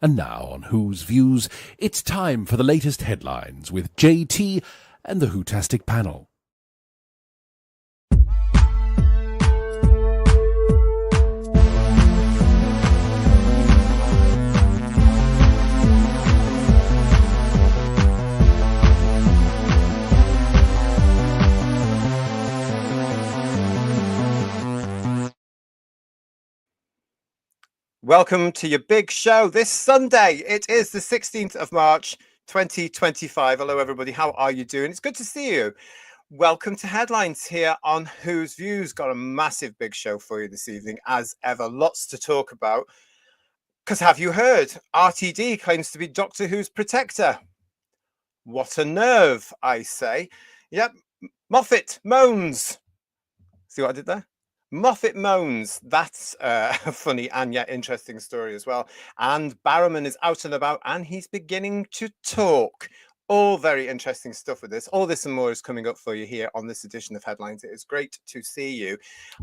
And now on Who's Views, it's time for the latest headlines with JT and the Whotastic panel. Welcome to your big show this Sunday. It is the 16th of March, 2025. Hello, everybody. How are you doing? It's good to see you. Welcome to Headlines here on Who's Views. Got a massive big show for you this evening, as ever. Lots to talk about. Because have you heard? RTD claims to be Doctor Who's protector. What a nerve, I say. Yep, Moffat moans. See what I did there? Moffat moans. That's a funny and yet interesting story as well. And Barrowman is out and about and he's beginning to talk. All very interesting stuff with this. All this and more is coming up for you here on this edition of Headlines. It is great to see you.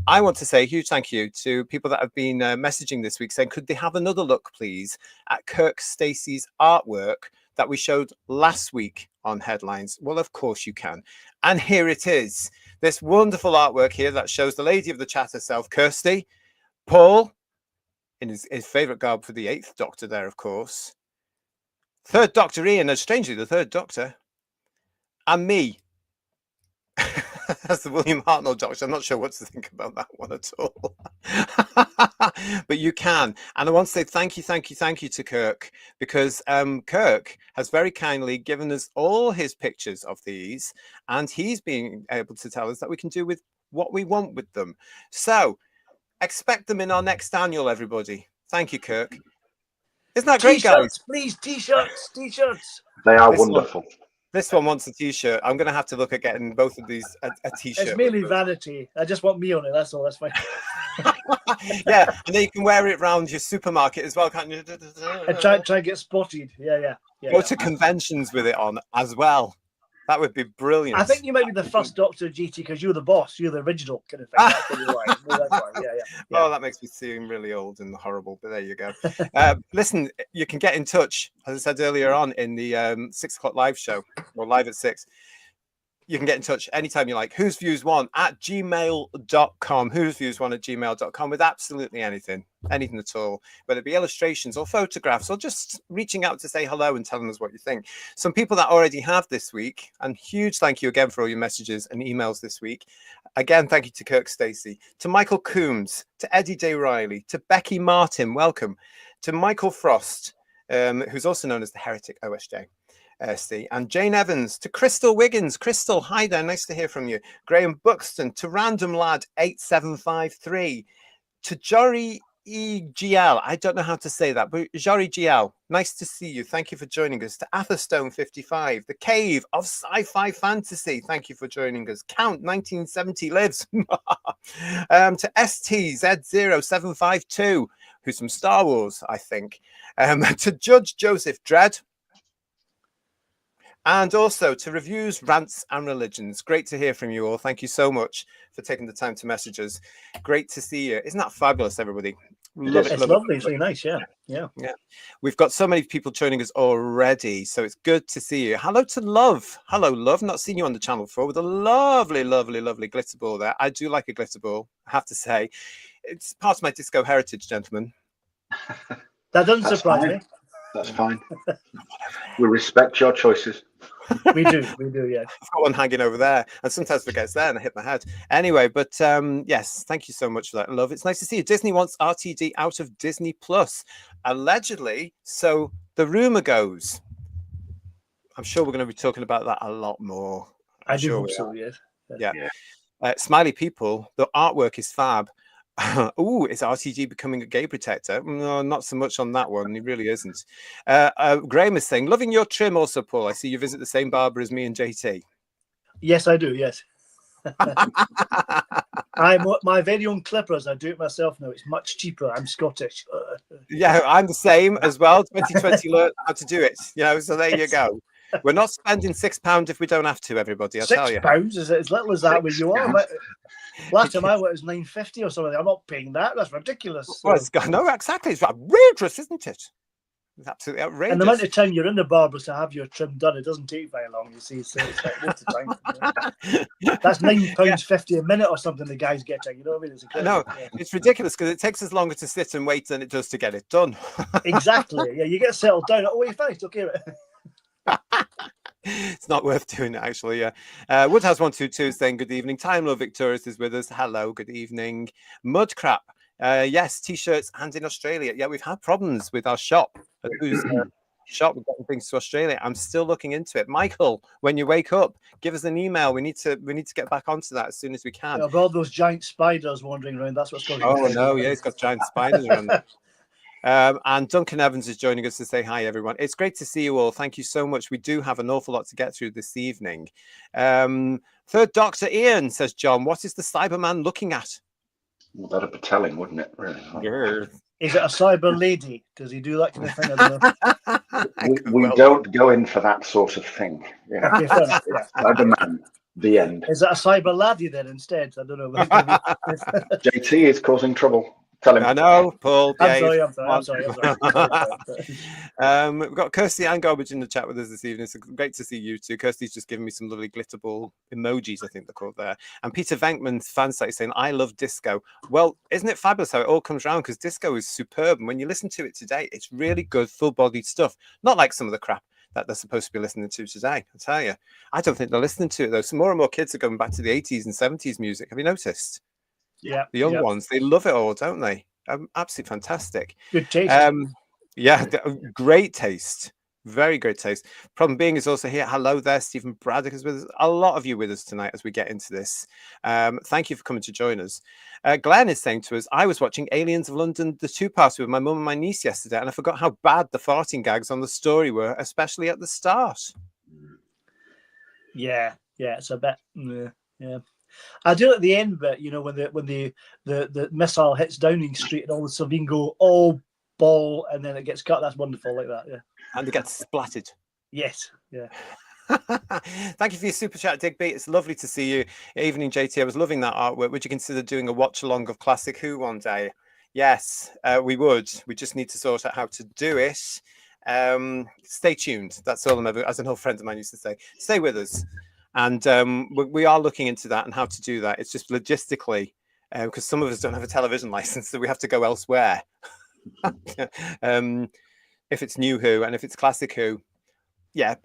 I want to say a huge thank you to people that have been messaging this week saying, could they have another look, please, at Kirk Stacey's artwork that we showed last week on Headlines? Well, of course you can. And here it is. This wonderful artwork here that shows the lady of the chat herself, Kirsty, Paul, in his favourite garb for the 8th Doctor there, of course, 3rd Doctor Ian, and strangely the 3rd Doctor, and me. That's the William Hartnell Doctor. I'm not sure what to think about that one at all. But you can. And I want to say thank you to Kirk, because Kirk has very kindly given us all his pictures of these, and he's been able to tell us that we can do with what we want with them. So expect them in our next annual, everybody. Thank you, Kirk. Isn't that great, guys? Please, t-shirts. They are wonderful. This one wants a t-shirt. I'm going to have to look at getting both of these a t-shirt. It's mainly vanity. I just want me on it. That's all. That's fine. Yeah, and then you can wear it around your supermarket as well, can't you? And try and get spotted. Yeah. Go to conventions with it on as well. That would be brilliant. I think you might be the first Doctor, GT, because you're the boss. You're the original kind of thing. That's probably right. That's right. Yeah. Oh, that makes me seem really old and horrible, but there you go. Listen, you can get in touch, as I said earlier on, in the 6 o'clock live show, or live at 6. You can get in touch anytime you like. whosviews1@gmail.com. whosviews1@gmail.com with absolutely anything at all, whether it be illustrations or photographs or just reaching out to say hello and telling us what you think. Some people that already have this week, and huge thank you again for all your messages and emails this week. Again, thank you to Kirk Stacey, to Michael Coombs, to Eddie Day Riley, to Becky Martin, welcome, to Michael Frost, who's also known as the Heretic OSJ. And Jane Evans, to Crystal Wiggins. Crystal, hi there, nice to hear from you. Graham Buxton, to Random Lad 8753, to Jory EGL, I don't know how to say that, but Jory GL, nice to see you. Thank you for joining us. To Atherstone 55, the Cave of Sci-Fi Fantasy, thank you for joining us. Count 1970 lives. To STZ0752, who's from Star Wars, I think. To Judge Joseph Dredd. And also to Reviews, Rants and Religions. Great to hear from you all. Thank you so much for taking the time to message us. Great to see you. Isn't that fabulous, everybody? It's lovely. It's really nice. Yeah. We've got so many people joining us already, so it's good to see you. Hello to Love. Hello, Love. Not seen you on the channel before, with a lovely glitter ball there. I do like a glitter ball, I have to say. It's part of my disco heritage, gentlemen. That doesn't surprise me. That's fine. We respect your choices. We do, yeah. I've got one hanging over there, and sometimes forgets there, and I hit my head. Anyway, but yes, thank you so much for that, Love. It's nice to see you. Disney wants RTD out of Disney Plus, allegedly. So the rumor goes. I'm sure we're going to be talking about that a lot more. I do hope so. Yes. Yeah. Smiley people. The artwork is fab. Oh, is RTG becoming a gay protector? No, not so much on that one. He really isn't. Graham is saying, loving your trim also, Paul. I see you visit the same barber as me and JT. Yes, I do. Yes. My very own clippers. I do it myself now. It's much cheaper. I'm Scottish. Yeah, I'm the same as well. 2020 learned how to do it. So there you go. We're not spending £6 if we don't have to, everybody. I'll tell you. £6 is as little as that where you are. Last time I went, it was $9.50 or something. I'm not paying that. That's ridiculous. Well, no, exactly. It's outrageous, isn't it? It's absolutely outrageous. And the amount of time you're in the barbers to have your trim done, it doesn't take very long, you see. So it's like loads of time. That's £9.50 a minute or something the guy's getting. You know what I mean? It's incredible. No, it's ridiculous because it takes us longer to sit and wait than it does to get it done. Exactly. Yeah, you get settled down. Oh, you're finished. Okay. It's not worth doing it, actually. Yeah. Woodhouse 122 is saying good evening. Time Love Victorious is with us. Hello, good evening. Mudcrap. Yes, t-shirts and in Australia. Yeah, we've had problems with our shop. Who's shop? We've gotten things to Australia. I'm still looking into it. Michael, when you wake up, give us an email. We need to get back onto that as soon as we can. Yeah, all those giant spiders wandering around. That's what's going on. Oh no, yeah, he's got giant spiders around there. And Duncan Evans is joining us to say hi, everyone. It's great to see you all. Thank you so much. We do have an awful lot to get through this evening. Third Doctor Ian, says John, what is the Cyberman looking at? Well, that'd be telling, wouldn't it? Really? Is it a cyber lady? Does he do that kind of thing? I don't know. We don't go in for that sort of thing. Yeah. Okay, fair enough, yeah. Cyberman, the end. Is it a cyber laddie then instead? I don't know. JT is causing trouble. Tell him. I know, Paul. I'm sorry. We've got Kirsty and Garbage in the chat with us this evening. It's great to see you two. Kirsty's just giving me some lovely glitter ball emojis, I think they're called there. And Peter Venkman's fan site is saying, I love disco. Well, isn't it fabulous how it all comes around? Because disco is superb. And when you listen to it today, it's really good, full-bodied stuff. Not like some of the crap that they're supposed to be listening to today, I tell you. I don't think they're listening to it, though. So more and more kids are going back to the 80s and 70s music. Have you noticed? Yeah, the young ones, they love it all, don't they? Absolutely fantastic. Good taste. Yeah, great taste. Very great taste. Problem being is also here. Hello there, Stephen Braddock is with us. A lot of you with us tonight as we get into this. Thank you for coming to join us. Glenn is saying to us, I was watching Aliens of London, the two-parter with my mum and my niece yesterday, and I forgot how bad the farting gags on the story were, especially at the start. Yeah, it's a bit. Yeah. I do at the end bit, you know, when the missile hits Downing Street and all the Sabine go all ball and then it gets cut. That's wonderful, like that. Yeah. And they get splattered. Yes. Yeah. Thank you for your super chat, Digby. It's lovely to see you. Evening, JT. I was loving that artwork. Would you consider doing a watch along of Classic Who one day? Yes, we would. We just need to sort out how to do it. Stay tuned. That's all I'm ever, as an old friend of mine used to say. Stay with us. And we are looking into that and how to do that. It's just logistically, because some of us don't have a television license, so we have to go elsewhere. If it's New Who and if it's Classic Who, yeah,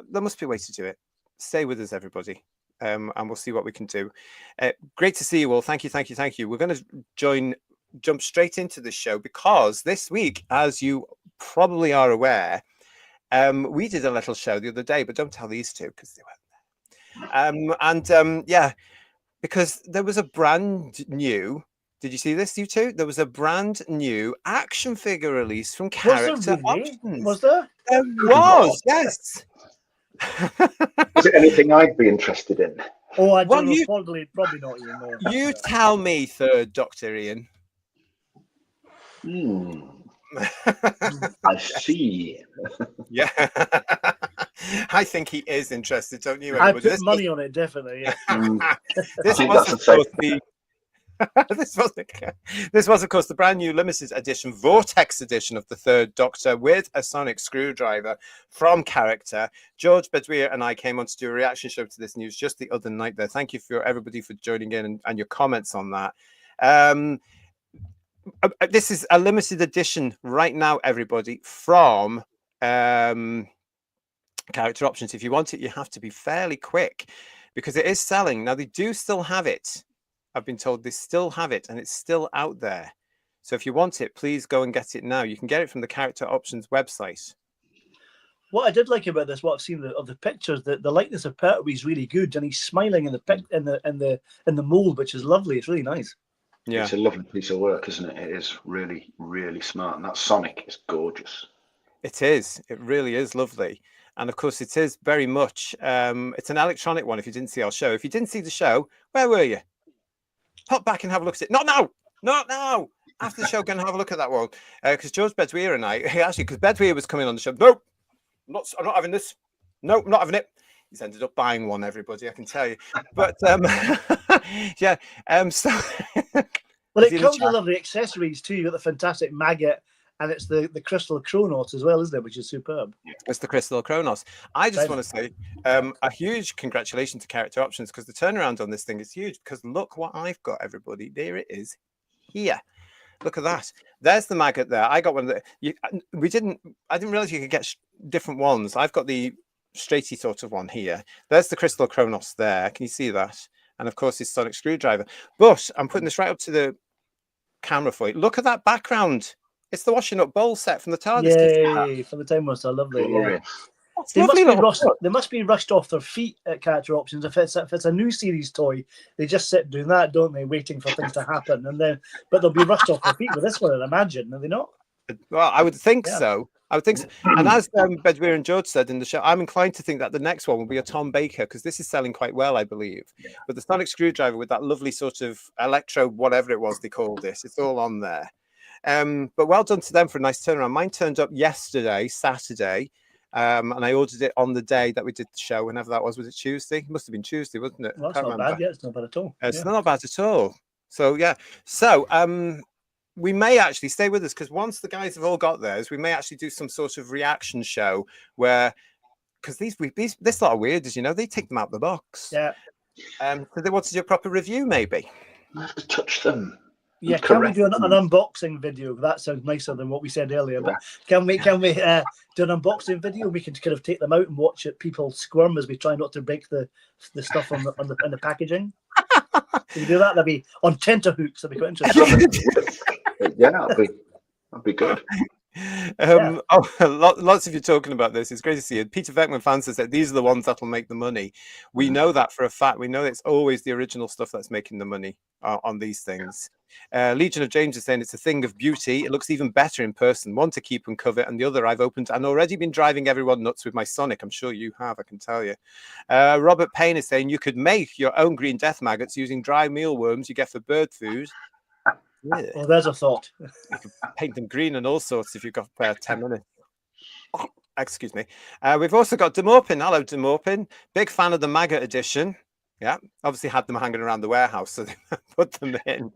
there must be a way to do it. Stay with us, everybody, and we'll see what we can do. Great to see you all. Thank you. We're going to jump straight into this show because this week, as you probably are aware, we did a little show the other day, but don't tell these two because they weren't. Because there was a brand new. Did you see this, you two? There was a brand new action figure release from Character Options. Was there? There was, yes. Is it anything I'd be interested in? Oh, I don't know. Probably not even. No. You tell me, Third Doctor Ian. I see. Yeah. I think he is interested, don't you? I put money on it, definitely. Yeah. This was, of course, the brand new limited edition, Vortex edition of the Third Doctor with a sonic screwdriver from Character. George Bedouir and I came on to do a reaction show to this news just the other night there. Thank you for everybody for joining in and your comments on that. This is a limited edition right now, everybody, from Character Options. If you want it, you have to be fairly quick because it is selling. Now, they do still have it. I've been told they still have it and it's still out there. So if you want it, please go and get it now. You can get it from the Character Options website. What I did like about this, what I've seen of the pictures, the likeness of Pertwee is really good, and he's smiling in the mold, which is lovely. It's really nice. Yeah, it's a lovely piece of work, isn't it? It is really, really smart, and that Sonic is gorgeous. It is. It really is lovely, and of course, it is very much. It's an electronic one. If you didn't see our show, if you didn't see the show, where were you? Pop back and have a look at it. Not now. After the show, go and have a look at that one. Because George Bedouir and I, because Bedouir was coming on the show. Nope, I'm not having this. Nope, not having it. He's ended up buying one, everybody, I can tell you. But yeah, so well, it comes with lovely accessories too. You got the fantastic maggot and it's the Crystal Chronos as well, isn't it? Which is superb. It's the Crystal Chronos. I just want to say a huge congratulations to Character Options, because the turnaround on this thing is huge. Because look what I've got, everybody. There it is here. Look at that. There's the maggot there. I got one that I didn't realize you could get different ones. I've got the straighty sort of one here. There's the Crystal Chronos there. Can you see that? And of course, his sonic screwdriver. But I'm putting this right up to the camera for you. Look at that background. It's the washing up bowl set from the TARDIS. Yay, for the Time Master. Lovely. Yeah. They must be rushed off their feet at Character Options. If it's a new series toy, they just sit doing that, don't they, waiting for things to happen, but they'll be rushed off their feet with this one, I imagine. Are they not? Well, I would think so. I would think so. And as Bedweir and George said in the show, I'm inclined to think that the next one will be a Tom Baker, because this is selling quite well, I believe. Yeah. But the sonic screwdriver with that lovely sort of electro, whatever it was they called it, it's all on there. But well done to them for a nice turnaround. Mine turned up yesterday, Saturday, and I ordered it on the day that we did the show, whenever that was. Was it Tuesday? It must have been Tuesday, wasn't it? Well, that's not bad. Yeah, it's not bad at all. It's not bad at all. So, yeah. So, we may actually stay with us, because once the guys have all got theirs, we may actually do some sort of reaction show where, because this lot of weirdos, they take them out of the box. Yeah. So they want to do a proper review, maybe. I have to touch them. Yeah, can we do an unboxing video? That sounds nicer than what we said earlier. But can we do an unboxing video? We can kind of take them out and watch it. People squirm as we try not to break the stuff on the packaging. Can we do that? That'd be on tenterhooks. That'd be quite interesting. Yeah, that'd be good. Lots of you talking about this. It's great to see it. Peter Veckman fans has said these are the ones that'll make the money. We know that for a fact. We know it's always the original stuff that's making the money on these things. Legion of James is saying it's a thing of beauty. It looks even better in person. One to keep and cover, and the other I've opened and already been driving everyone nuts with my Sonic. I'm sure you have, I can tell you. Robert Payne is saying you could make your own green death maggots using dry mealworms you get for bird food. Yeah. Well, there's a thought. You could paint them green and all sorts if you've got 10 minutes. Oh, excuse me. We've also got Demorpin. Hello, Demorpin. Big fan of the maggot edition. Yeah, obviously had them hanging around the warehouse, so they put them in.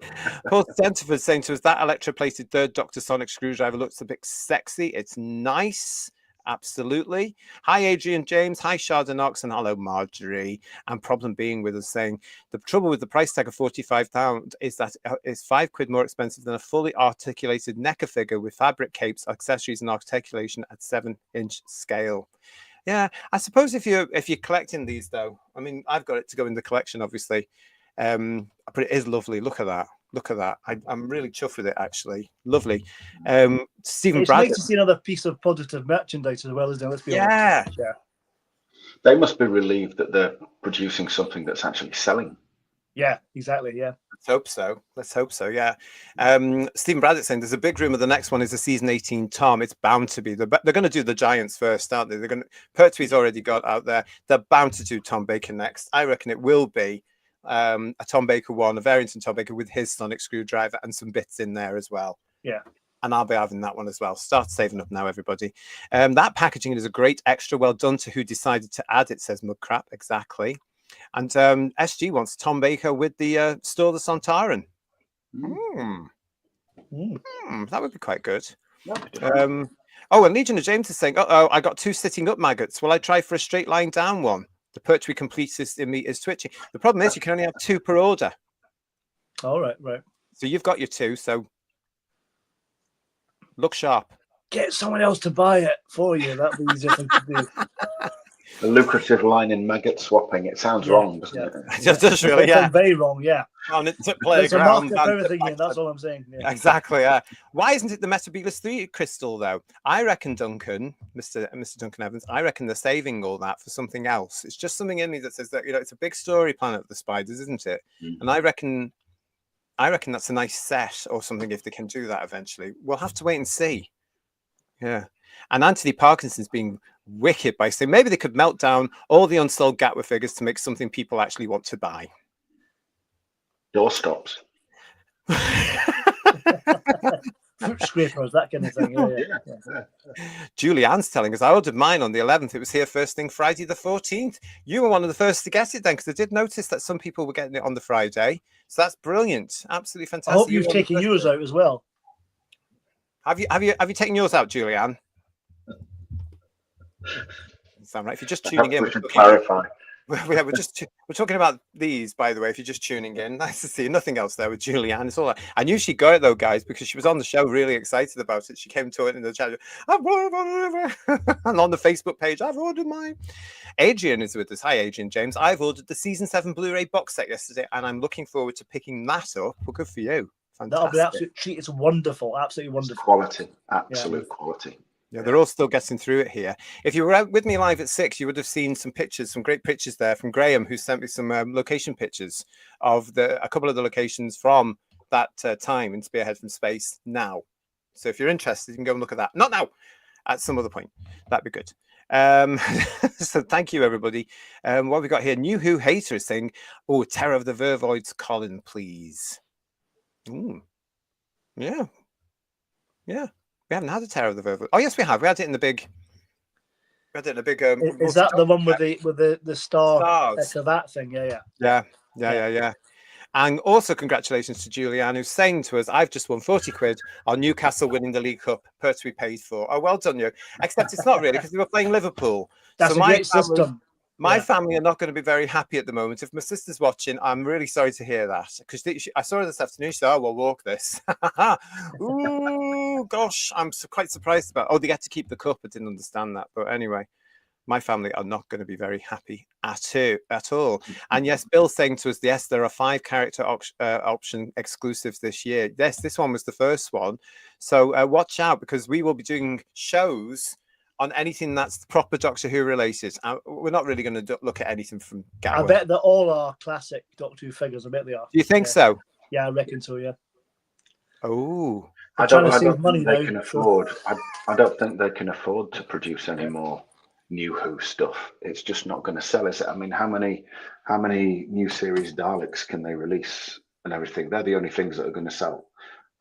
Paul Stenterford saying to us that electroplated third Dr. Sonic screwdriver looks a bit sexy. It's nice. Absolutely. Hi, Adrian James. Hi, Shardanox. And hello, Marjorie. And problem being with us saying the trouble with the price tag of £45 is that it's £5 more expensive than a fully articulated NECA figure with fabric capes, accessories, and articulation at 7-inch scale. Yeah, I suppose if you're collecting these, though, I mean, I've got it to go in the collection, obviously. But it is lovely. Look at that. Look at that. I'm really chuffed with it, actually. Lovely. Stephen It's Bradley. nice to see another piece of positive merchandise as well, isn't it? Let's be honest. Yeah. They must be relieved that they're producing something that's actually selling. Yeah, exactly. Yeah. Let's hope so. Let's hope so. Yeah. Stephen Braddock saying there's a big rumor the next one is a season 18 Tom. It's bound to be. They're going to do the Giants first, aren't they? They're going to. Pertwee's already got out there. They're bound to do Tom Baker next. I reckon it will be a Tom Baker one, a variant on Tom Baker with his sonic screwdriver and some bits in there as well. Yeah. And I'll be having that one as well. Start saving up now, everybody. That packaging is a great extra. Well done to who decided to add it, says Mudcrap. Exactly. And SG wants Tom Baker with the Store the Sontaran. That would be quite good. And Legion of James is saying, I got 2 sitting up maggots. Will I try for a straight line down one? The Pertwee completist in me is twitching. The problem is you can only have 2 per order. All right, right. So you've got your 2, so look sharp. Get someone else to buy it for you. That'd be easier to do. A lucrative line in maggot swapping. It sounds wrong, doesn't it? It does really, yeah. Very wrong, yeah. On it to There's a playground. market for everything here, that's all I'm saying. Yeah. Exactly, yeah. Why isn't it the Metabulus 3 crystal, though? I reckon, Duncan, Mr. Duncan Evans, I reckon they're saving all that for something else. It's just something in me that says that, it's a big story planet of the spiders, isn't it? And I reckon that's a nice set or something if they can do that eventually. We'll have to wait and see. Yeah. And Anthony Parkinson's being wicked by saying maybe they could melt down all the unsold Gatwa figures to make something people actually want to buy. Doorstops. Fruit scrapers, that kind of thing. Yeah. Julianne's telling us I ordered mine on the 11th. It was here first thing Friday the 14th. You were one of the first to get it then, because I did notice that some people were getting it on the Friday. So that's brilliant. Absolutely fantastic. I hope you've taken yours out as well. Have you taken yours out, Julianne? Sound right? If you're just tuning in, We should clarify. we're talking about these, by the way. If you're just tuning in, nice to see you. Nothing else there with Julianne. It's all right. I knew she got it though, guys, because she was on the show, really excited about it. She came to it in the chat, and on the Facebook page, I've ordered mine. Adrian is with us. Hi, Adrian James. I've ordered the season 7 Blu-ray box set yesterday, and I'm looking forward to picking that up. Well, good for you. Fantastic. That'll be an absolute treat. It's wonderful, absolutely wonderful. It's quality, absolute quality. Yeah, they're all still getting through it here. If you were out with me live at 6, you would have seen some pictures, some great pictures there from Graham, who sent me some location pictures of a couple of the locations from that time in Spearhead from Space now. So if you're interested, you can go and look at that. Not now, at some other point. That'd be good. So thank you, everybody. What have we got here? New Who Hater is saying, oh, Terror of the Vervoids, Colin, please. Ooh. Yeah. Yeah. We haven't had a Terror of the Vervoids. Oh, yes, we have. We had it in the big. We had it in a big. Is that the one with the stars of that thing? Yeah. And also, congratulations to Julianne, who's saying to us, I've just won 40 quid on Newcastle winning the League Cup per to be paid for. Oh, well done, you. Except it's not really, because they were playing Liverpool. That's so a great system. My family are not going to be very happy at the moment. If my sister's watching, I'm really sorry to hear that. Because I saw her this afternoon. She said, oh, we'll walk this. Ooh, gosh, I'm quite surprised about. Oh, they get to keep the cup. I didn't understand that. But anyway, my family are not going to be very happy at all. And yes, Bill's saying to us, yes, there are 5 character option exclusives this year. Yes, this one was the first one. So watch out, because we will be doing shows on anything that's proper Doctor Who related. We're not really going to look at anything from Gatwa. I bet that all are classic Doctor Who figures. I bet they are. Do you think so? Yeah, I reckon so, yeah. Oh. I don't think they can afford. I don't think they can afford to produce any more New Who stuff. It's just not going to sell, is it? I mean, how many new series Daleks can they release and everything? They're the only things that are going to sell.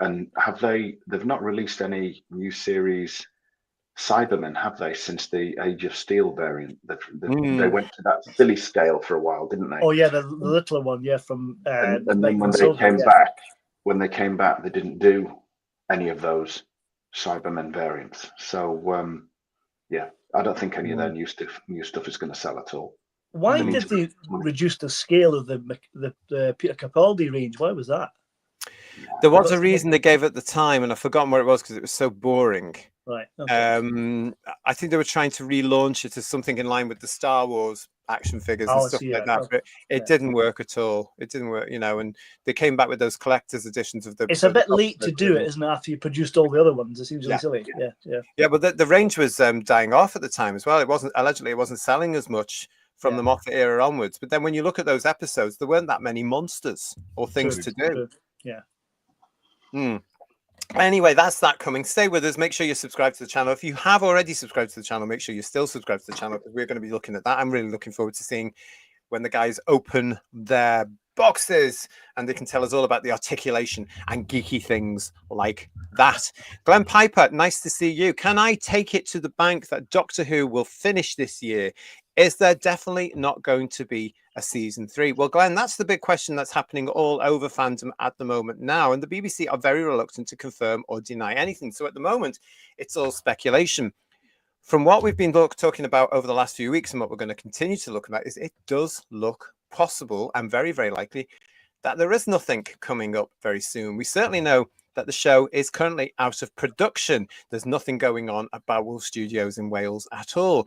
And they've not released any new series Cybermen, have they, since the Age of Steel variant? They went to that silly scale for a while, didn't they? Oh yeah, the littler one, yeah, from and then when they came back, they didn't do any of those Cybermen variants. So yeah, I don't think any of their new stuff is going to sell at all. Why did they reduce the scale of the Peter Capaldi range? Why was that? There was a reason they gave at the time, and I've forgotten what it was because it was so boring. Right. Okay. I think they were trying to relaunch it as something in line with the Star Wars action figures and stuff like that, but it didn't work at all. It didn't work, and they came back with those collector's editions of the. It's a bit late to do it, isn't it? After you produced all the other ones, it seems really silly. Yeah. But the range was dying off at the time as well. It wasn't selling as much from the Moffat era onwards. But then when you look at those episodes, there weren't that many monsters or things to do. True. Yeah. Anyway, that's that coming. Stay with us. Make sure you subscribe to the channel. If you have already subscribed to the channel, make sure you still subscribe to the channel, because we're going to be looking at that. I'm really looking forward to seeing when the guys open their boxes and they can tell us all about the articulation and geeky things like that. Glenn Piper, nice to see you. Can I take it to the bank that Doctor Who will finish this year? Is there definitely not going to be a season 3? Well, Glenn, that's the big question that's happening all over fandom at the moment now. And the BBC are very reluctant to confirm or deny anything. So at the moment, it's all speculation. From what we've been talking about over the last few weeks and what we're going to continue to look at is it does look possible and very, very likely that there is nothing coming up very soon. We certainly know that the show is currently out of production. There's nothing going on at Barrowman Studios in Wales at all.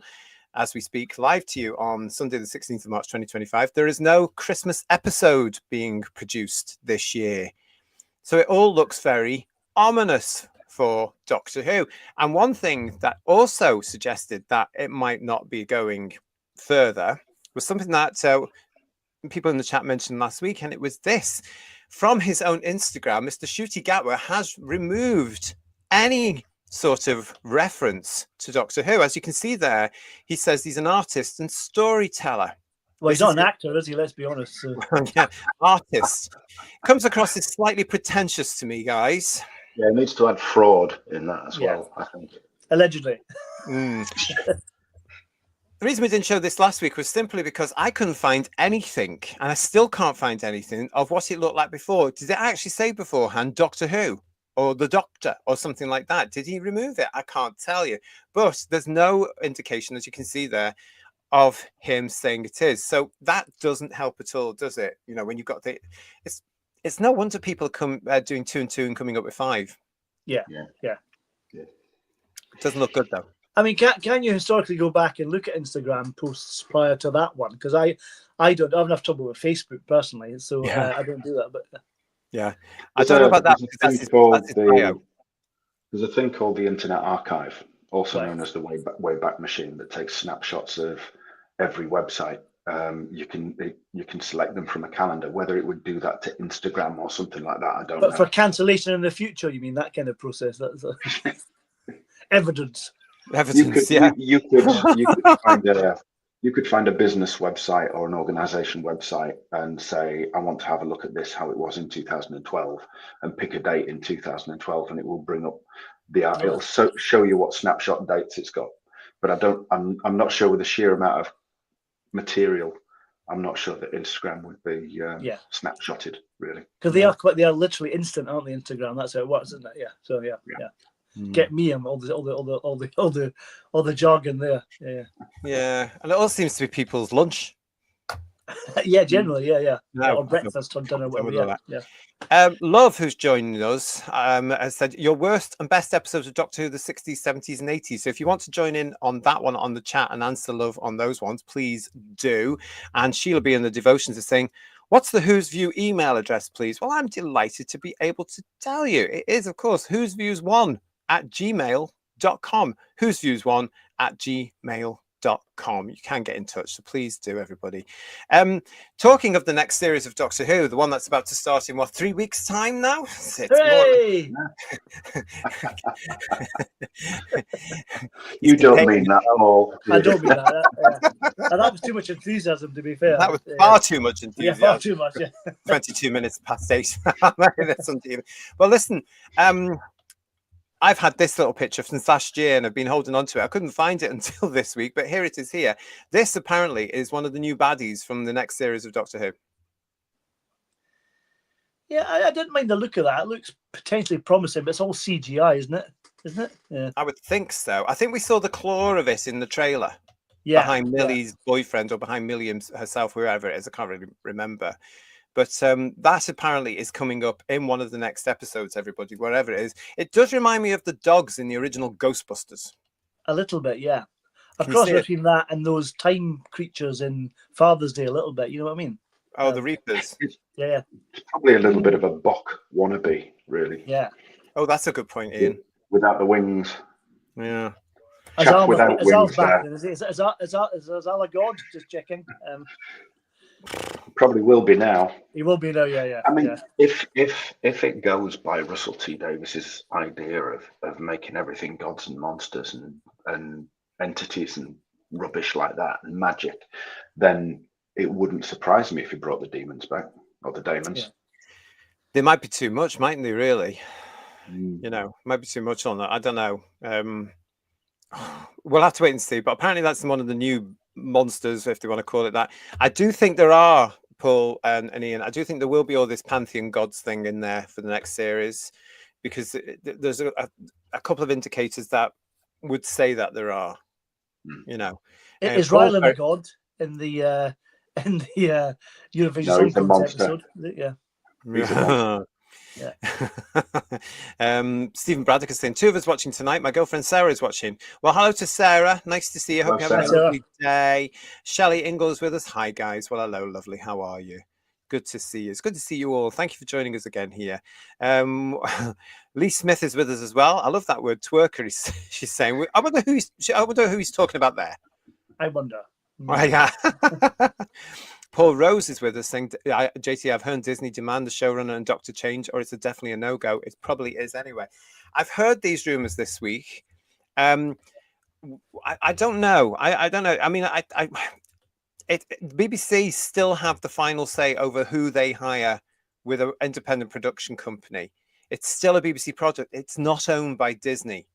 As we speak live to you on Sunday, the 16th of March, 2025, there is no Christmas episode being produced this year. So it all looks very ominous for Doctor Who. And one thing that also suggested that it might not be going further was something that people in the chat mentioned last week, and it was this. From his own Instagram, Mr. Ncuti Gatwa has removed any sort of reference to Doctor Who. As you can see there, he says he's an artist and storyteller. Well, he's not an actor, is he? Let's be honest. So. Yeah, artist. Comes across as slightly pretentious to me, guys. Yeah, it needs to add fraud in that as well, I think. Allegedly. The reason we didn't show this last week was simply because I couldn't find anything, and I still can't find anything of what it looked like before. Did it actually say beforehand Doctor Who? or the Doctor or something like that. Did he remove it? I can't tell you. But there's no indication, as you can see there, of him saying it is. So that doesn't help at all, does it? You know, when you've got it's no wonder people come doing 2 and 2 and coming up with 5. Yeah. It doesn't look good though. I mean, can you historically go back and look at Instagram posts prior to that one? Because I don't have enough trouble with Facebook personally, so I don't do that. But yeah, I don't know about that because that's his bio. There's a thing called the Internet Archive, also known as the Wayback Machine, that takes snapshots of every website. You can select them from a calendar. Whether it would do that to Instagram or something like that, I don't know. But for cancellation in the future, you mean that kind of process? That's evidence. You could find a business website or an organization website and say, I want to have a look at this, how it was in 2012, and pick a date in 2012, and it will bring up it'll show you what snapshot dates it's got. But I'm not sure with the sheer amount of material, I'm not sure that Instagram would be snapshotted really. Because they are literally instant, aren't they? Instagram, that's how it works, isn't it? Yeah. So yeah. Get me all the jargon there. Yeah, and it all seems to be people's lunch. Yeah, generally, or breakfast or dinner, whatever. Love, who's joining us, has said your worst and best episodes of Doctor Who, the 60s, 70s, and 80s. So if you want to join in on that one on the chat and answer Love on those ones, please do. And Sheila B in the devotions is saying, what's the Who's View email address, please? Well, I'm delighted to be able to tell you. It is, of course, whosviews1@gmail.com. whosviews1@gmail.com. You can get in touch, so please do, everybody. Talking of the next series of Doctor Who, the one that's about to start in 3 weeks' time now? Hey! You don't mean that at all. I don't mean that. And that was too much enthusiasm, to be fair. That was far too much enthusiasm. Yeah, far too much. 22 minutes past 8. Well, listen. I've had this little picture since last year and I've been holding on to it. I couldn't find it until this week, but here it is here. This apparently is one of the new baddies from the next series of Doctor Who. Yeah, I didn't mind the look of that. It looks potentially promising, but it's all CGI, isn't it? Yeah. I would think so. I think we saw the claw of it in the trailer. Yeah. Behind Millie's boyfriend or behind Millie herself, whoever it is. I can't really remember. But that apparently is coming up in one of the next episodes, everybody, wherever it is. It does remind me of the dogs in the original Ghostbusters. A little bit, yeah. A cross between that and those time creatures in Father's Day a little bit, you know what I mean? Oh, the Reapers. Yeah. It's probably a little bit of a Bok wannabe, really. Yeah. Oh, that's a good point, Ian. Without the wings. Yeah. Chap without wings there. Is Al a god? Just checking. Probably will be now. He will be now, yeah. I mean, if it goes by Russell T Davis's idea of making everything gods and monsters and entities and rubbish like that and magic, then it wouldn't surprise me if he brought the demons back or the daemons. Yeah. They might be too much, mightn't they? Really, you know, might be too much on that. I don't know. We'll have to wait and see. But apparently, that's one of the new monsters, if they want to call it that. I do think there are, Paul and Ian, I do think there will be all this pantheon gods thing in there for the next series, because there's a couple of indicators that would say that there are. You know, is Rylan a god in the Eurovision Song Contest episode? Yeah. Stephen Braddock is saying 2 of us watching tonight. My girlfriend Sarah is watching. Well, hello to Sarah. Nice to see you. Hope you're having a lovely day. Shelley Ingle is with us. Hi guys. Well, hello, lovely. How are you? Good to see you. It's good to see you all. Thank you for joining us again here. Lee Smith is with us as well. I love that word, twerker. She's saying. I wonder who he's talking about there. I wonder. Yeah. Paul Rose is with us saying, JT, I've heard Disney demand the showrunner and Doctor change, or it's definitely a no-go. It probably is anyway. I've heard these rumors this week. I don't know. I don't know. I mean, BBC still have the final say over who they hire with an independent production company. It's still a BBC project. It's not owned by Disney.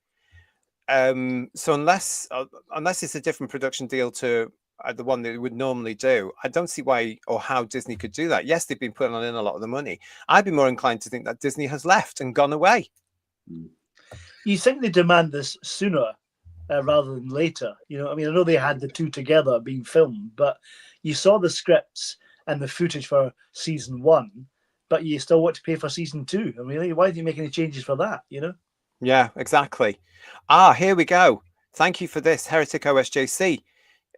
So unless it's a different production deal to the one that they would normally do, I don't see why or how Disney could do that. Yes, they've been putting in a lot of the money. I'd be more inclined to think that Disney has left and gone away. You think they demand this sooner rather than later? You know, I mean, I know they had the two together being filmed, but you saw the scripts and the footage for season 1, but you still want to pay for season 2. I mean, why do you make any changes for that? You know? Yeah, exactly. Here we go. Thank you for this, Heretic OSJC.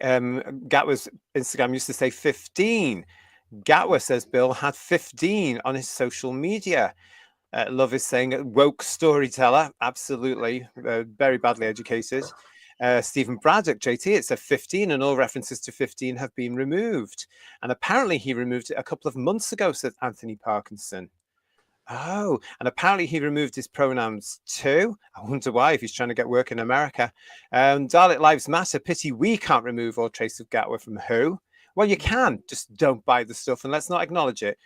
Gatwa's Instagram used to say 15. Gatwa says Bill had 15 on his social media. Love is saying woke storyteller. Absolutely. Very badly educated. Stephen Braddock, JT, it's a 15 and all references to 15 have been removed. And apparently he removed it a couple of months ago, said Anthony Parkinson. Oh, and apparently he removed his pronouns too. I wonder why, if he's trying to get work in America. Dalek Lives Matter. Pity we can't remove all trace of Gatwa from Who. Well, you can. Just don't buy the stuff and let's not acknowledge it.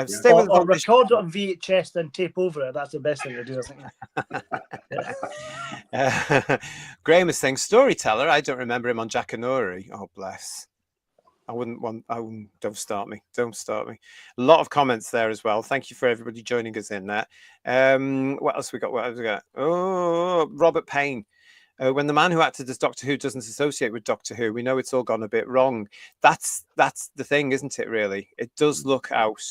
Stay with or record it on VHS, then tape over it. That's the best thing to do, I think. Graham is saying storyteller. I don't remember him on Jackanory. Oh, bless. Don't start me. Don't start me. A lot of comments there as well. Thank you for everybody joining us in there. What else we got? What else we got? Oh, Robert Payne. When the man who acted as Doctor Who doesn't associate with Doctor Who, we know it's all gone a bit wrong. That's the thing, isn't it, really? It does look out.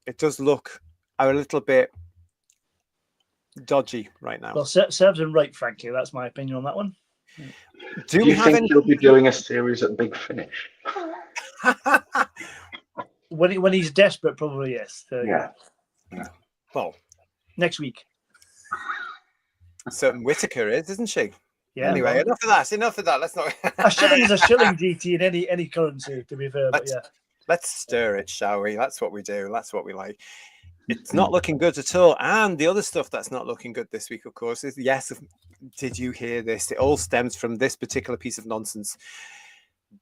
It does look a little bit dodgy right now. Well, serves him right, frankly. That's my opinion on that one. Do you think he'll be doing a series at Big Finish? When he's desperate, probably yes. Yeah. Well, next week. Certain Whittaker is, isn't she? Yeah. Anyway, well, enough of that. Let's not. A shilling is a shilling, GT, in any currency, to be fair. But yeah. Let's stir it, shall we? That's what we do. That's what we like. It's not looking good at all. And the other stuff that's not looking good this week, of course, is yes. Did you hear this? It all stems from this particular piece of nonsense.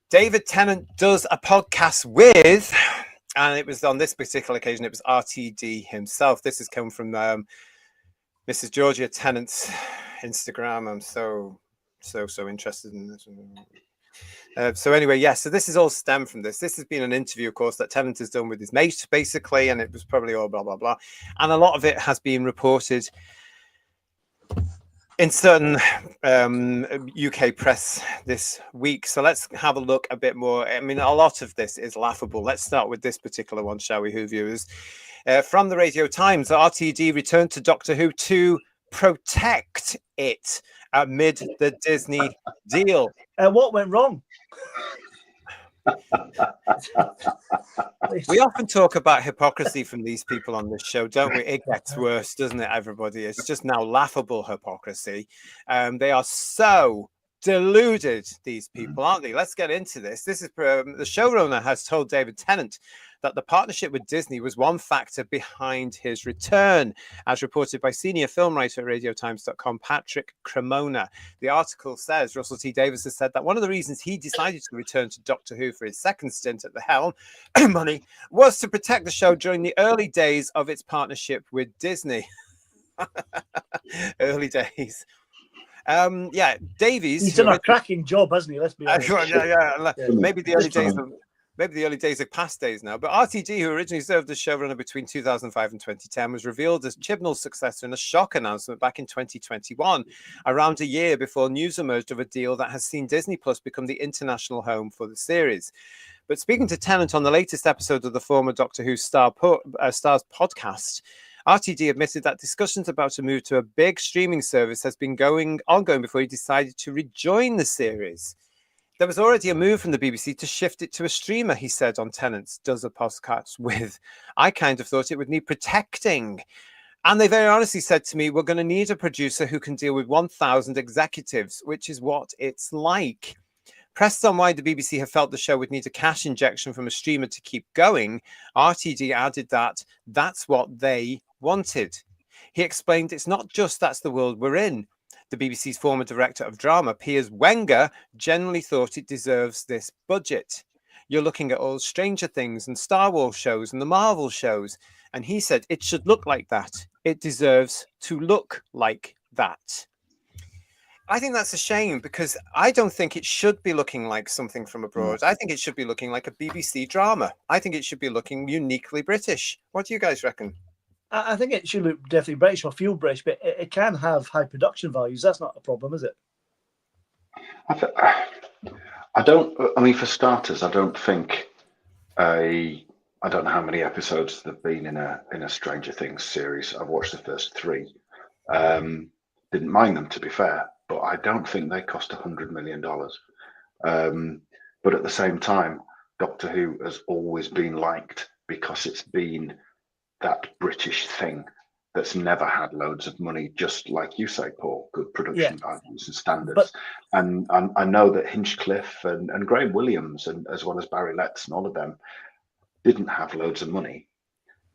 David Tennant does a podcast with, and it was on this particular occasion, it was RTD himself. This has come from Mrs. Georgia Tennant's Instagram. I'm so interested in this. So anyway, yes, so this is all stemmed from this. This has been an interview, of course, that Tennant has done with his mate, basically, and it was probably all blah, blah, blah. And a lot of it has been reported in certain UK press this week. So let's have a look a bit more. I mean, a lot of this is laughable. Let's start with this particular one, shall we, Who viewers? From the Radio Times, RTD returned to Doctor Who to protect it amid the Disney deal. What went wrong? We often talk about hypocrisy from these people on this show, don't we? It gets worse, doesn't it, everybody? It's just now laughable hypocrisy. They are so deluded, these people, aren't they? Let's get into this. This is the showrunner has told David Tennant that the partnership with Disney was one factor behind his return, as reported by senior film writer at RadioTimes.com, Patrick Cremona. The article says Russell T Davies has said that one of the reasons he decided to return to Doctor Who for his second stint at the helm, money, was to protect the show during the early days of its partnership with Disney. Early days. Davies. He's done a cracking job, hasn't he? Let's be honest. Maybe the early days are past days now. But RTD, who originally served as showrunner between 2005 and 2010, was revealed as Chibnall's successor in a shock announcement back in 2021, around a year before news emerged of a deal that has seen Disney Plus become the international home for the series. But speaking to Tennant on the latest episode of the former Doctor Who Stars podcast, RTD admitted that discussions about a move to a big streaming service has been ongoing before he decided to rejoin the series. There was already a move from the BBC to shift it to a streamer, he said on Tennant's Does a Podcast With. I kind of thought it would need protecting. And they very honestly said to me, we're going to need a producer who can deal with 1,000 executives, which is what it's like. Pressed on why the BBC have felt the show would need a cash injection from a streamer to keep going, RTD added that that's what they wanted. He explained it's not just that's the world we're in. The BBC's former director of drama, Piers Wenger, generally thought it deserves this budget. You're looking at all Stranger Things and Star Wars shows and the Marvel shows. And he said it should look like that. It deserves to look like that. I think that's a shame because I don't think it should be looking like something from abroad. I think it should be looking like a BBC drama. I think it should be looking uniquely British. What do you guys reckon? I think it should look definitely British or feel British, but it can have high production values. That's not a problem, is it? I don't. I mean, for starters, I don't think I don't know how many episodes there've been in a Stranger Things series. I've watched the first 3. Didn't mind them, to be fair, but I don't think they cost $100 million. But at the same time, Doctor Who has always been liked because it's been that British thing that's never had loads of money, just like you say, Paul, good production values and standards. And I know that Hinchcliffe and Graham Williams, and as well as Barry Letts and all of them, didn't have loads of money,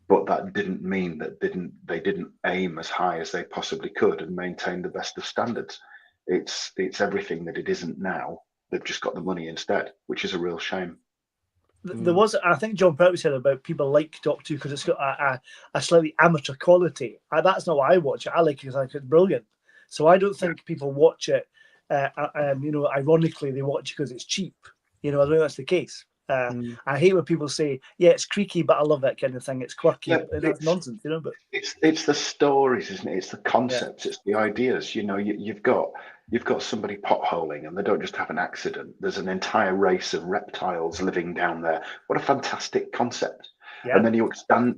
but that didn't mean that they didn't aim as high as they possibly could and maintain the best of standards. It's everything that it isn't now. They've just got the money instead, which is a real shame. There was, I think John Pertwee said about people like Doctor Who because it's got a slightly amateur quality. That's not why I watch it. I like it because I think it's brilliant. So I don't think people watch it, ironically, they watch it because it's cheap. I don't think that's the case. I hate when people say, "Yeah, it's creaky, but I love that kind of thing. It's quirky." Yeah, that's nonsense, But it's the stories, isn't it? It's the concepts, it's the ideas. You've got somebody potholing, and they don't just have an accident. There's an entire race of reptiles living down there. What a fantastic concept! Yeah. And then you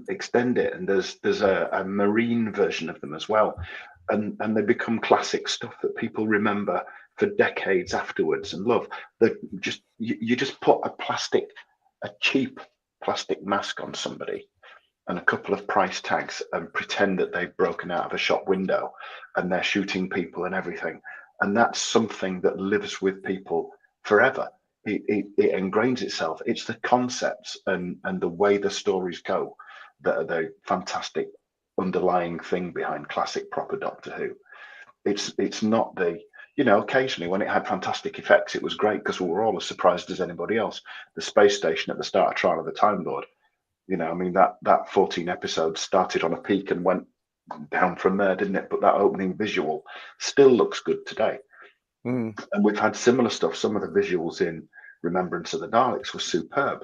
extend it, and there's a marine version of them as well, and they become classic stuff that people remember for decades afterwards and love. You just put a cheap plastic mask on somebody and a couple of price tags and pretend that they've broken out of a shop window and they're shooting people and everything, and that's something that lives with people forever. It ingrains itself. It's the concepts and the way the stories go that are the fantastic underlying thing behind classic proper Doctor Who. It's not the occasionally when it had fantastic effects, it was great because we were all as surprised as anybody else. The space station at the start of Trial of the Time Lord, that 14 episodes started on a peak and went down from there, didn't it? But that opening visual still looks good today. And we've had similar stuff. Some of the visuals in Remembrance of the Daleks were superb,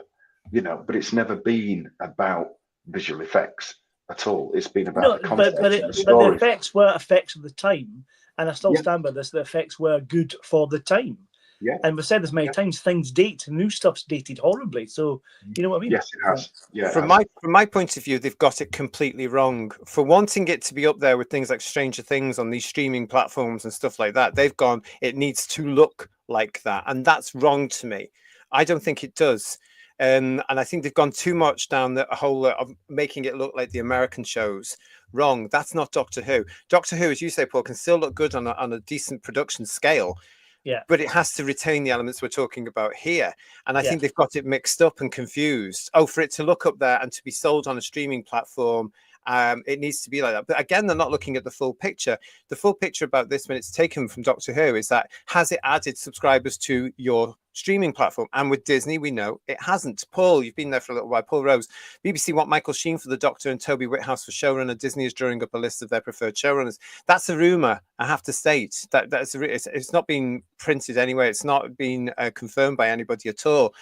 but it's never been about visual effects at all. It's been about the concepts and the stories. But the effects were effects of the time. And I still stand by this. The effects were good for the time. Yeah. And we've said this many times, things date. New stuff's dated horribly. So, you know what I mean? Yes, it has. Yeah. From my point of view, they've got it completely wrong. For wanting it to be up there with things like Stranger Things on these streaming platforms and stuff like that, they've gone, it needs to look like that. And that's wrong to me. I don't think it does. And I think they've gone too much down the whole of making it look like the American shows. Wrong. That's not Doctor Who. Doctor Who, as you say, Paul, can still look good on a decent production scale. Yeah. But it has to retain the elements we're talking about here. And I think they've got it mixed up and confused. Oh, for it to look up there and to be sold on a streaming platform, it needs to be like that. But again, they're not looking at the full picture. The full picture about this, when it's taken from Doctor Who, is that has it added subscribers to your streaming platform? And with Disney, we know it hasn't. Paul, you've been there for a little while. Paul Rose, BBC want Michael Sheen for the Doctor and Toby Whithouse for showrunner. Disney is drawing up a list of their preferred showrunners. That's a rumor, I have to state. It's not been printed anywhere. It's not been confirmed by anybody at all.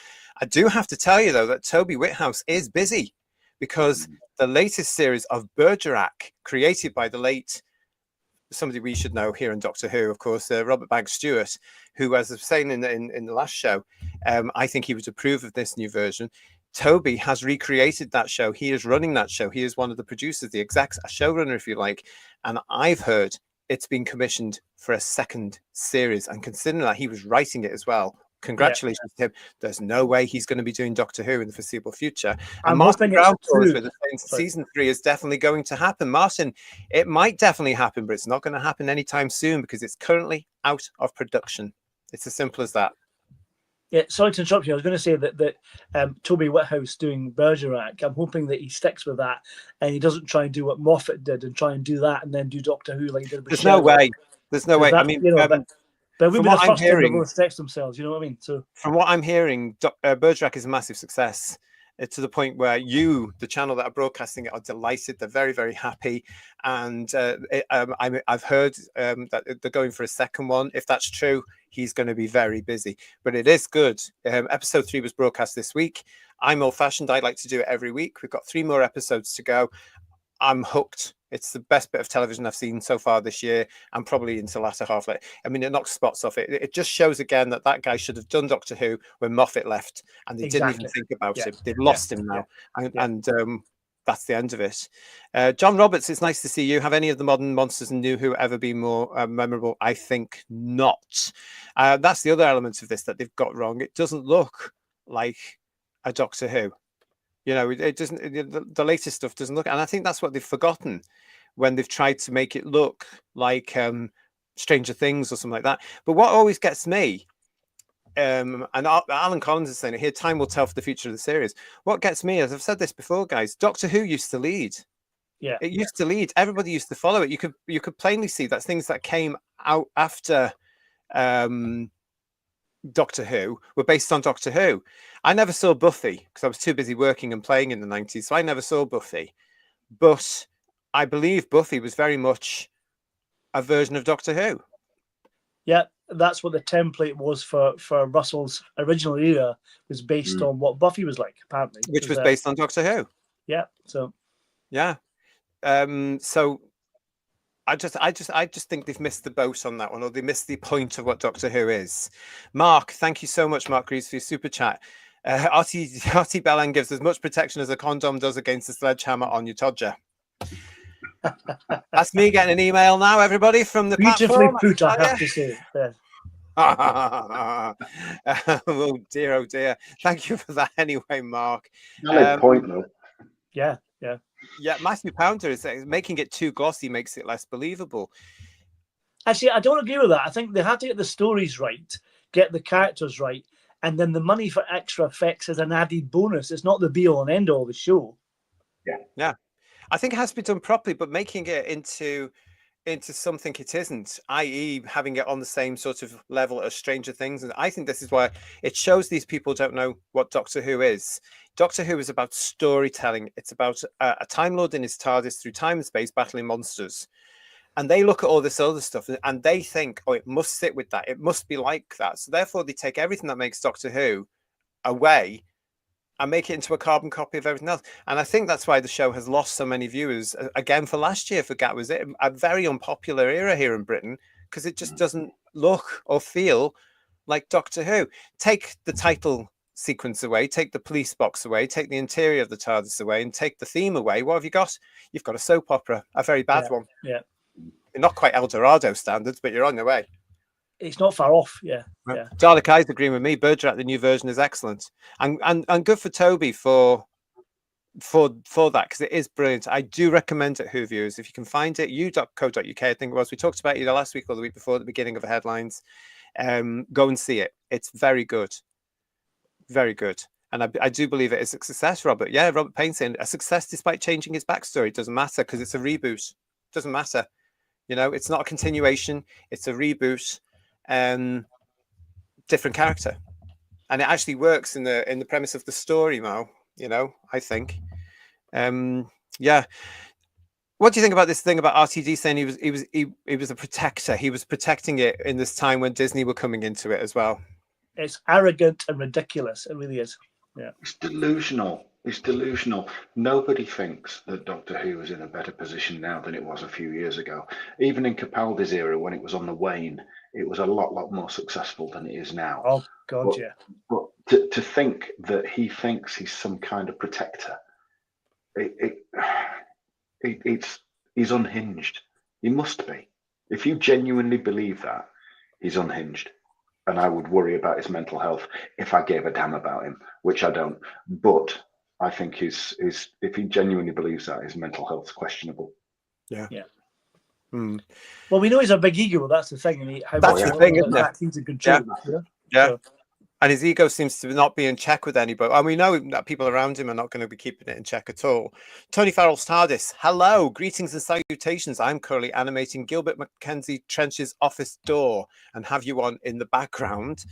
I do have to tell you, though, that Toby Whithouse is busy because the latest series of Bergerac, created by the late somebody we should know here in Doctor Who, of course, Robert Baggs-Stewart, who, as I was saying in the last show, I think he would approve of this new version. Toby has recreated that show. He is running that show. He is one of the producers, the execs, a showrunner, if you like. And I've heard it's been commissioned for a second series. And considering that he was writing it as well, congratulations to him. There's no way he's going to be doing Doctor Who in the foreseeable future. And Martin Ground is with season 3 is definitely going to happen. Martin, it might definitely happen, but it's not going to happen anytime soon because it's currently out of production. It's as simple as that. Yeah, sorry to interrupt you. I was going to say that Toby Whithouse doing Bergerac, I'm hoping that he sticks with that and he doesn't try and do what Moffat did and try and do that and then do Doctor Who like he did with There's no way. There's no way. I mean, but we've been the first time they've both stretched themselves, you know what I mean? So from what I'm hearing, Bergerac is a massive success. To the point where you, the channel that are broadcasting it, are delighted. They're very, very happy. And I've heard that they're going for a second one. If that's true, he's going to be very busy. But it is good. Episode 3 was broadcast this week. I'm old-fashioned. I like to do it every week. We've got 3 more episodes to go. I'm hooked. It's the best bit of television I've seen so far this year, and probably into the latter half. I mean, it knocks spots off it. It just shows again that guy should have done Doctor Who when Moffat left, and they didn't even think about him. They've lost him now, and that's the end of it. John Roberts, it's nice to see you. Have any of the modern monsters and New Who ever been more memorable? I think not. That's the other element of this that they've got wrong. It doesn't look like a Doctor Who. You know, it doesn't. The latest stuff doesn't look, and I think that's what they've forgotten when they've tried to make it look like Stranger Things or something like that. But what always gets me, and Alan Collins is saying it here, time will tell for the future of the series. What gets me, as I've said this before, guys, Doctor Who used to lead. Yeah, it used to lead. Everybody used to follow it. You could plainly see that things that came out after Doctor Who were based on Doctor Who. I never saw Buffy because I was too busy working and playing in the 90s, so I never saw Buffy. But I believe Buffy was very much a version of Doctor Who. Yeah, that's what the template was for Russell's original era, was based on what Buffy was like, apparently. Which was based on Doctor Who. Yeah, so. Yeah. So I just think they've missed the boat on that one, or they missed the point of what Doctor Who is. Mark, thank you so much, Mark Greaves, for your super chat. Artie Bellin gives as much protection as a condom does against a sledgehammer on your todger. That's me getting an email now, everybody, from the beautifully platform. put, I have to say. Yeah. Oh dear. Thank you for that anyway, Mark. Point though. Yeah. Matthew Pounder is saying making it too glossy makes it less believable. Actually, I don't agree with that. I think they have to get the stories right, get the characters right, and then the money for extra effects is an added bonus. It's not the be all and end all of the show. Yeah. I think it has to be done properly, but making it into something it isn't, i.e. having it on the same sort of level as Stranger Things. And I think this is why it shows these people don't know what Doctor Who is. Doctor Who is about storytelling. It's about a Time Lord in his TARDIS through time and space battling monsters. And they look at all this other stuff and they think, oh, it must sit with that. It must be like that. So therefore, they take everything that makes Doctor Who away and make it into a carbon copy of everything else. And I think that's why the show has lost so many viewers. Again, for last year, for Gatwa, was it a very unpopular era here in Britain because it just doesn't look or feel like Doctor Who. Take the title sequence away, take the police box away, take the interior of the TARDIS away, and take the theme away. What have you got? You've got a soap opera, a very bad one. Yeah. Not quite El Dorado standards, but you're on your way. It's not far off. Yeah. Dalek Eyes agreeing with me. Bergerac, the new version, is excellent, and good for Toby for that, because it is brilliant. I do recommend it, Who viewers, if you can find it, u.co.uk, I think it was. We talked about it either last week or the week before at the beginning of the headlines. Go and see it. It's very good. Very good. And I do believe it is a success, Robert. Yeah, Robert Payne saying a success despite changing his backstory. It doesn't matter because it's a reboot. It doesn't matter. You know, it's not a continuation. It's a reboot. Different character. And it actually works in the premise of the story, Mo. You know, I think. Yeah. What do you think about this thing about RTD saying he was a protector? He was protecting it in this time when Disney were coming into it as well. It's arrogant and ridiculous. It really is. Yeah. It's delusional. It's delusional. Nobody thinks that Doctor Who is in a better position now than it was a few years ago. Even in Capaldi's era, when it was on the wane, it was a lot more successful than it is now. Oh God, yeah. But to think that he thinks he's some kind of protector, he's unhinged. He must be. If you genuinely believe that, he's unhinged. And I would worry about his mental health if I gave a damn about him, which I don't. But I think his if he genuinely believes that, his mental health is questionable. Yeah. Well, we know he's a big ego. That's the thing. That's the thing, isn't it? He's in control. Yeah. So. And his ego seems to not be in check with anybody. And we know that people around him are not going to be keeping it in check at all. Tony Farrell's TARDIS. Hello, greetings and salutations. I'm currently animating Gilbert Mackenzie Trench's office door and have you on in the background.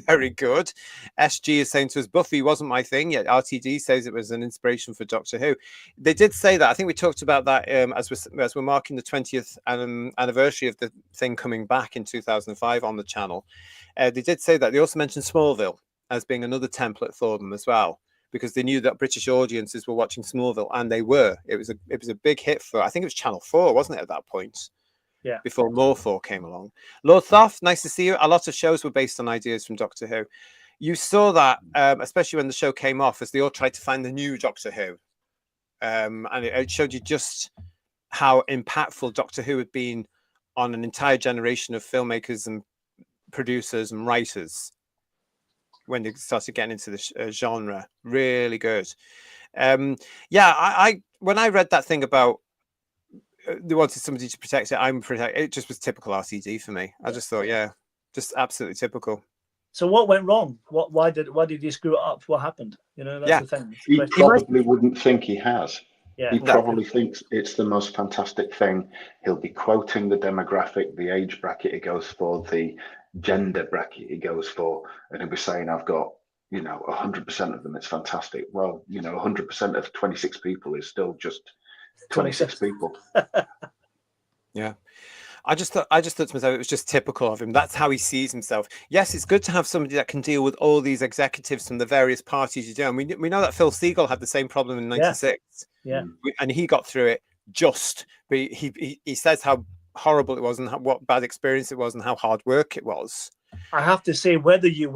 Very good. SG is saying to us, Buffy wasn't my thing, yet RTD says it was an inspiration for Doctor Who. They did say that. I think we talked about that as we're marking the 20th anniversary of the thing coming back in 2005 on the channel. They did say that. They also mentioned Smallville as being another template for them as well. because they knew that British audiences were watching Smallville, and they were. It was a big hit for, I think it was Channel 4, wasn't it, at that point? Yeah. Before More 4 came along. Lord Thoth, nice to see you. A lot of shows were based on ideas from Doctor Who. You saw that, especially when the show came off, as they all tried to find the new Doctor Who. And it showed you just how impactful Doctor Who had been on an entire generation of filmmakers and producers and writers when they started getting into the genre. Really good. I when I read that thing about they wanted somebody to protect it, it just was typical RTD for me. I just thought, just absolutely typical. So what went wrong? Why did he screw it up? What happened? That's the thing. He probably wouldn't think he has. Yeah, he probably thinks it's the most fantastic thing. He'll be quoting the demographic, the age bracket he goes for, the gender bracket he goes for, and he'll be saying, I've got, 100% of them. It's fantastic. Well, 100% of 26 people is still just 26 people. Yeah. I just thought to myself, it was just typical of him. That's how he sees himself. Yes, it's good to have somebody that can deal with all these executives from the various parties you do. And we know that Phil Segal had the same problem in '96. Yeah. And he got through it but he says how horrible it was and what bad experience it was and how hard work it was. I have to say, whether you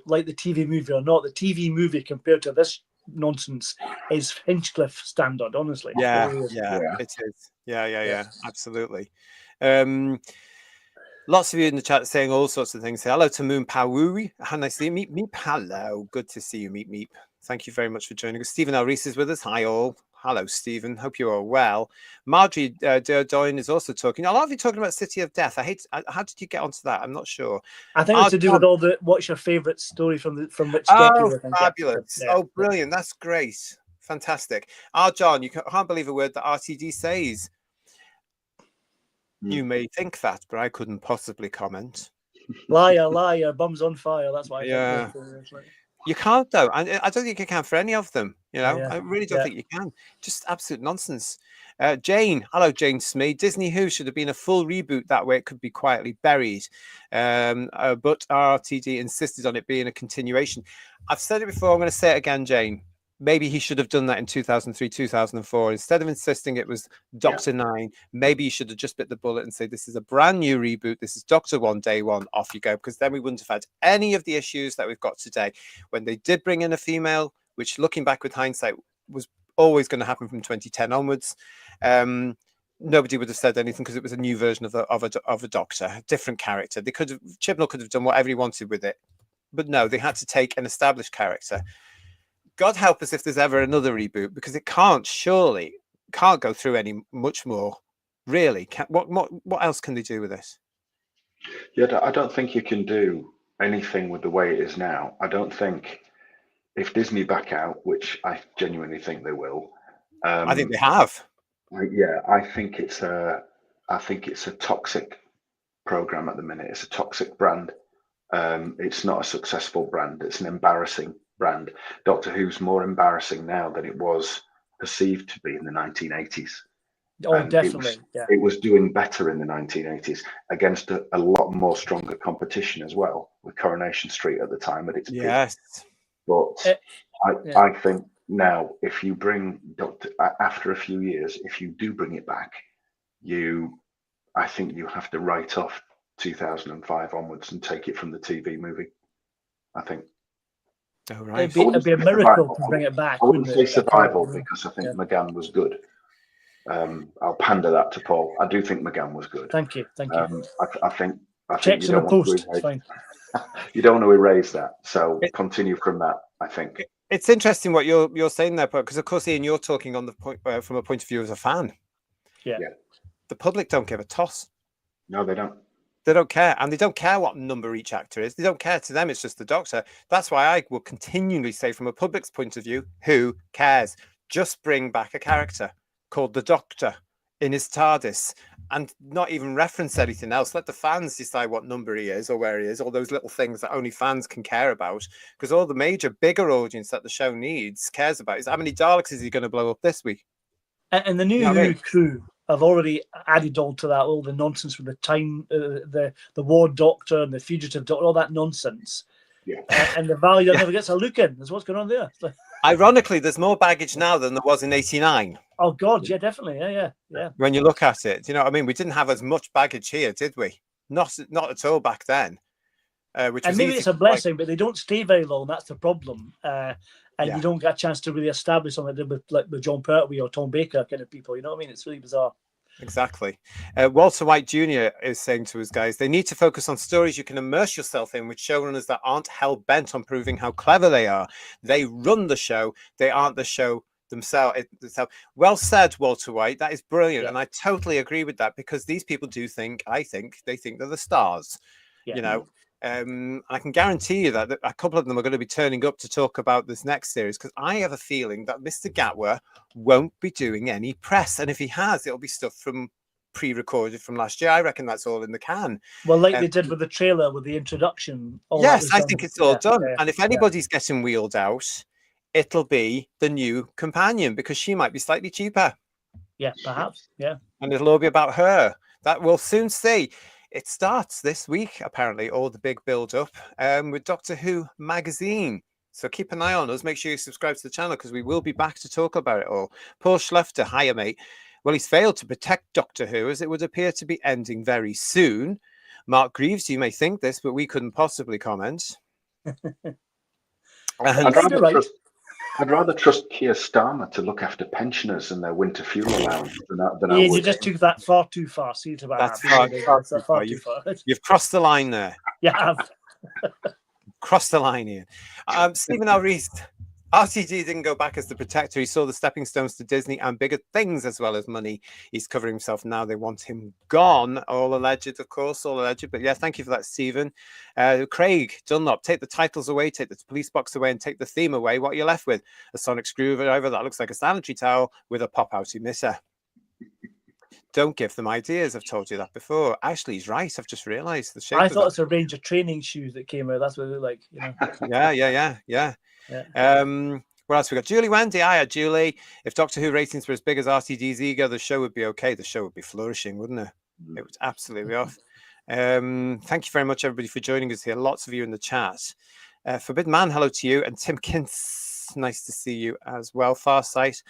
like the TV movie or not, the TV movie compared to this nonsense is Hinchcliffe standard, honestly. Yeah, it is. Yeah, absolutely. Lots of you in the chat saying all sorts of things. Say hello to Moon Pawuri. How nice to see you. Meep. Hello. Good to see you, Meep. Thank you very much for joining us. Stephen L. Reese is with us. Hi, all. Hello, Stephen. Hope you are well. Marjorie Durdoyne is also talking. A lot of you talking about City of Death. How did you get onto that? I'm not sure. I think it's to do with all the what's your favourite story from Rich Decade. Oh, fabulous. Yeah. Oh, brilliant. That's great. Fantastic. John, you can't believe a word that RTD says. You may think that, but I couldn't possibly comment. Liar, bums on fire. That's what I think. You can't, though. I don't think you can for any of them. I really don't think you can. Just absolute nonsense. Jane, hello, Jane Smee. Disney Who should have been a full reboot. That way it could be quietly buried. But RTD insisted on it being a continuation. I've said it before. I'm going to say it again, Jane. Maybe he should have done that in 2003, 2004. Instead of insisting it was Doctor 9, maybe he should have just bit the bullet and say, this is a brand new reboot. This is Doctor 1, day one. Off you go. Because then we wouldn't have had any of the issues that we've got today. When they did bring in a female, which looking back with hindsight was always going to happen from 2010 onwards, nobody would have said anything because it was a new version of a Doctor, a different character. Chibnall could have done whatever he wanted with it. But no, they had to take an established character. God help us if there's ever another reboot, because it can't go through much more. Really, what else can they do with this? Yeah, I don't think you can do anything with the way it is now. I don't think if Disney back out, which I genuinely think they will. I think they have. I think it's a toxic program at the minute. It's a toxic brand. It's not a successful brand. It's an embarrassing brand. Doctor Who's more embarrassing now than it was perceived to be in the 1980s. Oh, and definitely. It was doing better in the 1980s against a lot more stronger competition as well, with Coronation Street at the time at its peak. Yes. But I think now, if you bring Doctor after a few years, if you do bring it back, I think you have to write off 2005 onwards and take it from the TV movie. I think. Oh, right. It'd be a miracle to bring it back. I wouldn't say survival because I think McGann was good. I'll pander that to Paul. I do think McGann was good. Thank you. I think checks in the post. It's fine. You don't want to erase that. So continue from that. I think it's interesting what you're saying there, because of course, Ian, you're talking on the point from a point of view as a fan. Yeah. The public don't give a toss. No, they don't. They don't care, and they don't care what number each actor is. They don't care. To them, it's just the Doctor. That's why I will continually say, from a public's point of view, who cares? Just bring back a character called the Doctor in his TARDIS, and not even reference anything else. Let the fans decide what number he is or where he is, all those little things that only fans can care about, because all the major, bigger audience that the show needs cares about is how many Daleks is he going to blow up this week? And the new Who crew have already added on to that all the nonsense with the time, the Ward Doctor and the Fugitive Doctor, all that nonsense. Yeah. And the Value never gets a look in. That's what's going on there. Ironically, there's more baggage now than there was in '89. Oh God, yeah, definitely, yeah. When you look at it, you know what I mean? We didn't have as much baggage here, did we? Not at all back then. Which and was maybe easy it's a blessing, but they don't stay very long. That's the problem. And Yeah. you don't get a chance to really establish something with like the John Pertwee or Tom Baker kind of people. You know what I mean? It's really bizarre. Exactly. Walter White Jr. is saying to us, guys, they need to focus on stories you can immerse yourself in with showrunners that aren't hell-bent on proving how clever they are. They run the show. They aren't the show themselves. Well said, Walter White. That is brilliant. Yeah. And I totally agree with that, because these people do think, I think, they think they're the stars. Yeah. You know, I can guarantee you that a couple of them are going to be turning up to talk about this next series, because I have a feeling that Mr. Gatwa won't be doing any press. And if he has, it'll be stuff from pre-recorded from last year. I reckon that's all in the can. Well, like they did with the trailer, with the introduction. Yes, I think it's all done. Yeah, and if anybody's getting wheeled out, it'll be the new companion, because she might be slightly cheaper. Yeah, perhaps. Yeah. And it'll all be about her. That we'll soon see. It starts this week, apparently, all the big build-up with Doctor Who magazine. So keep an eye on us. Make sure you subscribe to the channel, because we will be back to talk about it all. Paul Schlefter, hiya, mate. Well, he's failed to protect Doctor Who, as it would appear to be ending very soon. Mark Greaves, you may think this, but we couldn't possibly comment. I'd rather trust Keir Starmer to look after pensioners and their winter fuel allowance than I Yeah, would. you just took that far too far. See, That's far too far. You've crossed the line there. Yeah. Crossed the line here. Stephen L. Rees, RTD didn't go back as the protector. He saw the stepping stones to Disney and bigger things, as well as money. He's covering himself now. They want him gone. All alleged, of course, all alleged. But yeah, thank you for that, Stephen. Craig Dunlop, take the titles away, take the police box away, and take the theme away. What are you left with? A sonic screwdriver that looks like a sanitary towel with a pop-out emitter. Don't give them ideas. I've told you that before. Actually, he's right. I've just realised the shape. I thought it's a range of training shoes that came out. That's what they look like. You know? Yeah. What else we got? Julie Wendy. Hiya, Julie. If Doctor Who ratings were as big as RTD's ego, the show would be okay. The show would be flourishing, wouldn't it? It would absolutely off. Thank you very much, everybody, for joining us here. Lots of you in the chat. Forbidden Man, hello to you. And Tim Kins, nice to see you as well. Farsight,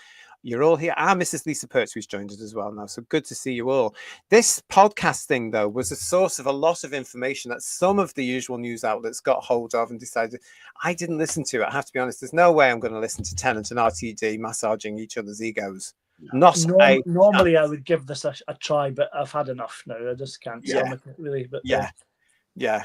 you're all here. Mrs. Lisa Pertwee's joined us as well now. So good to see you all. This podcast thing, though, was a source of a lot of information that some of the usual news outlets got hold of and decided. I didn't listen to it. I have to be honest. There's no way I'm going to listen to Tennant and RTD massaging each other's egos. Normally, I would give this a try, but I've had enough now. I just can't stomach it, really. But yeah.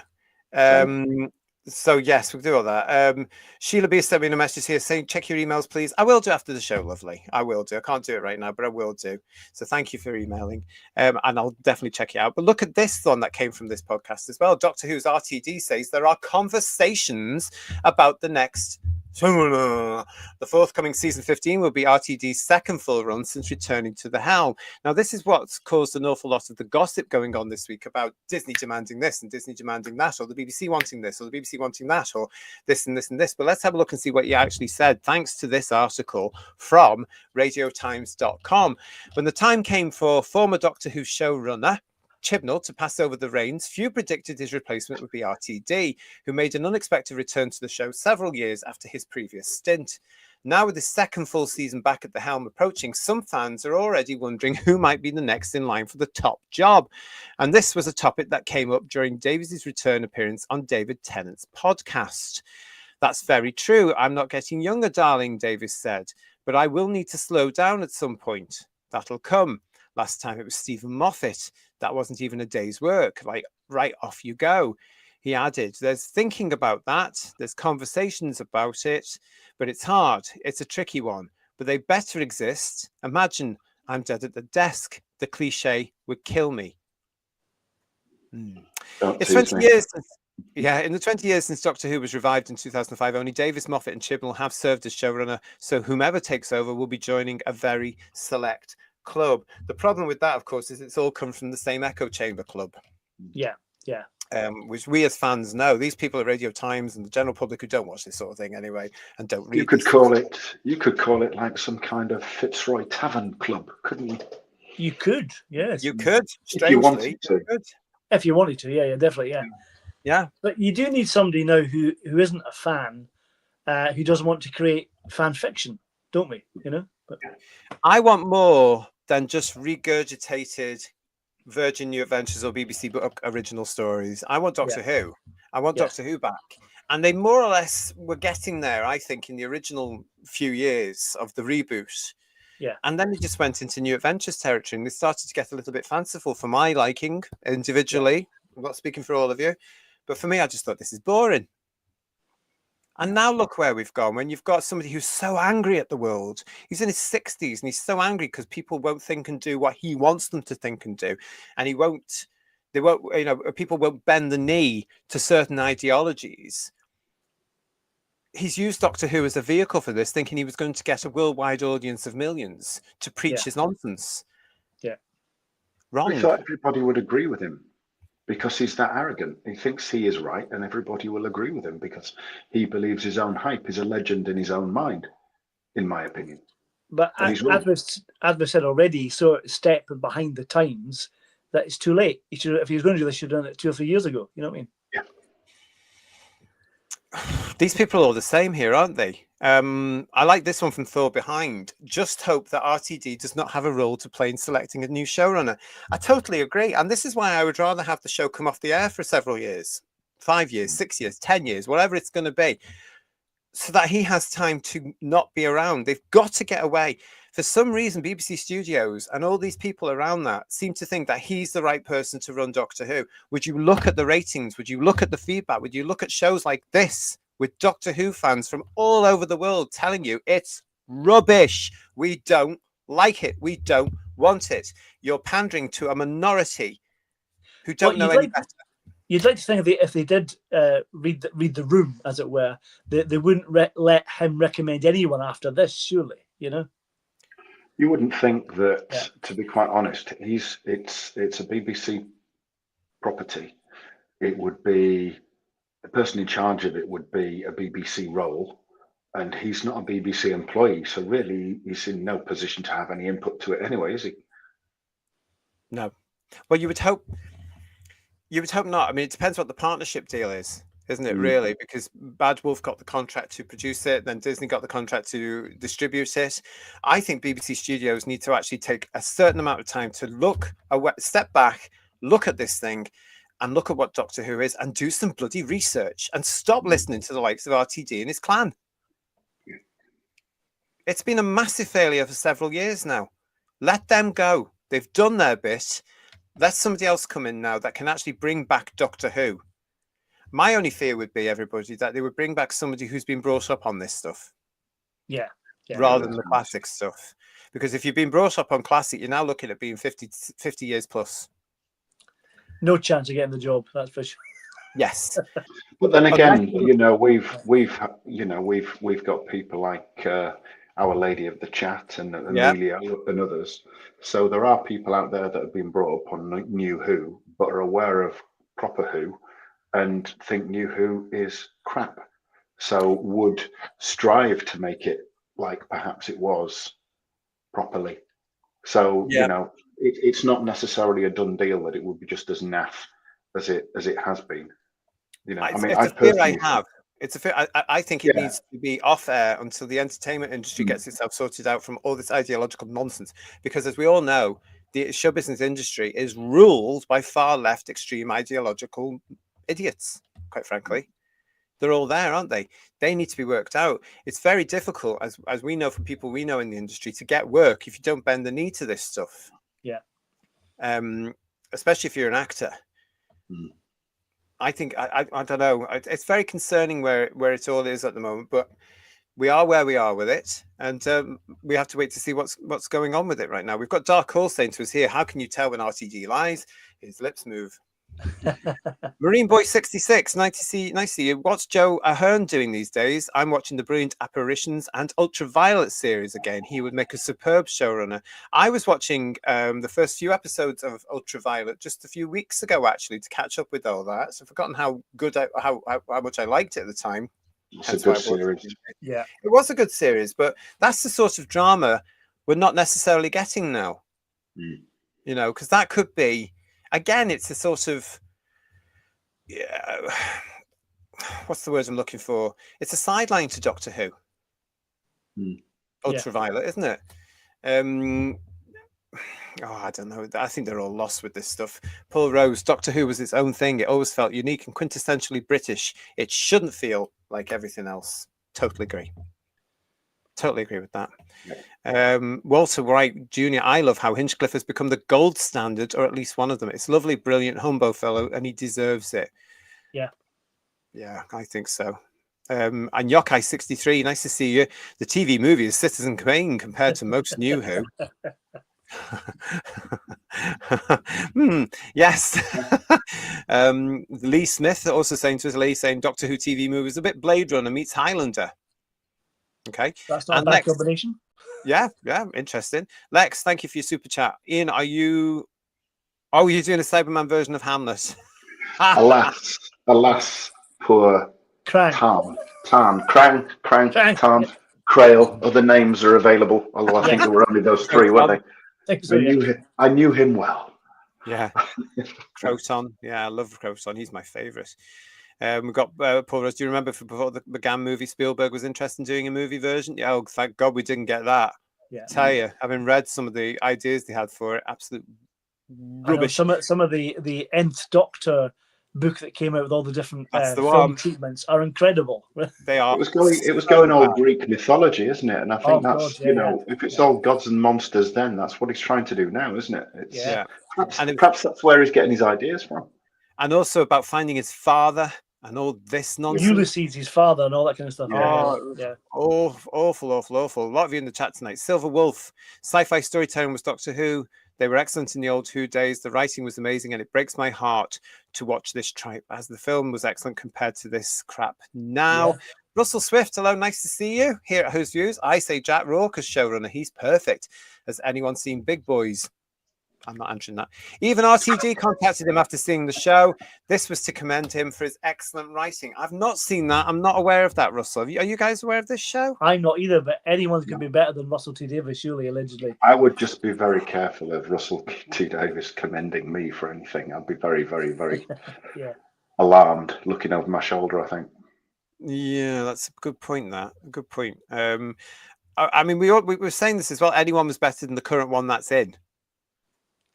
So yes, we'll do all that. Sheila B sent me a message here saying, check your emails, please. I will do after the show, lovely. I will do. I can't do it right now, but I will do. So thank you for emailing. And I'll definitely check it out. But look at this one that came from this podcast as well. Doctor Who's RTD says there are conversations about the next. The forthcoming season 15 will be RTD's second full run since returning to the helm. Now, this is what's caused an awful lot of the gossip going on this week about Disney demanding this and Disney demanding that, or the BBC wanting this, or the BBC wanting that, or this and this and this. But let's have a look and see what he actually said, thanks to this article from radiotimes.com. When the time came for former Doctor Who showrunner Chibnall to pass over the reins, few predicted his replacement would be RTD, who made an unexpected return to the show several years after his previous stint. Now, with his second full season back at the helm approaching, some fans are already wondering who might be the next in line for the top job. And this was a topic that came up during Davies' return appearance on David Tennant's podcast. That's very true. I'm not getting younger, darling, Davies said, but I will need to slow down at some point. That'll come. Last time it was Stephen Moffat. That wasn't even a day's work. Like, right, off you go. He added, there's thinking about that. There's conversations about it, but it's hard. It's a tricky one, but they better exist. Imagine I'm dead at the desk. The cliche would kill me. It's 20 years since. Yeah, in the 20 years since Doctor Who was revived in 2005, only Davis, Moffat and Chibnall have served as showrunner, so whomever takes over will be joining a very select club. The problem with that, of course, is it's all come from the same echo chamber club. Yeah. Which we as fans know. These people at Radio Times and the general public who don't watch this sort of thing anyway and don't read. You could call it like some kind of Fitzroy Tavern club, couldn't you? You could, yes. You could, strangely. If you wanted to. If you wanted to, yeah, definitely, yeah. Yeah. But you do need somebody now who isn't a fan who doesn't want to create fan fiction, don't we? You know, but I want more than just regurgitated Virgin New Adventures or BBC book original stories. I want Doctor Who. I want Doctor Who back. And they more or less were getting there, I think, in the original few years of the reboot. Yeah. And then they just went into New Adventures territory and they started to get a little bit fanciful for my liking individually. I'm not speaking for all of you. But for me, I just thought this is boring. And now look where we've gone. When you've got somebody who's so angry at the world, he's in his 60s and he's so angry because people won't think and do what he wants them to think and do. And people won't bend the knee to certain ideologies. He's used Doctor Who as a vehicle for this, thinking he was going to get a worldwide audience of millions to preach his nonsense. Yeah. Wrong. I thought everybody would agree with him because he's that arrogant. He thinks he is right and everybody will agree with him because he believes his own hype is a legend in his own mind, in my opinion. But as we said already, he sort of stepped behind the times that it's too late. If he was going to do this, he should have done it 2 or 3 years ago. You know what I mean? Yeah. These people are all the same here, aren't they? I like this one from Thor Behind. Just hope that RTD does not have a role to play in selecting a new showrunner. I totally agree. And this is why I would rather have the show come off the air for several years, 5 years, 6 years, 10 years, whatever it's going to be, so that he has time to not be around. They've got to get away. For some reason, BBC Studios and all these people around that seem to think that he's the right person to run Doctor Who. Would you look at the ratings? Would you look at the feedback? Would you look at shows like this with Doctor Who fans from all over the world telling you it's rubbish? We don't like it. We don't want it. You're pandering to a minority who don't know any better. You'd like to think if they did read the room, as it were, they wouldn't let him recommend anyone after this, surely, you know? You wouldn't think that, to be quite honest, it's a BBC property. It would be, the person in charge of it would be a BBC role, and he's not a BBC employee, so really he's in no position to have any input to it anyway, is he? No. Well, you would hope not. I mean, it depends what the partnership deal is, isn't it, really? Because Bad Wolf got the contract to produce it, then Disney got the contract to distribute it. I think BBC Studios need to actually take a certain amount of time to step back, look at this thing, and look at what Doctor Who is, and do some bloody research, and stop listening to the likes of RTD and his clan. It's been a massive failure for several years now. Let them go. They've done their bit. Let somebody else come in now that can actually bring back Doctor Who. My only fear would be, everybody, that they would bring back somebody who's been brought up on this stuff. Yeah. Rather than the classic stuff. Because if you've been brought up on classic, you're now looking at being 50 years plus. No chance of getting the job, that's for sure. Yes. But then again, we've got people like Our Lady of the Chat and Amelia and others. So there are people out there that have been brought up on New Who, but are aware of proper Who and think New Who is crap. So would strive to make it like perhaps it was properly. So, it's not necessarily a done deal that it would be just as naff as it has been. You know, I think it needs to be off air until the entertainment industry gets itself sorted out from all this ideological nonsense. Because as we all know, the show business industry is ruled by far left extreme ideological idiots, quite frankly. They're all there, aren't they? They need to be worked out. It's very difficult, as we know from people we know in the industry, to get work if you don't bend the knee to this stuff. Yeah. Especially if you're an actor. I think I don't know. It's very concerning where it all is at the moment, but we are where we are with it, and we have to wait to see what's going on with it right now. We've got Dark Hall saying to us here, how can you tell when RTD lies? His lips move. Marine Boy 66, nice to see you. What's Joe Ahern doing these days? I'm watching the brilliant Apparitions and Ultraviolet series again. He would make a superb showrunner. I was watching the first few episodes of Ultraviolet just a few weeks ago, actually, to catch up with all that. So I've forgotten how much I liked it at the time. It's a good series. Yeah, it was a good series, but that's the sort of drama we're not necessarily getting now. You know, because that could be. Again, it's a sort of, what's the word I'm looking for? It's a sideline to Doctor Who. Ultraviolet, isn't it? I don't know. I think they're all lost with this stuff. Paul Rose, Doctor Who was its own thing. It always felt unique and quintessentially British. It shouldn't feel like everything else. Totally agree. Totally agree with that. Walter Wright Jr., I love how Hinchcliffe has become the gold standard, or at least one of them. It's lovely, brilliant, humble fellow, and he deserves it. Yeah. Yeah, I think so. And Yokai 63, nice to see you. The TV movie is Citizen Kane compared to most New Who. Yes. Lee Smith also saying to us, Lee, saying Doctor Who TV movie is a bit Blade Runner meets Highlander. Okay. That's not a bad combination. Yeah, interesting. Lex, thank you for your super chat. Ian, are you you're doing a Cyberman version of Hamlet? alas, poor Krang. Tarn, Crail. Other names are available, although I think there were only those three, weren't they? I knew him well. Yeah. Croton. Yeah, I love Croton. He's my favourite. We've got Paul Rose. Do you remember before the McGann movie, Spielberg was interested in doing a movie version? Yeah, oh, thank God we didn't get that. Yeah. Tell you, having read some of the ideas they had for it, absolute rubbish. Some of the Nth Doctor book that came out with all the different film treatments are incredible. They are. It was going all Greek mythology, isn't it? And I think if it's all gods and monsters, then that's what he's trying to do now, isn't it? Perhaps that's where he's getting his ideas from. And also about finding his father and all this nonsense. Ulysses, his father, and all that kind of stuff. Awful. A lot of you in the chat tonight. Silver Wolf, sci-fi storytelling was Doctor Who. They were excellent in the old Who days. The writing was amazing, and it breaks my heart to watch this tripe, as the film was excellent compared to this crap now. Russell Swift, hello, nice to see you here at Who's Views. I say Jack Rourke as showrunner. He's perfect. Has anyone seen Big Boys? I'm not answering that. Even RTD contacted him after seeing the show. This was to commend him for his excellent writing. I've not seen that. I'm not aware of that, Russell. Are you guys aware of this show? I'm not either, but anyone's going to be better than Russell T Davies, surely, allegedly. I would just be very careful of Russell T Davies commending me for anything. I'd be very, very, very alarmed looking over my shoulder, I think. Yeah, that's a good point, that. A good point. I mean, we were saying this as well. Anyone was better than the current one that's in.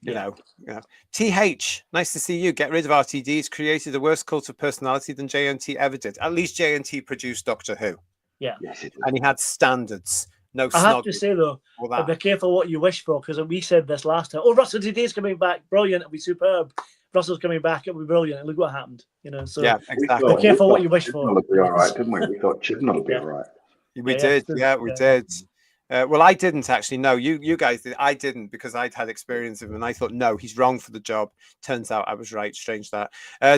You know. TH, nice to see you. Get rid of RTD. He's created a worse cult of personality than JNT ever did. At least JNT produced Doctor Who. Yeah. Yes, and he had standards. No, I have to say though, be careful what you wish for, because we said this last time. Oh, Russell T's coming back, brilliant, it'll be superb. Russell's coming back, it'll be brilliant. And look what happened, you know. So yeah, exactly. Be careful what you wish for. Chibnall would be all right, didn't we? We thought Chibnall would be all right. We did. Well, I didn't actually. No, you guys did. I didn't, because I'd had experience of him, and I thought, no, he's wrong for the job. Turns out I was right. Strange that.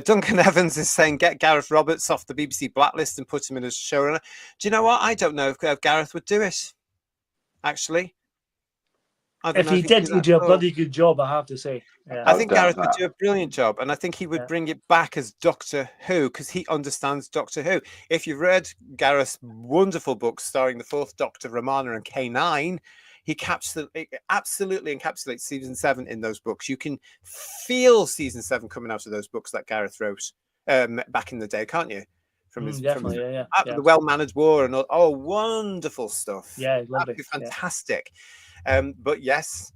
Duncan Evans is saying, get Gareth Roberts off the BBC blacklist and put him in as showrunner. Do you know what? I don't know if Gareth would do it. Actually, if he did, he'd do a bloody good job, I have to say. Yeah. I think Gareth would do a brilliant job, and I think he would bring it back as Doctor Who, because he understands Doctor Who. If you've read Gareth's wonderful books starring the Fourth Doctor, Romana, and K9, he absolutely encapsulates season 7 in those books. You can feel season 7 coming out of those books that Gareth wrote back in the day, can't you? From his the Well-Managed War and all, wonderful stuff. Yeah, lovely. Fantastic. But yes,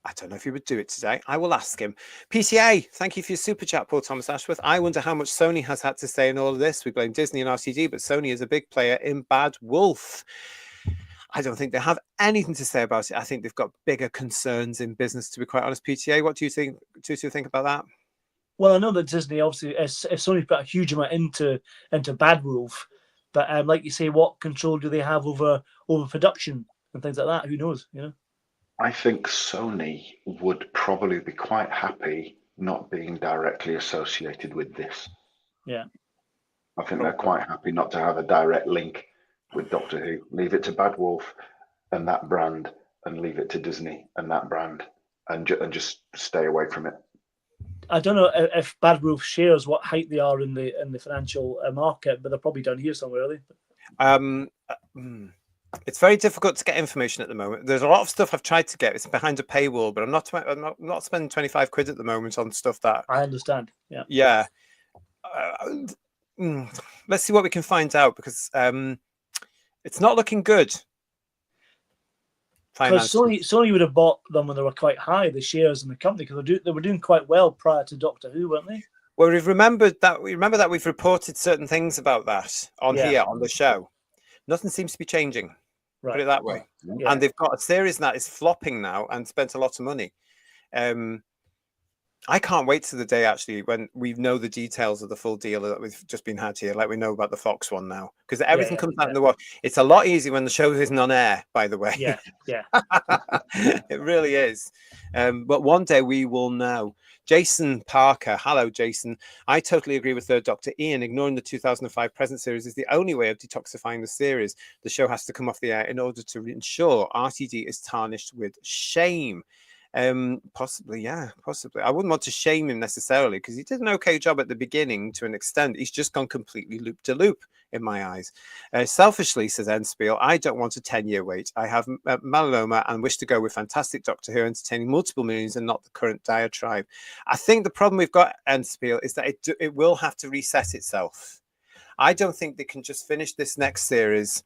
I don't know if he would do it today. I will ask him. PTA, thank you for your super chat, Paul Thomas Ashworth. I wonder how much Sony has had to say in all of this. We blame Disney and RTD, but Sony is a big player in Bad Wolf. I don't think they have anything to say about it. I think they've got bigger concerns in business, to be quite honest. PTA, what do you think? Do you think about that? Well, I know that Disney obviously, if Sony's put a huge amount into Bad Wolf, but like you say, what control do they have over production and things like that? Who knows? You know. I think Sony would probably be quite happy not being directly associated with this. Yeah. I think they're quite happy not to have a direct link with Doctor Who. Leave it to Bad Wolf and that brand, and leave it to Disney and that brand, and just stay away from it. I don't know if Bad Wolf shares what height they are in the financial market, but they're probably down here somewhere, are they? It's very difficult to get information at the moment. There's a lot of stuff I've tried to get. It's behind a paywall, but I'm not spending 25 quid at the moment on stuff that I understand. Yeah. Yeah. let's see what we can find out, because it's not looking good. Because Sony would have bought them when they were quite high, the shares in the company, because they were doing quite well prior to Doctor Who, weren't they? Well, we remember that we've reported certain things about that on here on the show. Nothing seems to be changing. Right. Put it that way. Yeah. And they've got a series that is flopping now and spent a lot of money. I can't wait to the day actually when we know the details of the full deal that we've just been had here, like we know about the Fox one now, because everything comes out in the wash. It's a lot easier when the show isn't on air, by the way. Yeah. It really is. But one day we will know. Jason Parker, hello Jason. I totally agree with Third Doctor Ian. Ignoring the 2005 present series is the only way of detoxifying the series. The show has to come off the air in order to ensure RTD is tarnished with shame. Possibly. I wouldn't want to shame him necessarily, because he did an okay job at the beginning to an extent. He's just gone completely loop to loop in my eyes. Selfishly, says Enspiel, I don't want a 10-year wait. I have melanoma and wish to go with fantastic Doctor Who entertaining multiple millions and not the current diatribe. I think the problem we've got, Enspiel, is that it will have to reset itself. I don't think they can just finish this next series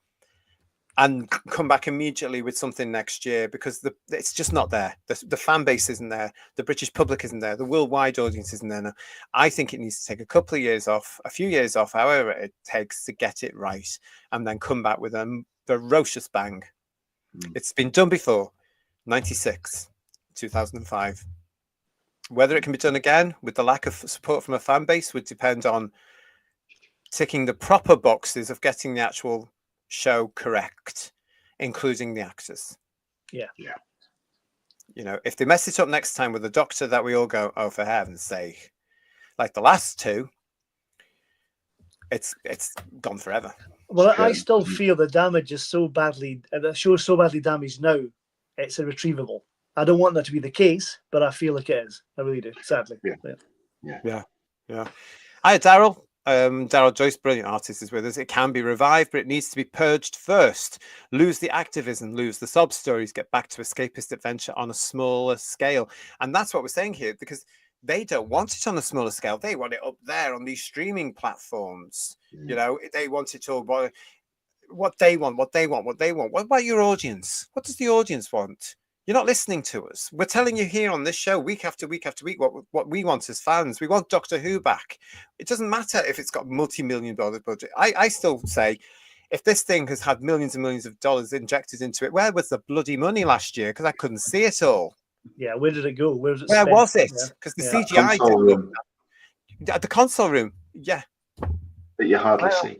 and come back immediately with something next year, because it's just not there. The fan base isn't there. The British public isn't there. The worldwide audience isn't there now. I think it needs to take a couple of years off, a few years off, however it takes to get it right, and then come back with a ferocious bang. It's been done before, 96, 2005. Whether it can be done again with the lack of support from a fan base would depend on ticking the proper boxes of getting the actual show correct, including the actors. Yeah. You know, if they mess it up next time with a Doctor that we all go, oh, for heaven's sake, like the last two, it's gone forever. Well, I still feel the damage is so badly, the show is so badly damaged now, it's irretrievable. I don't want that to be the case, but I feel like it is. I really do, sadly. Yeah. Hi, Daryl. Daryl Joyce, brilliant artist, is with us. It can be revived, but it needs to be purged first. Lose the activism, lose the sob stories, get back to escapist adventure on a smaller scale. And that's what we're saying here, because they don't want it on a smaller scale. They want it up there on these streaming platforms. You know, they want it all. What they want. What about your audience? What does the audience want? You're not listening to us. We're telling you here on this show week after week after week what we want as fans. We want Doctor Who back. It doesn't matter if it's got multi-million-dollar budget. I still say, if this thing has had millions and millions of dollars injected into it, where was the bloody money last year? Because I couldn't see it all. Yeah, where did it go? Where was it? Because the CGI didn't at the console room. Yeah. That you hardly see.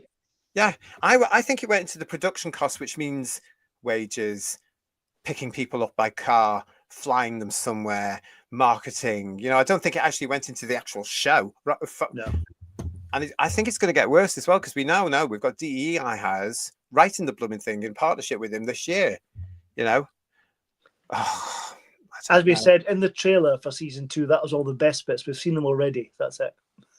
Yeah. I think it went into the production cost, which means wages, picking people up by car, flying them somewhere, marketing. You know, I don't think it actually went into the actual show. No. And I think it's going to get worse as well, because we now know we've got DEI has writing the blooming thing in partnership with him this year. You know? As we said in the trailer for season 2, that was all the best bits. We've seen them already. That's it.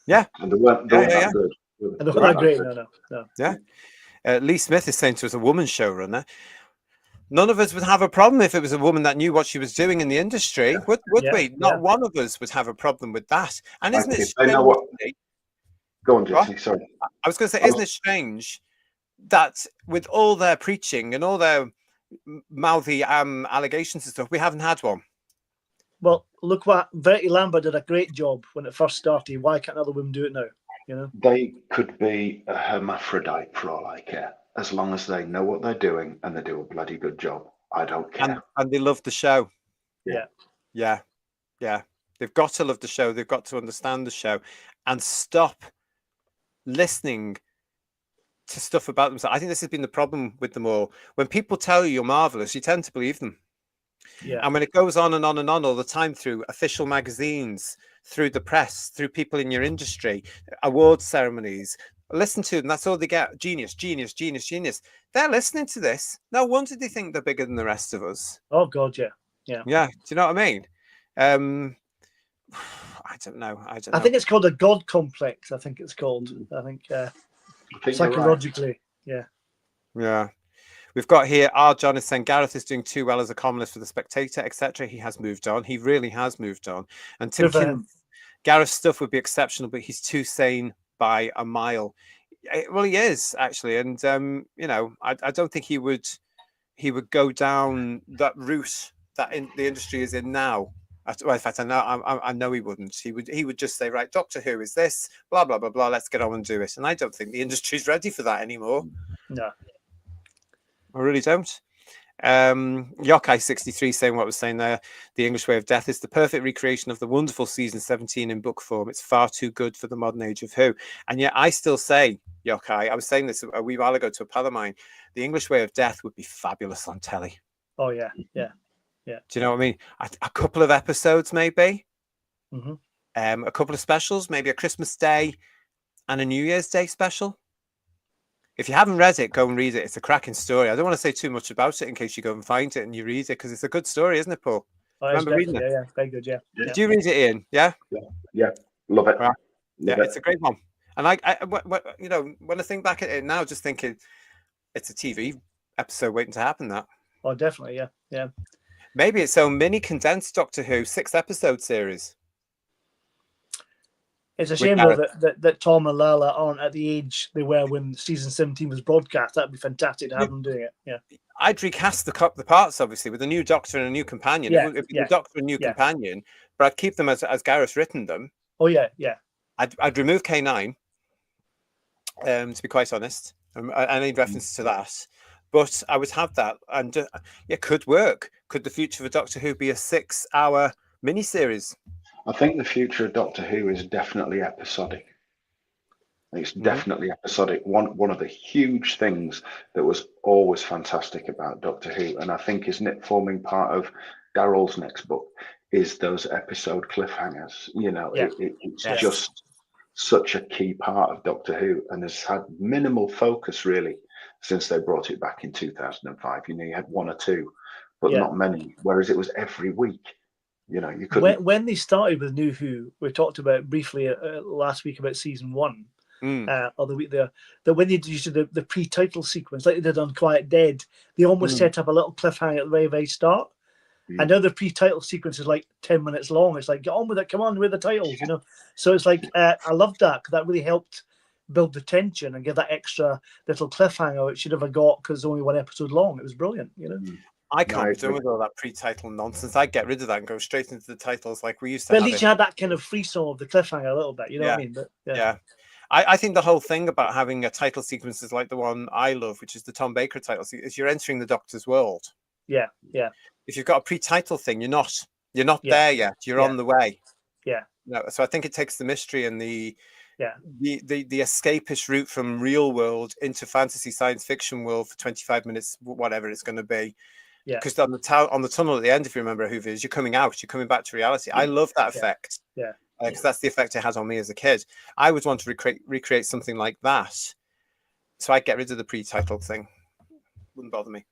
Yeah. And they weren't that good. And they weren't that great. No. Yeah. Lee Smith is saying to us, a woman showrunner. None of us would have a problem if it was a woman that knew what she was doing in the industry, would we? Not one of us would have a problem with that. And isn't it strange? Go on, Jesse, sorry. I was going to say, isn't it strange that with all their preaching and all their mouthy allegations and stuff, we haven't had one? Well, look what Verity Lambert did a great job when it first started. Why can't other women do it now? You know, they could be a hermaphrodite for all I care. As long as they know what they're doing and they do a bloody good job, I don't care. And they love the show. Yeah. They've got to love the show. They've got to understand the show and stop listening to stuff about themselves. I think this has been the problem with them all. When people tell you you're marvelous, you tend to believe them. Yeah. And when it goes on and on and on all the time through official magazines, through the press, through people in your industry, award ceremonies, listen to them. That's all they get. Genius. They're listening to this. No wonder they think they're bigger than the rest of us. Oh God, yeah. Do you know what I mean? I don't know. I think it's called a God complex. I think it's called. I think psychologically, right. Yeah. We've got here, John is saying Gareth is doing too well as a columnist for The Spectator, etc. He has moved on. He really has moved on. And Tim Gareth's stuff would be exceptional, but he's too sane by a mile. Well, he is actually, and you know, I don't think he would go down that route that the industry is in now. Well, in fact, I know he wouldn't. He would just say, right, Doctor Who is this, blah blah blah blah. Let's get on and do it. And I don't think the industry's ready for that anymore. No, I really don't. Yokai63 saying what I was saying there. The English Way of Death is the perfect recreation of the wonderful season 17 in book form. It's far too good for the modern age of Who. And yet I still say, Yokai, I was saying this a wee while ago to a pal of mine, the English Way of Death would be fabulous on telly. Oh yeah. Do you know what I mean? A couple of episodes, maybe. Mm-hmm. A couple of specials, maybe a Christmas Day and a New Year's Day special. If you haven't read it, go and read it. It's a cracking story. I don't want to say too much about it in case you go and find it and you read it, because it's a good story, isn't it, Paul? Oh, remember reading it? Yeah, very good. Yeah. Did you read it, Ian? Yeah. Yeah. Love it. Right. Yeah, it's a great one. And you know, when I think back at it now, just thinking it's a TV episode waiting to happen. That. Oh, definitely. Yeah. Maybe it's so mini condensed Doctor Who 6-episode series. It's a shame though that Tom and Lala aren't at the age they were when season 17 was broadcast. That'd be fantastic to have them doing it. Yeah. I'd recast the parts, obviously, with a new Doctor and a new companion. Yeah, It'd be the Doctor and new companion, but I'd keep them as Gareth written them. Oh yeah. I'd remove K9, to be quite honest. Any reference to that, but I would have that, and it could work. Could the future of Doctor Who be a 6-hour miniseries? I think the future of Doctor Who is definitely episodic. It's definitely episodic. One of the huge things that was always fantastic about Doctor Who, and I think isn't it forming part of Daryl's next book, is those episode cliffhangers. You know, it's just such a key part of Doctor Who, and has had minimal focus really since they brought it back in 2005. You know, you had one or two, but not many. Whereas it was every week. You know, you couldn't. When they started with New Who, we talked about briefly last week about season 1, or the week there, that when they used the pre-title sequence, like they did on Quiet Dead, they almost set up a little cliffhanger at the very, very start. I know the pre-title sequence is like 10 minutes long. It's like, get on with it, come on with the titles, you know. So it's like, I loved that, because that really helped build the tension and give that extra little cliffhanger which you never got because it's only one episode long. It was brilliant, you know. I can't be done with all that pre-title nonsense. I'd get rid of that and go straight into the titles like we used to. But at least you had that kind of frisson of the cliffhanger a little bit, you know what I mean? But, yeah. I think the whole thing about having a title sequence is like the one I love, which is the Tom Baker title sequence, is you're entering the Doctor's world. Yeah. If you've got a pre-title thing, you're not there yet. You're on the way. Yeah. No, so I think it takes the mystery and the escapist route from real world into fantasy science fiction world for 25 minutes, whatever it's going to be. Yeah. Because on the tunnel at the end, if you remember Who is, you're coming back to reality. I love that effect. Yeah. Because that's the effect it had on me as a kid. I would want to recreate something like that. So I'd get rid of the pre-title thing. Wouldn't bother me.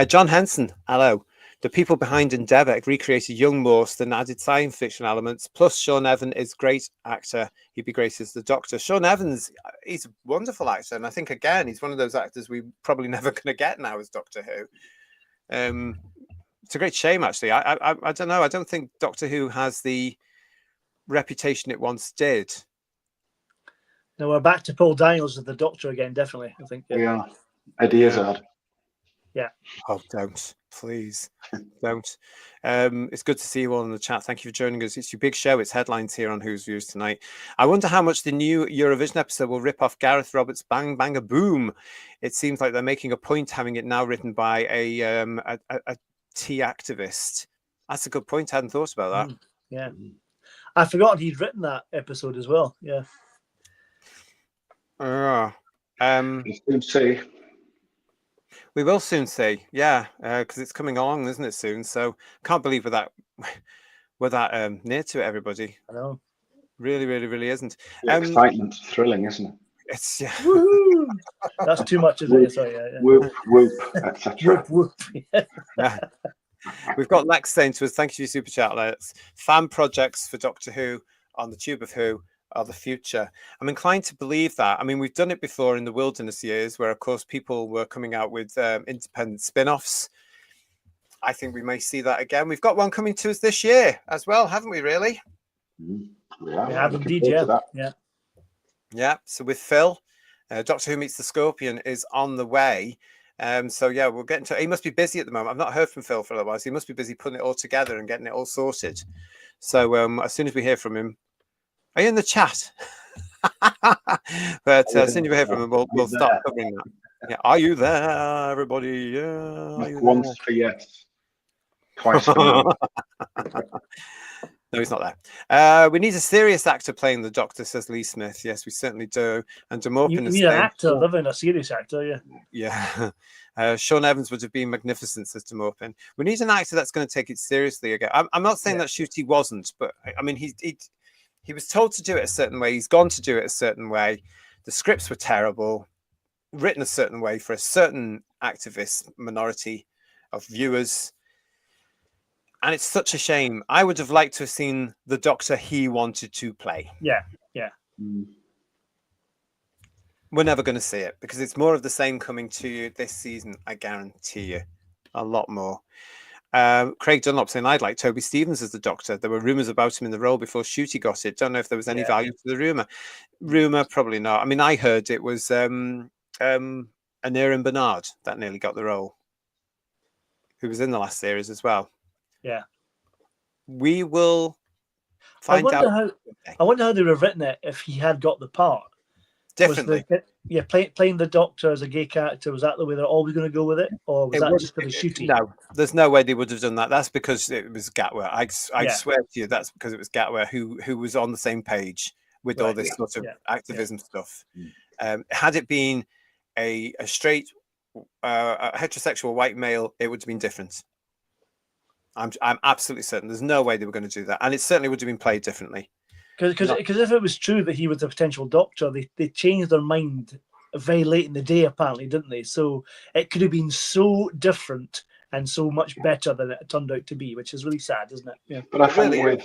John Henson, hello. The people behind Endeavour recreated young Morse and added science fiction elements. Plus, Sean Evans is a great actor. He'd be great as the Doctor. Sean Evans, he's a wonderful actor. And I think, again, he's one of those actors we're probably never going to get now as Doctor Who. It's a great shame, actually. I don't know. I don't think Doctor Who has the reputation it once did. No, we're back to Paul Daniels as the Doctor again, definitely. I think. Yeah. Eddie Izzard. Yeah. Oh, don't. Please. Don't. It's good to see you all in the chat. Thank you for joining us. It's your big show. It's headlines here on Who's Views tonight. I wonder how much the new Eurovision episode will rip off Gareth Roberts' Bang Bang Boom. It seems like they're making a point having it now written by a tea activist. That's a good point. I hadn't thought about that. Yeah. I forgot he'd written that episode as well. Yeah. You soon see. We will soon see, because it's coming along, isn't it, soon? So can't believe we're that near to it, everybody. I know. Really, really, really isn't. Excitement, thrilling, isn't it? It's That's too much, isn't it? Sorry, Whoop, whoop, etc. Whoop. Yeah. We've got Lex saying to us, thank you for your super chat, Lex. Fan projects for Doctor Who on the Tube of Who are the future. I'm inclined to believe that. I mean, we've done it before in the Wilderness years, where, of course, people were coming out with independent spin-offs. I think we may see that again. We've got one coming to us this year as well, haven't we, really? We have indeed, yeah. Yeah. So with Phil, Doctor Who Meets the Scorpion is on the way. So yeah, we'll get into. He must be busy at the moment. I've not heard from Phil for a while, so he must be busy putting it all together and getting it all sorted. So as soon as we hear from him, are you in the chat? But as soon as we hear from him, we'll start covering that. Yeah, are you there, everybody? Yeah, are you once there? for yes, twice for no. No, he's not there. We need a serious actor playing the Doctor, says Lee Smith. Yes, we certainly do. And You Demorpin is need an saying, actor, living a serious actor, yeah. Yeah. Sean Evans would have been magnificent, says Demorpin. We need an actor that's going to take it seriously again. I'm not saying that Shooty wasn't, but I mean, he was told to do it a certain way. He's gone to do it a certain way. The scripts were terrible, written a certain way for a certain activist minority of viewers. And it's such a shame. I would have liked to have seen the Doctor he wanted to play. Yeah. We're never going to see it because it's more of the same coming to you this season. I guarantee you a lot more. Craig Dunlop saying, I'd like Toby Stevens as the Doctor. There were rumours about him in the role before Shooty got it. Don't know if there was any value to the rumour. Rumour, probably not. I mean, I heard it was Anirin Bernard that nearly got the role, who was in the last series as well. Yeah. We will find out. I wonder how they would have written it if he had got the part. Differently. Playing the Doctor as a gay character, was that the way they're always going to go with it? Or was that just for the Shooty? No, there's no way they would have done that. That's because it was Gatwa. I swear to you, that's because it was Gatwa who was on the same page with all this sort of activism stuff. Had it been a straight a heterosexual white male, it would have been different. I'm absolutely certain. There's no way they were going to do that, and it certainly would have been played differently. Because if it was true that he was a potential Doctor, they changed their mind very late in the day, apparently, didn't they? So it could have been so different and so much better than it turned out to be, which is really sad, isn't it? Yeah. But I think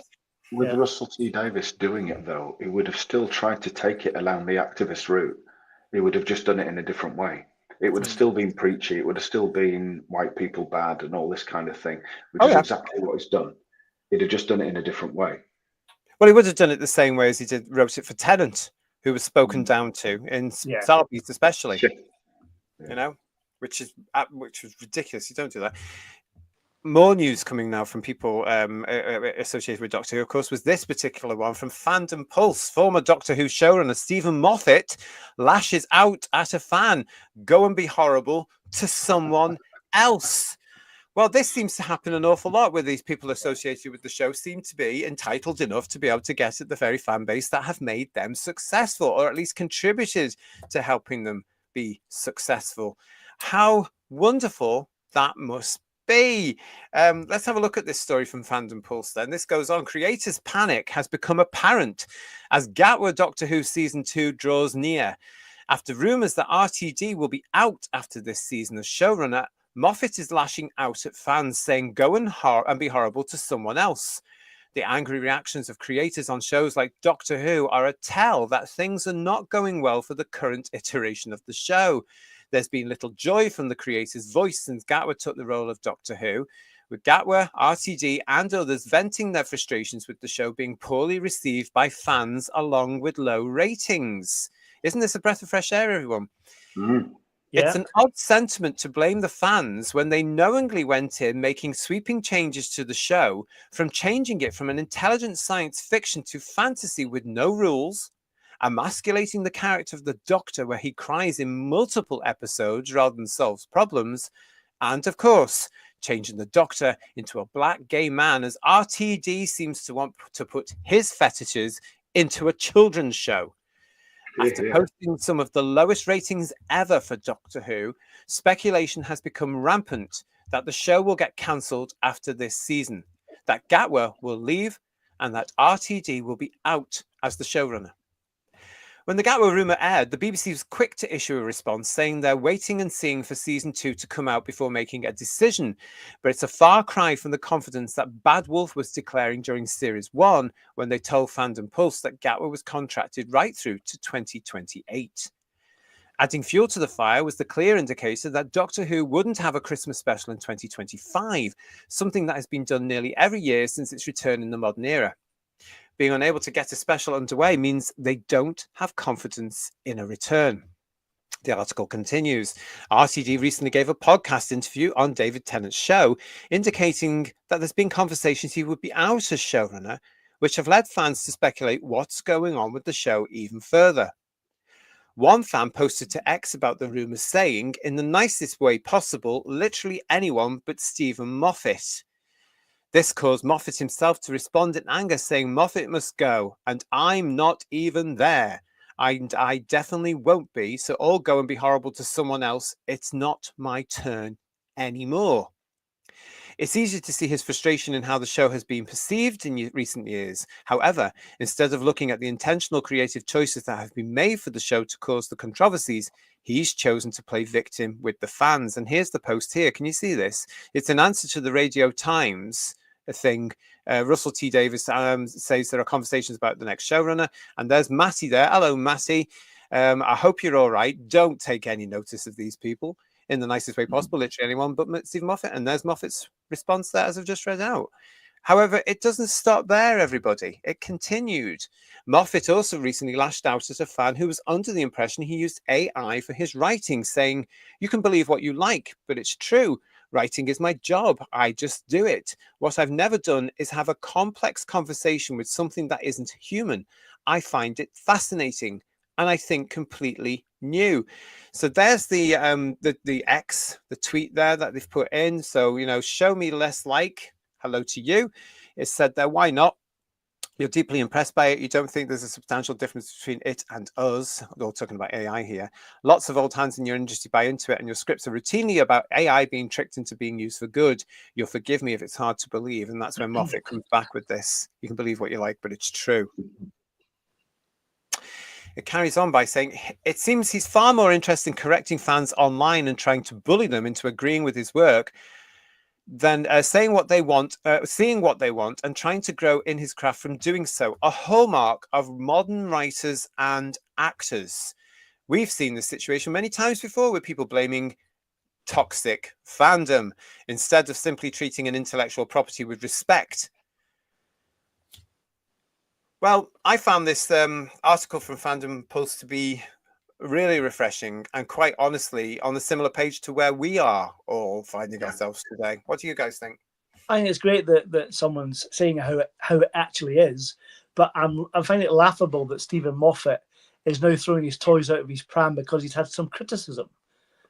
with Russell T Davies doing it, though, he would have still tried to take it along the activist route. He would have just done it in a different way. It would have still been preachy. It would have still been white people bad and all this kind of thing, which is exactly what he's done. He'd have just done it in a different way. Well, he would have done it the same way as he wrote it for Tennant, who was spoken down to in Starbeast, especially. You know, which was ridiculous. You don't do that. More news coming now from people associated with Doctor Who, of course, was this particular one from Fandom Pulse. Former Doctor Who showrunner Stephen Moffat lashes out at a fan. Go and be horrible to someone else. Well, this seems to happen an awful lot where these people associated with the show seem to be entitled enough to be able to get at the very fan base that have made them successful, or at least contributed to helping them be successful. How wonderful that must be. Let's have a look at this story from Fandom Pulse then. This goes on. Creators' panic has become apparent as Gatwa Doctor Who Season 2 draws near. After rumours that RTD will be out after this season as showrunner, Moffat is lashing out at fans, saying go and be horrible to someone else. The angry reactions of creators on shows like Doctor Who are a tell that things are not going well for the current iteration of the show. There's been little joy from the creator's voice since Gatwa took the role of Doctor Who, with Gatwa, RTD and others venting their frustrations with the show being poorly received by fans along with low ratings. Isn't this a breath of fresh air, everyone? It's an odd sentiment to blame the fans when they knowingly went in making sweeping changes to the show, from changing it from an intelligent science fiction to fantasy with no rules, emasculating the character of the Doctor where he cries in multiple episodes rather than solves problems, and of course, changing the Doctor into a black gay man as RTD seems to want to put his fetishes into a children's show. After posting some of the lowest ratings ever for Doctor Who, speculation has become rampant that the show will get cancelled after this season, that Gatwa will leave, and that RTD will be out as the showrunner. When the Gatwa rumour aired, the BBC was quick to issue a response saying they're waiting and seeing for Season 2 to come out before making a decision. But it's a far cry from the confidence that Bad Wolf was declaring during Series 1 when they told Fandom Pulse that Gatwa was contracted right through to 2028. Adding fuel to the fire was the clear indicator that Doctor Who wouldn't have a Christmas special in 2025, something that has been done nearly every year since its return in the modern era. being unable to get a special underway means they don't have confidence in a return. The article continues. RTD recently gave a podcast interview on David Tennant's show, indicating that there's been conversations he would be out as showrunner, which have led fans to speculate what's going on with the show even further. One fan posted to X about the rumours, saying, in the nicest way possible, literally anyone but Stephen Moffat. This caused Moffat himself to respond in anger, saying Moffat must go, and I'm not even there. And I definitely won't be, so all go and be horrible to someone else. It's not my turn anymore. It's easy to see his frustration in how the show has been perceived in recent years. However, instead of looking at the intentional creative choices that have been made for the show to cause the controversies, he's chosen to play victim with the fans. And here's the post here. Can you see this? It's an answer to the Radio Times thing. Russell T. Davis says there are conversations about the next showrunner. And there's Matty there. Hello, Matty. I hope you're all right. Don't take any notice of these people in the nicest way possible, literally anyone but Stephen Moffat. And there's Moffat's response there, as I've just read out. However, it doesn't stop there, everybody. It continued. Moffat also recently lashed out at a fan who was under the impression he used AI for his writing, saying, you can believe what you like, but it's true. Writing is my job. I just do it. What I've never done is have a complex conversation with something that isn't human. I find it fascinating and I think completely new. So there's the X, the tweet there that they've put in. So, you know, show me less like. Hello to you. It said there, why not? You're deeply impressed by it. You don't think there's a substantial difference between it and us. We're all talking about AI here. Lots of old hands in your industry buy into it, and your scripts are routinely about AI being tricked into being used for good. You'll forgive me if it's hard to believe. And that's when Moffat comes back with this. You can believe what you like, but it's true. It carries on by saying, it seems he's far more interested in correcting fans online and trying to bully them into agreeing with his work than saying what they want, seeing what they want, and trying to grow in his craft from doing so. A hallmark of modern writers and actors. We've seen this situation many times before with people blaming toxic fandom instead of simply treating an intellectual property with respect. Well, I found this article from Fandom Pulse to be really refreshing and quite honestly on a similar page to where we are all finding ourselves today. What do you guys think? I think it's great that someone's saying how it actually is, but I'm finding it laughable that Stephen Moffat is now throwing his toys out of his pram because he's had some criticism.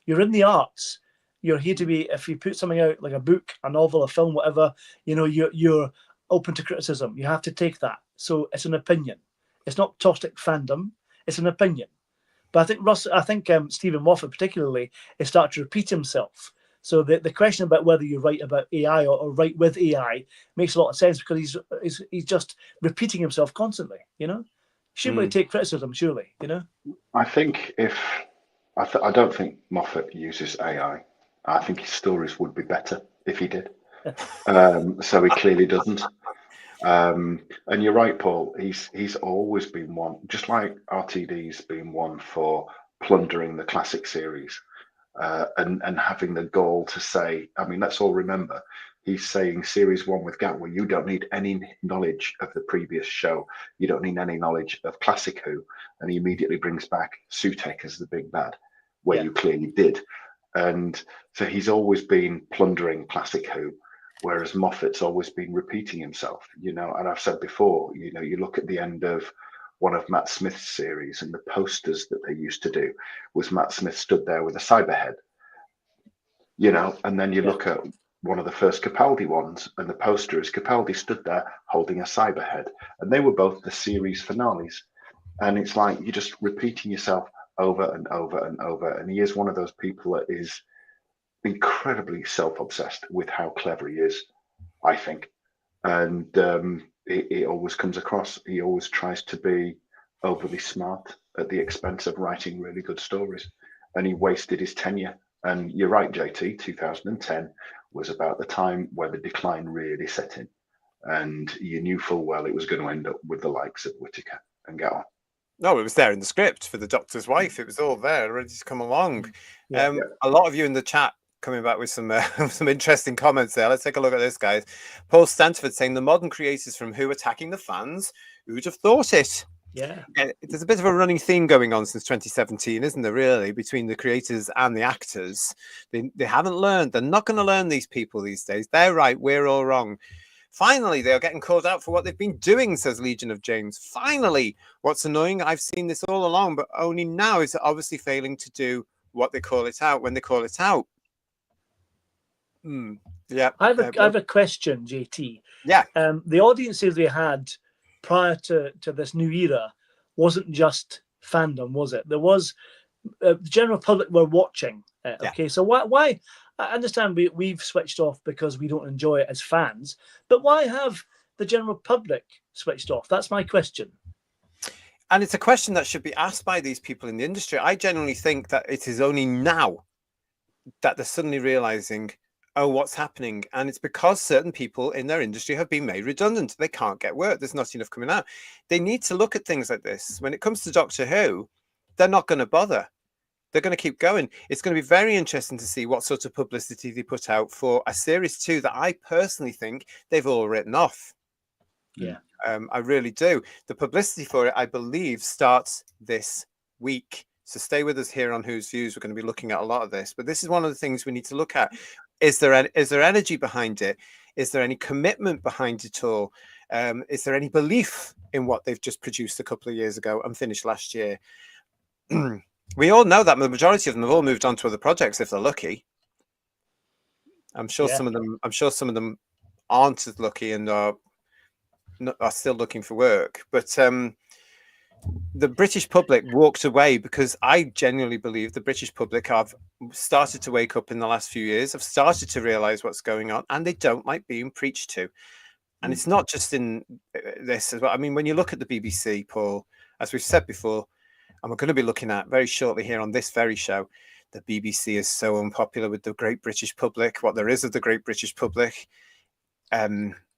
You're in the arts. You're here to be, if you put something out like a book, a novel, a film, whatever, you know, you're open to criticism. You have to take that. So it's an opinion. It's not toxic fandom. It's an opinion. But I think Stephen Moffat particularly is starting to repeat himself. So the question about whether you write about AI or write with AI makes a lot of sense because he's just repeating himself constantly. You know, shouldn't really take criticism, surely. You know, I think I don't think Moffat uses AI. I think his stories would be better if he did. So he clearly doesn't. And you're right, Paul. He's always been one, just like RTD's been one for plundering the classic series and having the goal to say. I mean, let's all remember, he's saying series 1 with Gatwa, you don't need any knowledge of the previous show. You don't need any knowledge of Classic Who, and he immediately brings back Sutek as the big bad, where you clearly did. And so he's always been plundering Classic Who. Whereas Moffat's always been repeating himself, you know, and I've said before, you know, you look at the end of one of Matt Smith's series and the posters that they used to do was Matt Smith stood there with a cyber head, you know, and then you look at one of the first Capaldi ones and the poster is Capaldi stood there holding a cyber head, and they were both the series finales. And it's like you're just repeating yourself over and over and over. And he is one of those people that is incredibly self-obsessed with how clever he is, I think, and it always comes across. He always tries to be overly smart at the expense of writing really good stories, and he wasted his tenure. And you're right, JT. 2010 was about the time where the decline really set in, and you knew full well it was going to end up with the likes of Whittaker and Gatwa. No, it was there in the script for the Doctor's Wife. It was all there, ready to come along. A lot of you in the chat coming back with some some interesting comments there. Let's take a look at this, guys. Paul Stanford saying the modern creators from Who attacking the fans. Who'd have thought it? Yeah. There's a bit of a running theme going on since 2017, isn't there, really, between the creators and the actors? They haven't learned. They're not going to learn, these people these days. They're right. We're all wrong. Finally, they are getting called out for what they've been doing, says Legion of James. Finally, what's annoying, I've seen this all along, but only now is obviously failing to do what they call it out when they call it out. Yeah. I have a question, JT. Yeah. The audiences they had prior to this new era wasn't just fandom, was it? There was the general public were watching. Okay, so why? I understand we've switched off because we don't enjoy it as fans, but why have the general public switched off? That's my question. And it's a question that should be asked by these people in the industry. I genuinely think that it is only now that they're suddenly realizing, oh, what's happening? And it's because certain people in their industry have been made redundant. They can't get work. There's not enough coming out. They need to look at things like this. When it comes to Doctor Who, they're not going to bother. They're going to keep going. It's going to be very interesting to see what sort of publicity they put out for a series 2 that I personally think they've all written off. Yeah. I really do. The publicity for it, I believe, starts this week. So stay with us here on Who's Views. We're going to be looking at a lot of this, but this is one of the things we need to look at. Is there energy behind it? Is there any commitment behind it all? Is there any belief in what they've just produced a couple of years ago and finished last year? We all know that the majority of them have all moved on to other projects if they're lucky. I'm sure some of them aren't as lucky and are still looking for work. But the British public walked away because I genuinely believe the British public have started to wake up in the last few years, have started to realize what's going on, and they don't like being preached to. And it's not just in this as well. I mean, when you look at the BBC, Paul, as we've said before, and we're going to be looking at very shortly here on this very show, the BBC is so unpopular with the great British public, what there is of the great British public.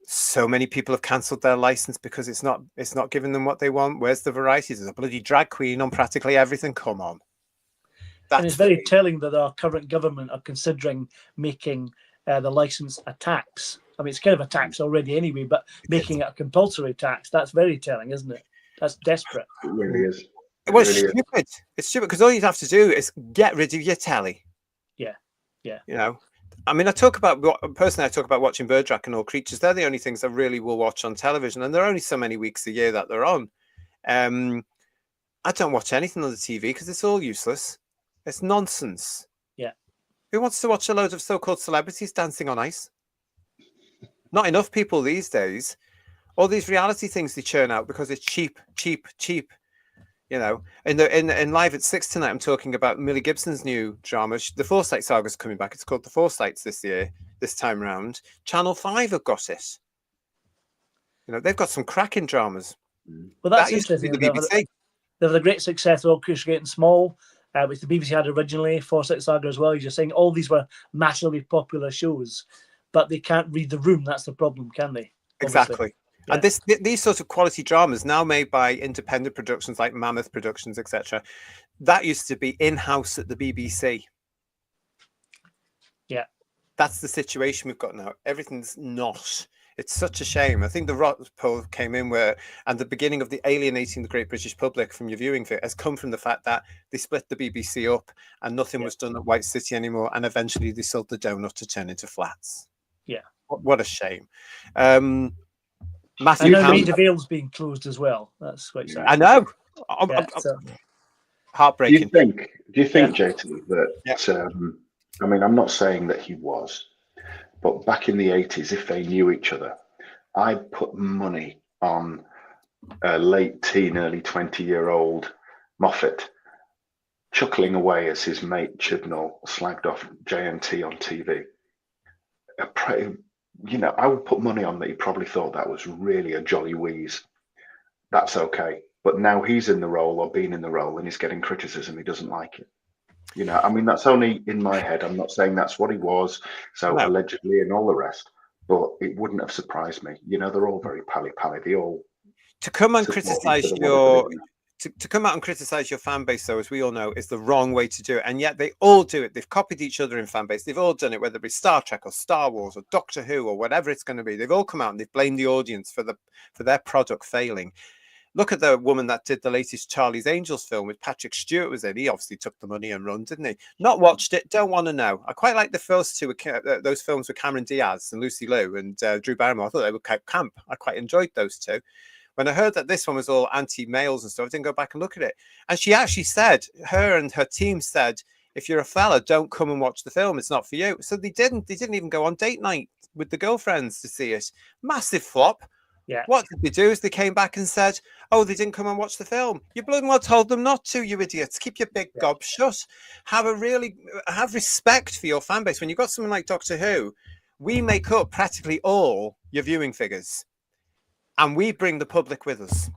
So many people have cancelled their license because it's not giving them what they want. Where's the variety? There's a bloody drag queen on practically everything. Come on. And it's very telling that our current government are considering making the license a tax. I mean, it's kind of a tax already anyway, but making it a compulsory tax, that's very telling, isn't it? That's desperate. It really is. Well, it's stupid. It's stupid because all you'd have to do is get rid of your telly. Yeah. You know, I mean, I talk about watching Birdrak and All Creatures. They're the only things I really will watch on television, and there are only so many weeks a year that they're on. I don't watch anything on the TV because it's all useless. It's nonsense. Yeah. Who wants to watch a load of so-called celebrities dancing on ice? Not enough people these days. All these reality things they churn out because it's cheap. You know, in Live at 6 tonight, I'm talking about Millie Gibson's new drama. The Forsyte Saga's coming back. It's called The Forsytes this time round. Channel 5 have got it. You know, they've got some cracking dramas. Well, that's interesting. The BBC. They've had a great success, All Creatures Great and Small, which the BBC had originally, Forsyte Saga as well. You're saying all these were massively popular shows, but they can't read the room. That's the problem, can they? Obviously. Exactly. Yeah. And these sorts of quality dramas now made by independent productions like Mammoth Productions, etc., that used to be in-house at the BBC. Yeah. That's the situation we've got now. Everything's not. It's such a shame. I think the Rot poll came in and the beginning of the alienating the great British public from your viewing fit has come from the fact that they split the BBC up and nothing was done at White City anymore, and eventually they sold the donut to turn into flats. Yeah. What a shame. Matthew, I know Maida Vale's being closed as well. That's quite sad. I know. Heartbreaking. Do you think, JT, that I mean, I'm not saying that he was, but back in the 80s, if they knew each other, I'd put money on a late teen, early 20-year-old Moffat chuckling away as his mate Chibnall slagged off JNT on TV. You know, I would put money on that he probably thought that was really a jolly wheeze. That's okay. But now he's in the role or been in the role and he's getting criticism. He doesn't like it. You know, I mean, that's only in my head. I'm not saying that's what he was. So allegedly and all the rest. But it wouldn't have surprised me. You know, they're all very pally-pally. They all... To come and criticise to come out and criticize your fan base, though, as we all know, is the wrong way to do it. And yet they all do it. They've copied each other in fan base. They've all done it, whether it be Star Trek or Star Wars or Doctor Who or whatever it's going to be. They've all come out and they've blamed the audience for their product failing. Look at the woman that did the latest Charlie's Angels film with Patrick Stewart was in. He obviously took the money and run, didn't he? Not watched it. Don't want to know. I quite like the first two, those films with Cameron Diaz and Lucy Liu and Drew Barrymore. I thought they were camp. I quite enjoyed those two. When I heard that this one was all anti-males and stuff, I didn't go back and look at it. And she actually said, her and her team said, if you're a fella, don't come and watch the film. It's not for you. So they didn't even go on date night with the girlfriends to see it. Massive flop. Yeah. What did they do is they came back and said, oh, they didn't come and watch the film. You bloody well told them not to, you idiots. Keep your big gob shut. Have respect for your fan base. When you've got someone like Doctor Who, we make up practically all your viewing figures. And we bring the public with us.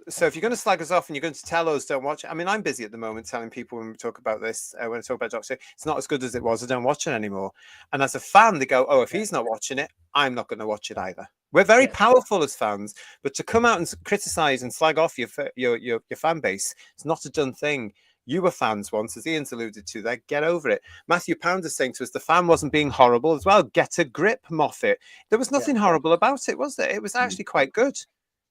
So if you're going to slag us off and you're going to tell us don't watch it, I mean, I'm busy at the moment telling people when we talk about this, when I talk about Doctor Who, it's not as good as it was. I don't watch it anymore. And as a fan, they go, oh, if he's not watching it, I'm not going to watch it either. We're very powerful as fans, but to come out and criticize and slag off your fan base, it's not a done thing. You were fans once, as Ian's alluded to there. Get over it. Matthew Pound is saying to us, the fan wasn't being horrible as well. Get a grip, Moffat. There was nothing horrible about it, was there? It was actually quite good.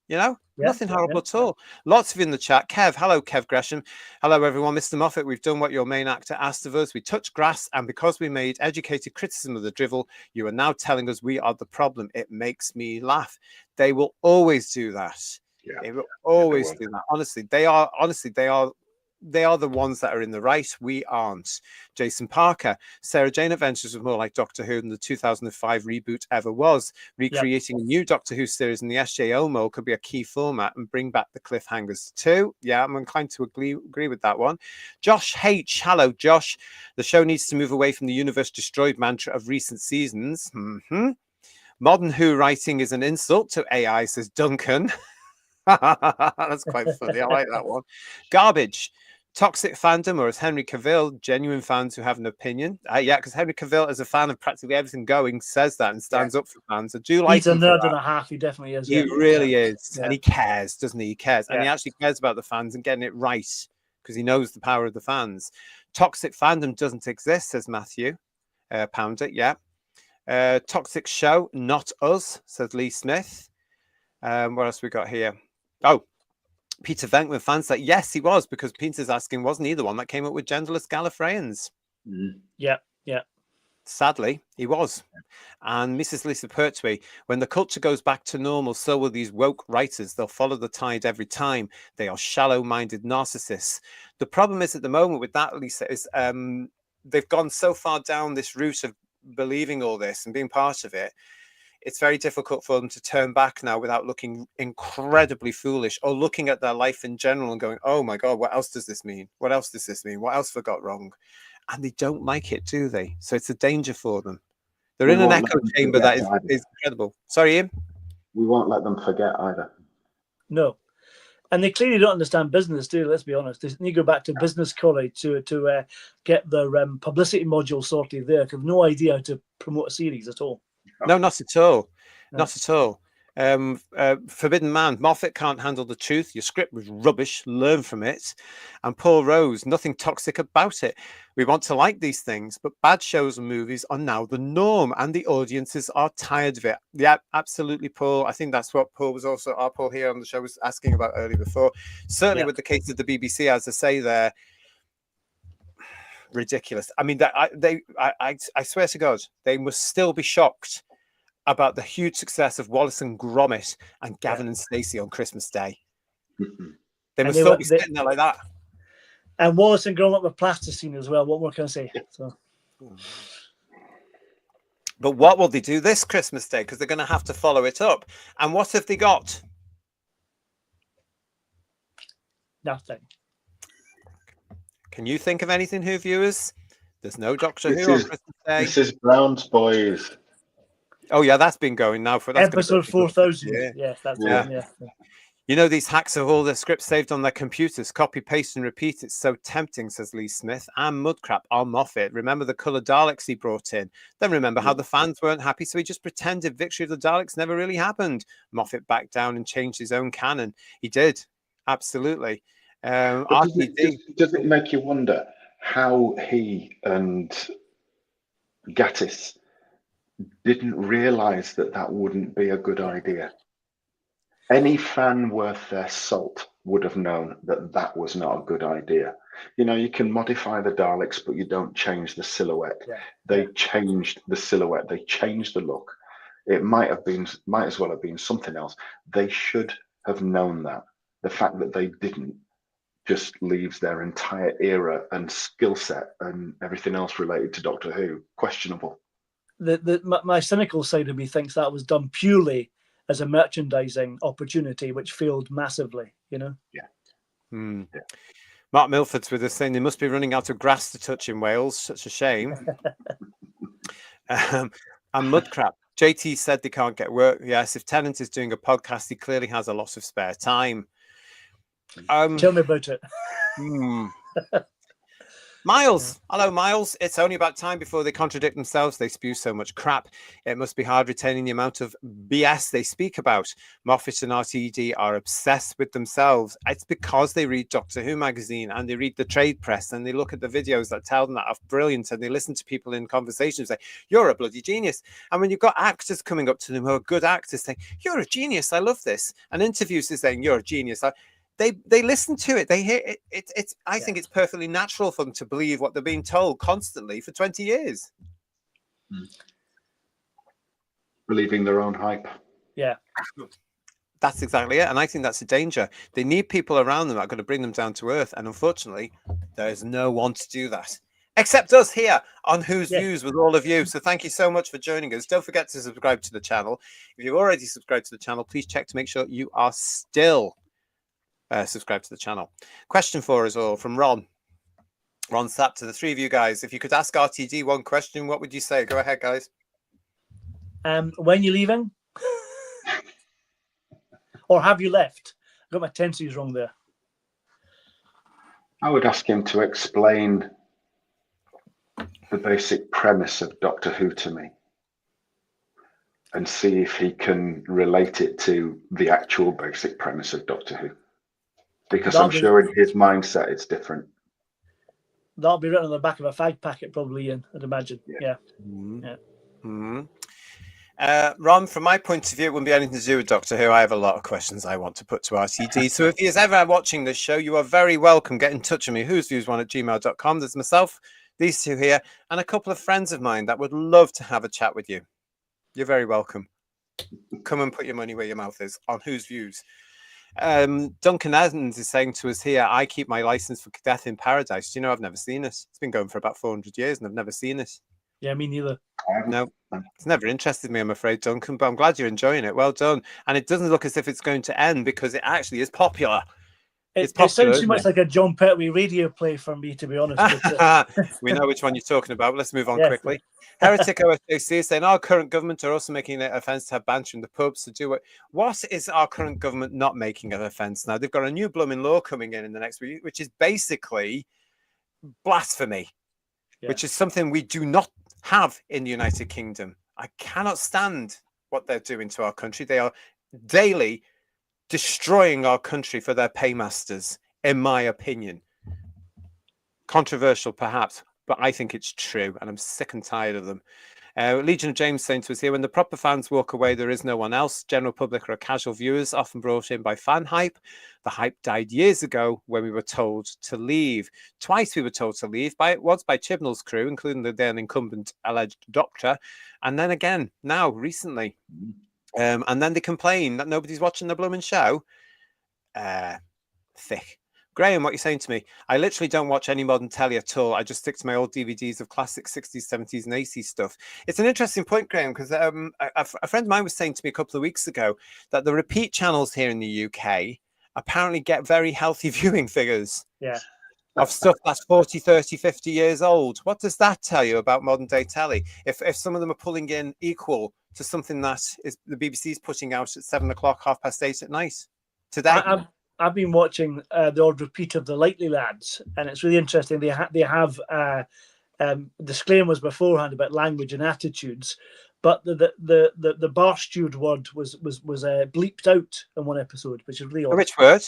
You know, nothing horrible at all. Lots of you in the chat. Kev, hello, Kev Gresham. Hello, everyone. Mr. Moffat, we've done what your main actor asked of us. We touched grass, and because we made educated criticism of the drivel, you are now telling us we are the problem. It makes me laugh. They will always do that. Yeah. They will always do that. Honestly, they are the ones that are in the right. We aren't. Jason Parker. Sarah Jane Adventures was more like Doctor Who than the 2005 reboot ever was. Recreating a new Doctor Who series in the SJO mode could be a key format and bring back the cliffhangers too. Yeah, I'm inclined to agree with that one. Josh H. Hello, Josh. The show needs to move away from the universe destroyed mantra of recent seasons. Modern Who writing is an insult to AI, says Duncan. That's quite funny. I like that one. Garbage. Toxic fandom, or as Henry Cavill, genuine fans who have an opinion. Yeah, because Henry Cavill, as a fan of practically everything going, says that and stands up for fans. I do like. He's a nerd and a half. He definitely is. He really is, and he cares, doesn't he? He cares, and he actually cares about the fans and getting it right because he knows the power of the fans. Toxic fandom doesn't exist, says Matthew Pounder. Yeah. Toxic show, not us, says Lee Smith. What else we got here? Oh. Peter Venkman fans that yes, he was, because Peter's asking, wasn't he the one that came up with genderless Gallifreyans? Yeah. Sadly, he was. And Mrs. Lisa Pertwee, when the culture goes back to normal, so will these woke writers. They'll follow the tide every time. They are shallow-minded narcissists. The problem is at the moment with that, Lisa, is they've gone so far down this route of believing all this and being part of it. It's very difficult for them to turn back now without looking incredibly foolish or looking at their life in general and going, oh my God, what else does this mean? What else does this mean? What else have I got wrong? And they don't like it, do they? So it's a danger for them. They're in an echo chamber that is incredible. Sorry, Ian? We won't let them forget either. No. And they clearly don't understand business, do they? Let's be honest. They need to go back to business college to get their publicity module sorted there, because no idea how to promote a series at all. No, not at all. No. Not at all. Forbidden Man. Moffat can't handle the truth. Your script was rubbish. Learn from it. And Paul Rose. Nothing toxic about it. We want to like these things, but bad shows and movies are now the norm, and the audiences are tired of it. Yeah, absolutely, Paul. I think that's what Paul was also, our Paul here on the show was asking about earlier before. Certainly with the case of the BBC, as I say there, ridiculous. I mean, I swear to God, they must still be shocked about the huge success of Wallace and Gromit and Gavin and Stacey on Christmas Day. They must still be sitting there like that. And Wallace and Gromit were plasticine as well. What more can I say? So. But what will they do this Christmas Day? Because they're going to have to follow it up. And what have they got? Nothing. Can you think of anything, Who viewers? There's no Doctor Who on Christmas Day. This is Brown's Boys. Oh yeah, that's been going now for episode 4000. Yes, that's yeah. You know, these hacks have all their scripts saved on their computers. Copy, paste, and repeat. It's so tempting, says Lee Smith. And Mudcrap on Moffat. Remember the colour Daleks he brought in. Then remember how the fans weren't happy, so he just pretended Victory of the Daleks never really happened. Moffat backed down and changed his own canon. He did. Absolutely. But RTD. does it make you wonder how he and Gattis didn't realise that wouldn't be a good idea? Any fan worth their salt would have known that was not a good idea. You know, you can modify the Daleks, but you don't change the silhouette. Yeah. They changed the silhouette. They changed the look. It might as well have been something else. They should have known that. The fact that they didn't just leaves their entire era and skill set and everything else related to Doctor Who questionable. My cynical side of me thinks that was done purely as a merchandising opportunity, which failed massively, you know? Yeah. Yeah. Mark Milford's with us saying they must be running out of grass to touch in Wales. Such a shame. And Mudcrap. JT said they can't get work. Yes, if Tennant is doing a podcast, he clearly has a lot of spare time. Tell me about it. Miles. Hello, Miles. It's only about time before they contradict themselves. They spew so much crap. It must be hard retaining the amount of BS they speak about. Moffat and RTD are obsessed with themselves. It's because they read Doctor Who magazine and they read the trade press and they look at the videos that tell them that are brilliant and they listen to people in conversations say, you're a bloody genius. And when you've got actors coming up to them who are good actors saying, you're a genius, I love this. And interviews is saying, you're a genius. They listen to it. They hear it. I think it's perfectly natural for them to believe what they're being told constantly for 20 years. Believing their own hype. Yeah. That's exactly it. And I think that's a danger. They need people around them that are going to bring them down to earth. And unfortunately, there is no one to do that. Except us here on Whose Views with all of you. So thank you so much for joining us. Don't forget to subscribe to the channel. If you've already subscribed to the channel, please check to make sure you are still subscribe to the channel. Question for us all from Ron Sapp to the three of you guys. If you could ask RTD one question, what would you say? Go ahead, guys. When you leaving? Or have you left? I got my tenses wrong there. I would ask him to explain the basic premise of Doctor Who to me and see if he can relate it to the actual basic premise of Doctor Who. Because I'm sure in his mindset it's different. That'll be written on the back of a fag packet, probably, Ian, I'd imagine. Yeah. Ron, from my point of view, it wouldn't be anything to do with Doctor Who. I have a lot of questions I want to put to RTD. So if he is ever watching this show, you are very welcome. Get in touch with me, whosviews1@gmail.com. There's myself, these two here, and a couple of friends of mine that would love to have a chat with you. You're very welcome. Come and put your money where your mouth is on Whose Views. Duncan Evans is saying to us here, I keep my license for Death in Paradise. Do you know, I've never seen it. It's been going for about 400 years and I've never seen it. Yeah, me neither. No, it's never interested me, I'm afraid, Duncan, but I'm glad you're enjoying it. Well done. And it doesn't look as if it's going to end because it actually is popular. It sounds too much like a John Pertwee radio play for me, to be honest. We know which one you're talking about. Let's move on quickly. Heretic OSJC is saying our current government are also making it offence to have bans from the pubs to do it. What is our current government not making an offence now? They've got a new blooming law coming in the next week, which is basically blasphemy, which is something we do not have in the United Kingdom. I cannot stand what they're doing to our country. They are daily destroying our country for their paymasters, in my opinion. Controversial, perhaps, but I think it's true, and I'm sick and tired of them. Legion of James saying to us here, when the proper fans walk away, there is no one else. General public or casual viewers, often brought in by fan hype. The hype died years ago when we were told to leave. Twice we were told to leave, once by Chibnall's crew, including the then incumbent alleged doctor, and then again, now, recently. And then they complain that nobody's watching the blooming show. Thick. Graham, what are you saying to me? I literally don't watch any modern telly at all. I just stick to my old DVDs of classic 60s, 70s and 80s stuff. It's an interesting point, Graham, because a friend of mine was saying to me a couple of weeks ago that the repeat channels here in the UK apparently get very healthy viewing figures. Yeah. Of stuff that's 40, 30, 50 years old. What does that tell you about modern day telly? If some of them are pulling in equal to something that is the BBC's putting out at 7 o'clock, 8:30 at night today. I've been watching the odd repeat of the Lightly Lads, and it's really interesting. They have disclaimers beforehand about language and attitudes, but the bar steward word was bleeped out in one episode, which is really odd. Which word?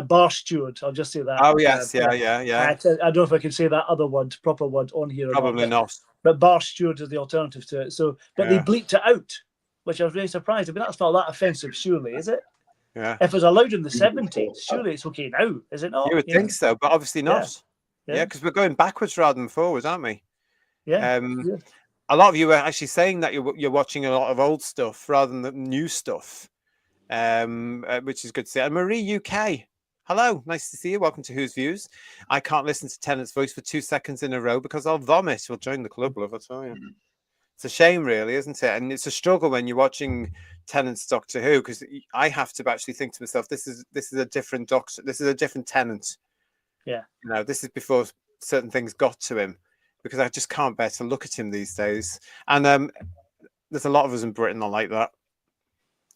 Bar Steward. I'll just say that. Oh yes, yeah. I don't know if I can say that other word, proper word on here. Probably not. But Bar Steward is the alternative to it. So, but they bleeped it out, which I was really surprised. I mean, that's not that offensive, surely, is it? Yeah. If it was allowed in the 70s, surely it's okay now, is it not? You would think so, but obviously not. Yeah, because we're going backwards rather than forwards, aren't we? Yeah. A lot of you are actually saying that you're watching a lot of old stuff rather than the new stuff, which is good to see. And Marie UK, hello, nice to see you. Welcome to Whose Views. I can't listen to Tennant's voice for 2 seconds in a row because I'll vomit. We'll join the club, love, I tell you. It's a shame, really, isn't it? And it's a struggle when you're watching Tennant's Doctor Who, because I have to actually think to myself, this is a different Doctor, this is a different Tennant. Yeah. You know, this is before certain things got to him, because I just can't bear to look at him these days. And there's a lot of us in Britain are like that.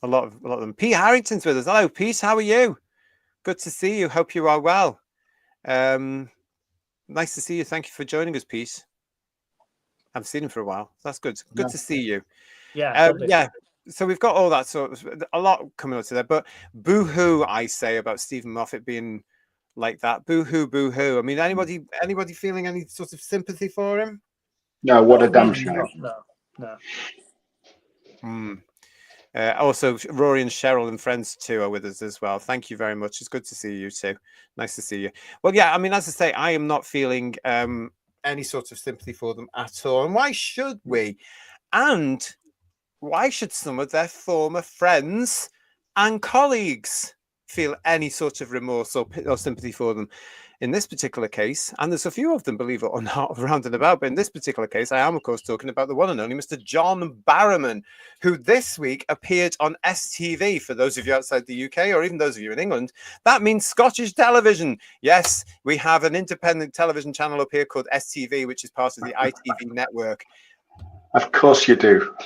A lot of them. Pete Harrington's with us. Hello, Pete. How are you? Good to see you. Hope you are well. Nice to see you. Thank you for joining us, Pete. I haven't seen him for a while. That's good. Good to see you. Yeah. Yeah. So we've got all that sort of a lot coming up to there. But boo-hoo, I say, about Stephen Moffat being like that. Boo-hoo, boo-hoo. I mean, anybody feeling any sort of sympathy for him? No, what a damn shame. No. Also, Rory and Cheryl and friends too are with us as well. Thank you very much. It's good to see you too. Nice to see you. Well, yeah, I mean, as I say, I am not feeling any sort of sympathy for them at all. And why should we? And why should some of their former friends and colleagues feel any sort of remorse or sympathy for them? In this particular case, and there's a few of them, believe it or not, around and about, but in this particular case, I am, of course, talking about the one and only Mr. John Barrowman, who this week appeared on STV. For those of you outside the UK, or even those of you in England, that means Scottish television. Yes, we have an independent television channel up here called STV, which is part of the ITV network. Of course you do.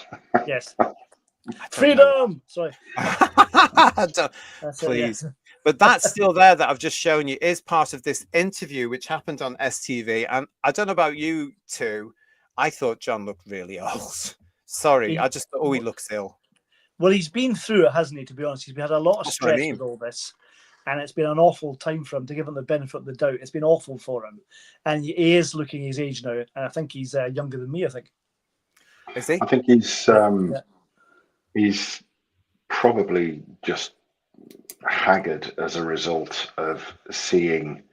Yes. Freedom! Sorry. Please. But that's still there that I've just shown you is part of this interview, which happened on STV. And I don't know about you two. I thought John looked really old. Sorry, I just thought, he looks ill. Well, he's been through it, hasn't he, to be honest? He's had a lot of stress with all this. And it's been an awful time for him, to give him the benefit of the doubt. It's been awful for him. And he is looking his age now. And I think he's younger than me, I think. Is he? I think he's probably just haggard as a result of seeing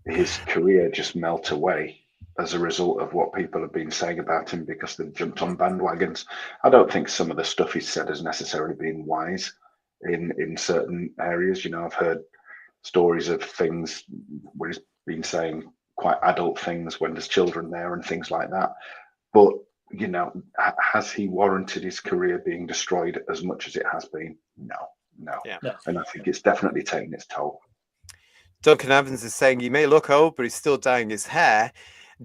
his career just melt away as a result of what people have been saying about him, because they've jumped on bandwagons. I don't think some of the stuff he's said has necessarily been wise in certain areas. You know, I've heard stories of things where he's been saying quite adult things when there's children there and things like that. But, you know, has he warranted his career being destroyed as much as it has been? No. Yeah. And I think it's definitely taken its toll. Duncan Evans is saying he may look old, but he's still dyeing his hair.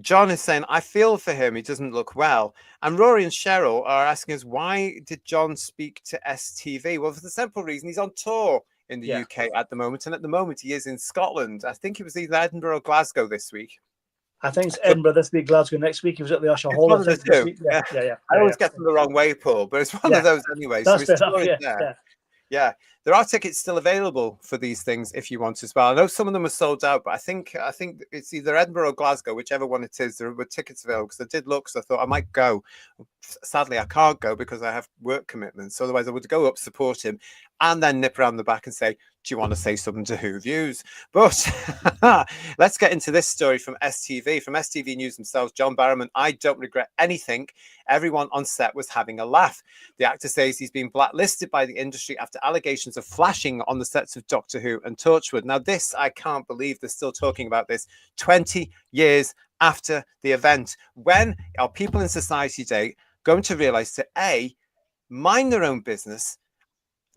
John is saying, I feel for him. He doesn't look well. And Rory and Cheryl are asking us, why did John speak to STV? Well, for the simple reason he's on tour in the UK at the moment. And at the moment he is in Scotland. I think it was either Edinburgh or Glasgow this week. I think it's Edinburgh this week, Glasgow next week. He was at the Usher Hall. This week. Yeah. I always get them the wrong way, Paul, but it's one of those anyway. That's so yeah, there are tickets still available for these things if you want as well. I know some of them are sold out, but I think it's either Edinburgh or Glasgow, whichever one it is. There were tickets available because I did look, so I thought I might go. Sadly, I can't go because I have work commitments. So otherwise, I would go up, support him, and then nip around the back and say, do you want to say something to Who Views? But let's get into this story from STV. From STV News themselves, John Barrowman, I don't regret anything. Everyone on set was having a laugh. The actor says he's been blacklisted by the industry after allegations of flashing on the sets of Doctor Who and Torchwood. Now this, I can't believe they're still talking about this 20 years after the event. When are people in society today going to realize to A, mind their own business?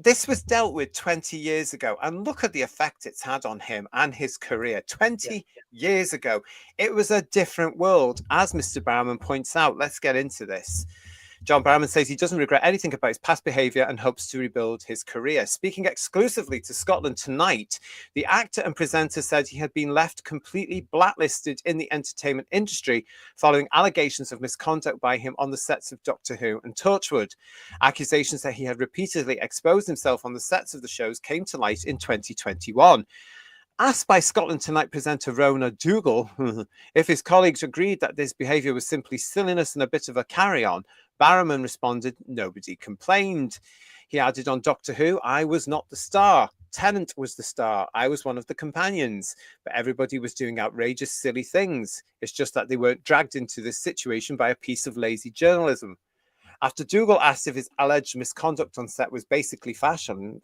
This was dealt with 20 years ago, and look at the effect it's had on him and his career. 20 years ago, it was a different world, as Mr. Barrowman points out. Let's get into this. John Barrowman says he doesn't regret anything about his past behaviour and hopes to rebuild his career. Speaking exclusively to Scotland Tonight, the actor and presenter said he had been left completely blacklisted in the entertainment industry following allegations of misconduct by him on the sets of Doctor Who and Torchwood. Accusations that he had repeatedly exposed himself on the sets of the shows came to light in 2021. Asked by Scotland Tonight presenter Rona Dougal if his colleagues agreed that this behaviour was simply silliness and a bit of a carry-on, Barrowman responded, nobody complained. He added, on Doctor Who, I was not the star. Tennant was the star. I was one of the companions. But everybody was doing outrageous, silly things. It's just that they weren't dragged into this situation by a piece of lazy journalism. After Dougal asked if his alleged misconduct on set was basically flashing,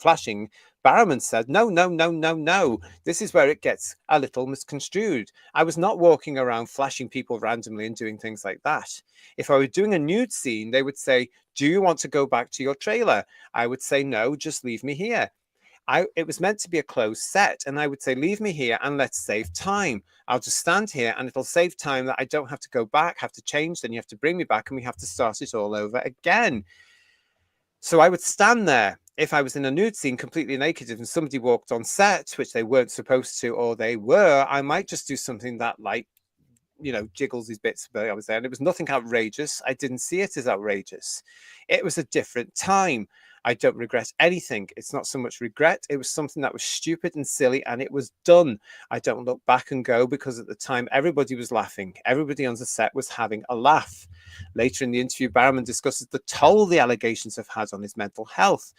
Barrowman said, no. This is where it gets a little misconstrued. I was not walking around flashing people randomly and doing things like that. If I were doing a nude scene, they would say, do you want to go back to your trailer? I would say, no, just leave me here. It was meant to be a closed set, and I would say, leave me here and let's save time. I'll just stand here and it'll save time that I don't have to go back, have to change, then you have to bring me back and we have to start it all over again. So I would stand there if I was in a nude scene completely naked and somebody walked on set, which they weren't supposed to, or they were, I might just do something that like, you know, jiggles his bits, but I was there and it was nothing outrageous. I didn't see it as outrageous. It was a different time. I don't regret anything. It's not so much regret. It was something that was stupid and silly and it was done. I don't look back and go because at the time everybody was laughing. Everybody on the set was having a laugh. Later in the interview, Barrowman discusses the toll the allegations have had on his mental health.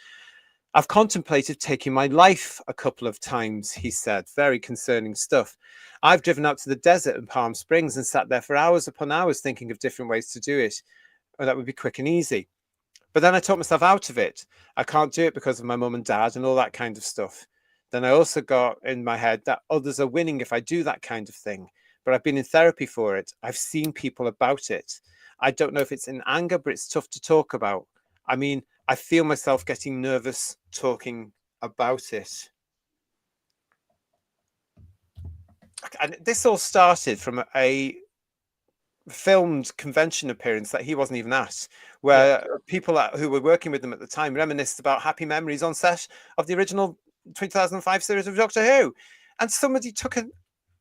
I've contemplated taking my life a couple of times, he said. Very concerning stuff. I've driven out to the desert in Palm Springs and sat there for hours upon hours thinking of different ways to do it. Oh, that would be quick and easy. But then I talked myself out of it. I can't do it because of my mum and dad and all that kind of stuff. Then I also got in my head that others are winning if I do that kind of thing. But I've been in therapy for it. I've seen people about it. I don't know if it's in anger, but it's tough to talk about. I mean, I feel myself getting nervous talking about it. And this all started from a filmed convention appearance that he wasn't even at, where people who were working with them at the time reminisced about happy memories on set of the original 2005 series of Doctor Who. And somebody took an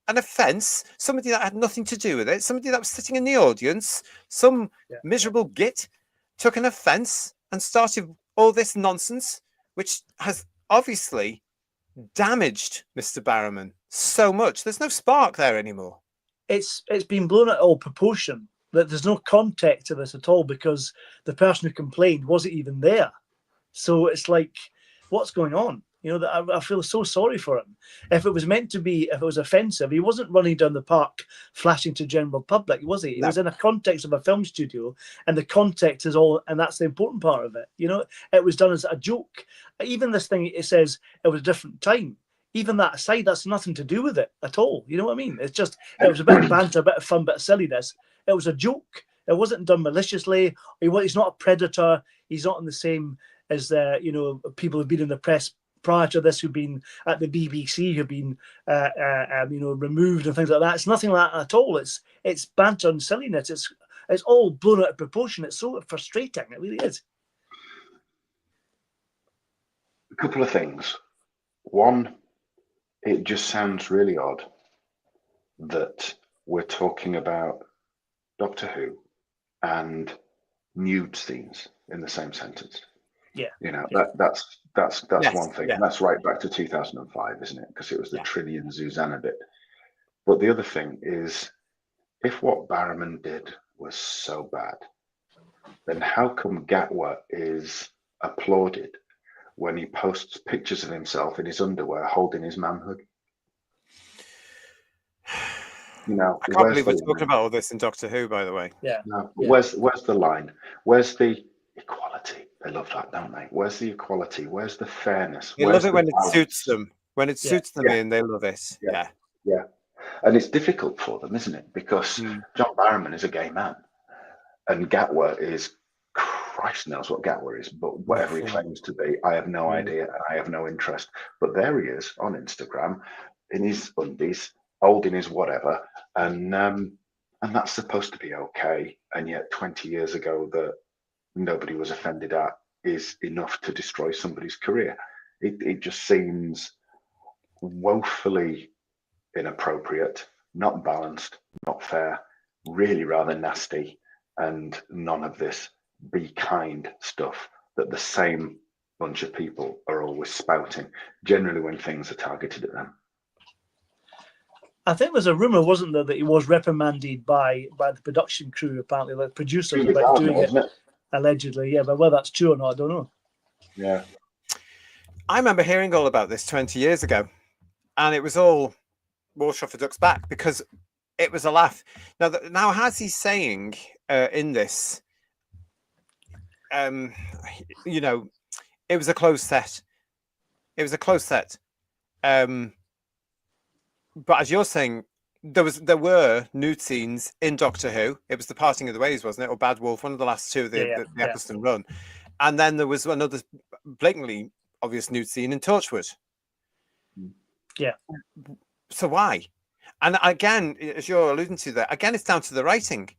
offence, somebody that had nothing to do with it, somebody that was sitting in the audience, some miserable git took an offence and started all this nonsense, which has obviously damaged Mr. Barrowman so much. There's no spark there anymore. It's been blown out of all proportion. That there's no context to this at all because the person who complained wasn't even there. So it's like, what's going on? You know, that I feel so sorry for him. If it was meant to be, if it was offensive, he wasn't running down the park flashing to general public, was he? He was in a context of a film studio, and the context is all, and that's the important part of it. You know, it was done as a joke. Even this thing, it says it was a different time. Even that aside, that's nothing to do with it at all. You know what I mean? It's just, it was a bit of banter, a bit of fun, a bit of silliness. It was a joke. It wasn't done maliciously. He's not a predator. He's not in the same as you know, people who've been in the press prior to this, who've been at the BBC, who've been you know, removed and things like that. It's nothing like that at all. It's banter and silliness. It's all blown out of proportion. It's so frustrating. It really is. A couple of things. One, it just sounds really odd that we're talking about Doctor Who and nude scenes in the same sentence. Yeah, you know, yeah. that's Yes, one thing. yeah. And that's right back to 2005, isn't it? Because it was the Trinny and Susanna bit. But the other thing is, if what Barrowman did was so bad, then how come Gatwa is applauded when he posts pictures of himself in his underwear holding his manhood? You know, I can't believe we're talking about all this in Doctor Who, by the way. Yeah. No, where's the line? Where's the equality? They love that, don't they? Where's the equality? Where's the fairness? They love it when it suits them. When it suits them in, they love it. Yeah. And it's difficult for them, isn't it? Because John Barrowman is a gay man, and Gatwa is, Christ knows what Gatwa is, but whatever he claims to be, I have no idea, and I have no interest. But there he is on Instagram, in his undies, holding his whatever, and that's supposed to be okay. And yet 20 years ago, that nobody was offended at is enough to destroy somebody's career. It just seems woefully inappropriate, not balanced, not fair, really rather nasty, and none of this be kind stuff that the same bunch of people are always spouting, generally when things are targeted at them. I think there's a rumor, wasn't there, that he was reprimanded by the production crew, apparently, like producers, about doing it, allegedly. Yeah, but whether that's true or not, I don't know. Yeah. I remember hearing all about this 20 years ago, and it was all water off a duck's back because it was a laugh. Now as he's saying in this, you know, it was a closed set. It was a closed set. But as you're saying, there were nude scenes in Doctor Who. It was the Parting of the Ways, wasn't it, or Bad Wolf, one of the last two of the Eccleston run, and then there was another blatantly obvious nude scene in Torchwood. Yeah. So why? And again, as you're alluding to there, again, it's down to the writing.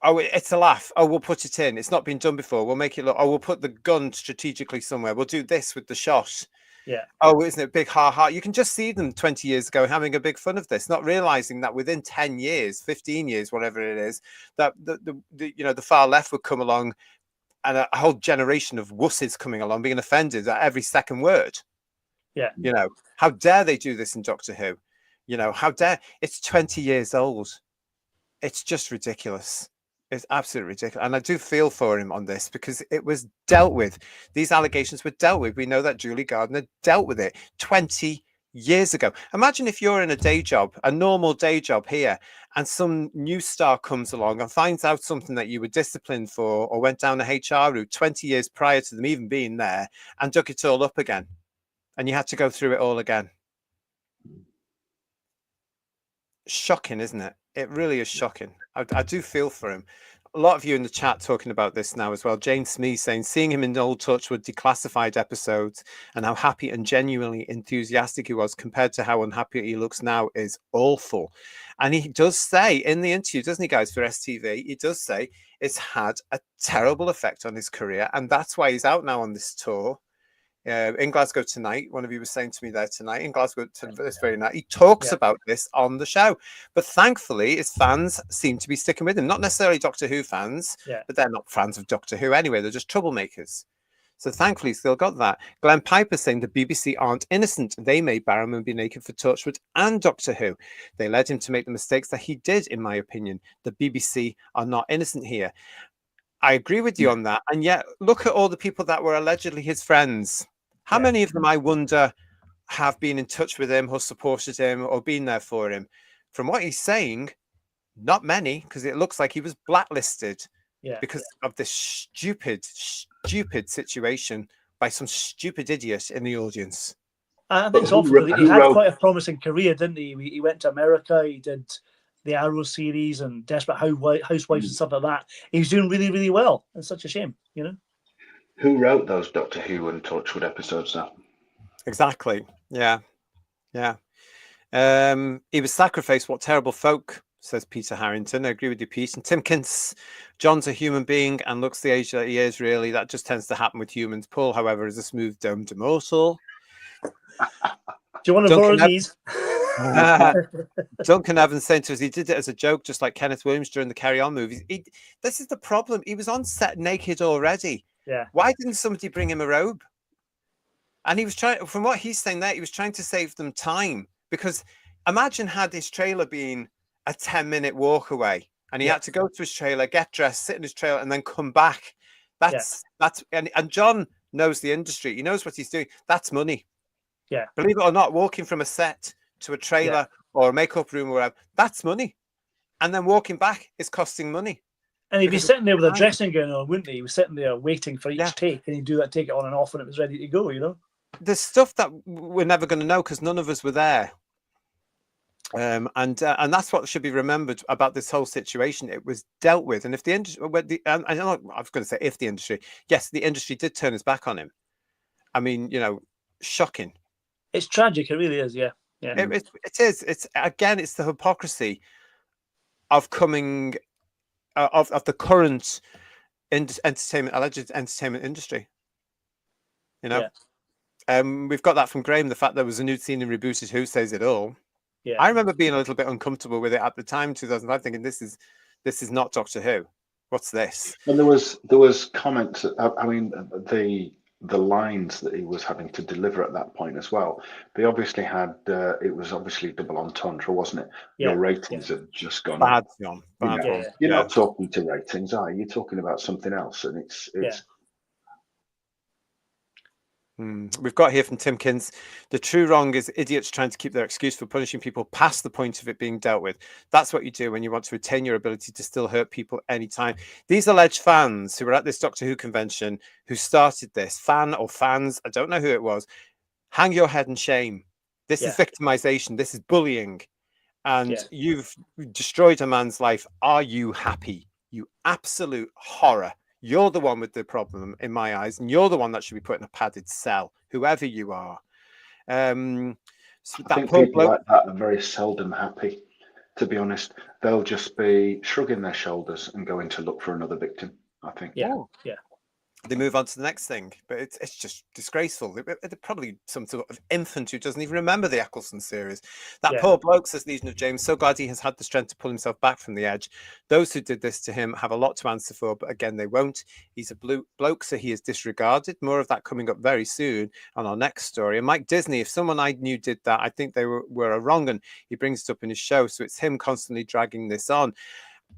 Oh, it's a laugh. Oh, we'll put it in. It's not been done before. We'll make it look. Oh, we'll put the gun strategically somewhere. We'll do this with the shot. Yeah. Oh, isn't it big ha? You can just see them 20 years ago having a big fun of this, not realizing that within 10 years, 15 years, whatever it is, that the far left would come along, and a whole generation of wusses coming along, being offended at every second word. Yeah. You know, how dare they do this in Doctor Who? You know, how dare? It's 20 years old. It's just ridiculous. It's absolutely ridiculous. And I do feel for him on this because it was dealt with. These allegations were dealt with. We know that Julie Gardner dealt with it 20 years ago. Imagine if you're in a day job, a normal day job here, and some new star comes along and finds out something that you were disciplined for or went down a HR route 20 years prior to them even being there and dug it all up again. And you had to go through it all again. Shocking, isn't it? It really is shocking. I do feel for him. A lot of you in the chat talking about this now as well. Jane Smee saying, seeing him in Old Torchwood declassified episodes and how happy and genuinely enthusiastic he was compared to how unhappy he looks now is awful. And he does say in the interview, doesn't he, guys, for STV, he does say it's had a terrible effect on his career. And that's why he's out now on this tour. In Glasgow tonight, one of you was saying to me there tonight, in Glasgow this very night, he talks about this on the show. But thankfully, his fans seem to be sticking with him. Not necessarily Doctor Who fans, but they're not fans of Doctor Who anyway. They're just troublemakers. So thankfully, he's still got that. Glenn Piper saying the BBC aren't innocent. They made Barrowman be naked for Torchwood and Doctor Who. They led him to make the mistakes that he did, in my opinion. The BBC are not innocent here. I agree with you on that. And yet, look at all the people that were allegedly his friends. How many of them, I wonder, have been in touch with him or supported him or been there for him? From what he's saying, not many, because it looks like he was blacklisted because of this stupid situation by some stupid idiot in the audience. I think it's awful. He had quite a promising career, didn't he? He went to America. He did the Arrow series and Desperate Housewives and stuff like that. He was doing really, really well. It's such a shame, you know. Who wrote those Doctor Who and Torchwood episodes now? Exactly. Yeah. He was sacrificed. What terrible folk, says Peter Harrington. I agree with you, Pete. And Timkins, John's a human being and looks the age that he is, really. That just tends to happen with humans. Paul, however, is a smooth-domed immortal. Do you want to borrow these? Duncan Evans saying to us, he did it as a joke, just like Kenneth Williams during the Carry On movies. This is the problem. He was on set naked already. Yeah. Why didn't somebody bring him a robe? And he was trying, from what he's saying there, he was trying to save them time. Because imagine had his trailer been a 10-minute walk away and he had to go to his trailer, get dressed, sit in his trailer, and then come back. And John knows the industry. He knows what he's doing. That's money. Yeah. Believe it or not, walking from a set to a trailer or a makeup room or whatever, that's money. And then walking back is costing money. And he'd be sitting there with a dressing gown on, wouldn't he? He was sitting there waiting for each take, and he'd do that, take it on and off, and it was ready to go, you know? There's stuff that we're never going to know because none of us were there. And that's what should be remembered about this whole situation. It was dealt with. And if the industry, I was going to say if the industry, yes, the industry did turn its back on him. I mean, you know, shocking. It's tragic. It really is. Yeah. It is. It's the hypocrisy of coming of the current alleged entertainment industry. You know, we've got that from Graham. The fact there was a nude scene in rebooted Who Says It All. Yeah. I remember being a little bit uncomfortable with it at the time, 2005, thinking this is not Doctor Who. What's this? And there was comments. I mean, the lines that he was having to deliver at that point as well. They obviously had. It was obviously double entendre, wasn't it? Yeah. Your ratings have just gone Bad, up. John. You Bad. know, you're not talking to ratings, are you? You're talking about something else, and it's. We've got here from Timkins, the true wrong is idiots trying to keep their excuse for punishing people past the point of it being dealt with. That's what you do when you want to retain your ability to still hurt people anytime. These alleged fans who were at this Doctor Who convention who started this, fan or fans, I don't know who it was, hang your head in shame. This is victimization. This is bullying. And you've destroyed a man's life. Are you happy? You absolute horror. You're the one with the problem in my eyes, and you're the one that should be put in a padded cell, whoever you are. So I think people like that are very seldom happy, to be honest. They'll just be shrugging their shoulders and going to look for another victim, I think. Yeah. They move on to the next thing, but it's just disgraceful. They're probably some sort of infant who doesn't even remember the Eccleston series. That poor bloke, says Legion of James, so glad he has had the strength to pull himself back from the edge. Those who did this to him have a lot to answer for, but again, they won't. He's a bloke, so he is disregarded. More of that coming up very soon on our next story. And Mike Disney, if someone I knew did that, I think they were a wrong, and he brings it up in his show. So it's him constantly dragging this on.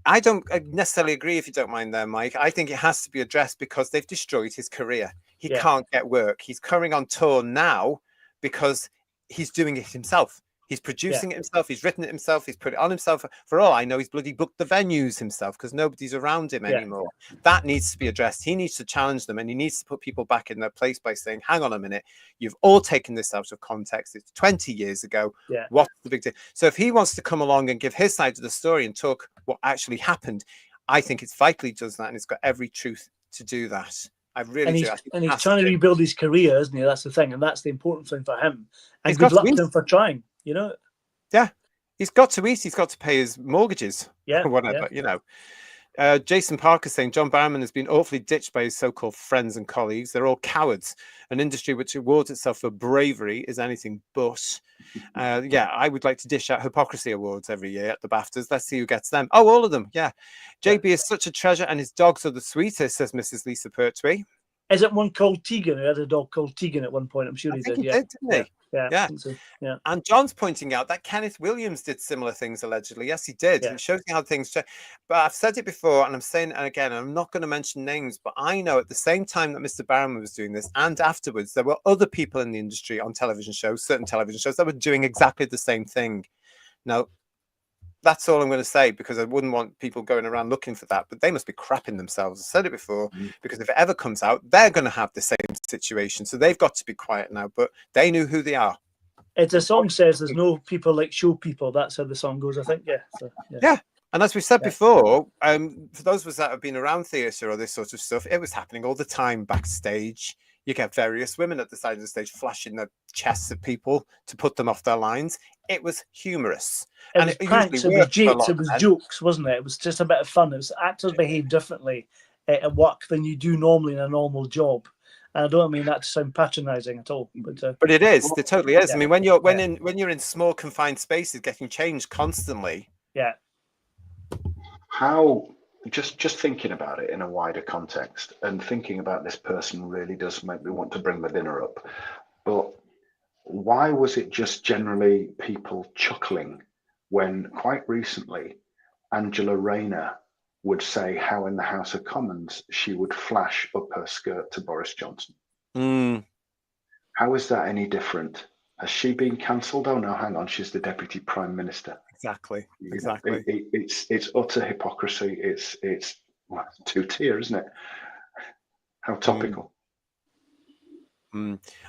I don't necessarily agree, if you don't mind there, Mike. I think it has to be addressed because they've destroyed his career. He can't get work. He's coming on tour now because he's doing it himself. He's producing it himself. He's written it himself. He's put it on himself. For all I know, he's bloody booked the venues himself because nobody's around him anymore. That needs to be addressed. He needs to challenge them, and he needs to put people back in their place by saying, hang on a minute, you've all taken this out of context. It's 20 years ago. What's the big deal? So if he wants to come along and give his side of the story and talk what actually happened, I think it's vital he does that, and it's got every truth to do that. I really do. And he's trying to rebuild his career, isn't he? That's the thing, and that's the important thing for him. And good luck to him for trying. You know, he's got to eat. He's got to pay his mortgages, or whatever. You know, Jason Parker saying John Barrowman has been awfully ditched by his so-called friends and colleagues. They're all cowards. An industry which awards itself for bravery is anything but. I would like to dish out hypocrisy awards every year at the BAFTAs. Let's see who gets them. Oh, all of them. Yeah, JB is such a treasure, and his dogs are the sweetest, says Mrs. Lisa Pertwee. Is it one called Tegan? Who had a dog called Tegan at one point? I'm sure he did. Didn't he? I think so. Yeah. And John's pointing out that Kenneth Williams did similar things allegedly. Yes, he did. It shows you how things change. But I've said it before, and I'm saying it again, and I'm not going to mention names, but I know at the same time that Mr. Barrowman was doing this, and afterwards, there were other people in the industry on television shows, certain television shows, that were doing exactly the same thing. Now, that's all I'm going to say, because I wouldn't want people going around looking for that, but they must be crapping themselves. I said it before, because if it ever comes out, they're going to have the same situation. So they've got to be quiet now, but they knew who they are. The song says there's no people like show people. That's how the song goes, I think. Yeah. And as we said before, for those of us that have been around theatre or this sort of stuff, it was happening all the time backstage. You get various women at the side of the stage flashing their chests at people to put them off their lines. It was humorous. It was pranks, it was jokes, it was jokes, wasn't it? It was just a bit of fun. It was actors behave differently at work than you do normally in a normal job. And I don't mean that to sound patronising at all, but it is. It totally is. I mean, when you're in small confined spaces, getting changed constantly. Yeah. How just thinking about it in a wider context, and thinking about this person really does make me want to bring my dinner up. But why was it just generally people chuckling when quite recently Angela Rayner would say how in the House of Commons she would flash up her skirt to Boris Johnson? How is that any different? Has she been cancelled? Oh no, hang on, she's the Deputy Prime Minister. Exactly. It's utter hypocrisy. It's two-tier, isn't it? How topical.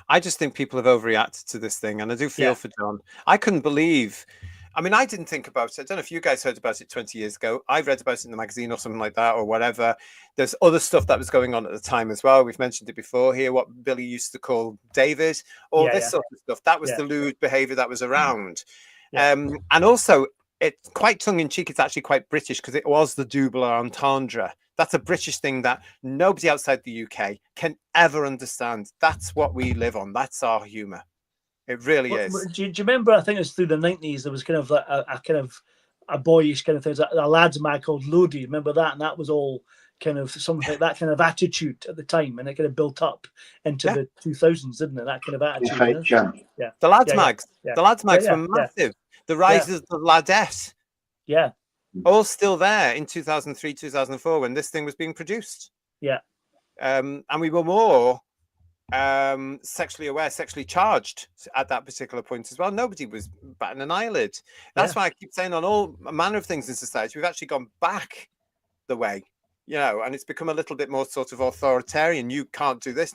I just think people have overreacted to this thing, and I do feel for John. I couldn't believe. I mean, I didn't think about it. I don't know if you guys heard about it 20 years ago. I read about it in the magazine or something like that, or whatever. There's other stuff that was going on at the time as well. We've mentioned it before here, what Billy used to call David, all this sort of stuff. That was the lewd behaviour that was around. And also, it's quite tongue-in-cheek. It's actually quite British, because it was the double entendre. That's a British thing that nobody outside the UK can ever understand. That's what we live on. That's our humour. It really is. Do you remember? I think it was through the 90s. There was kind of a boyish kind of thing. A lads mag called Lodi. Remember that? And that was all kind of something like that kind of attitude at the time, and it kind of built up into the 2000s, didn't it? That kind of attitude. Yeah. The lads mags. The lads mags were massive. The rise of the ladette. Yeah. All still there in 2003, 2004 when this thing was being produced. Yeah. And we were more sexually aware, sexually charged at that particular point as well. Nobody was batting an eyelid. That's why I keep saying on all manner of things in society, we've actually gone back the way, and it's become a little bit more sort of authoritarian. You can't do this.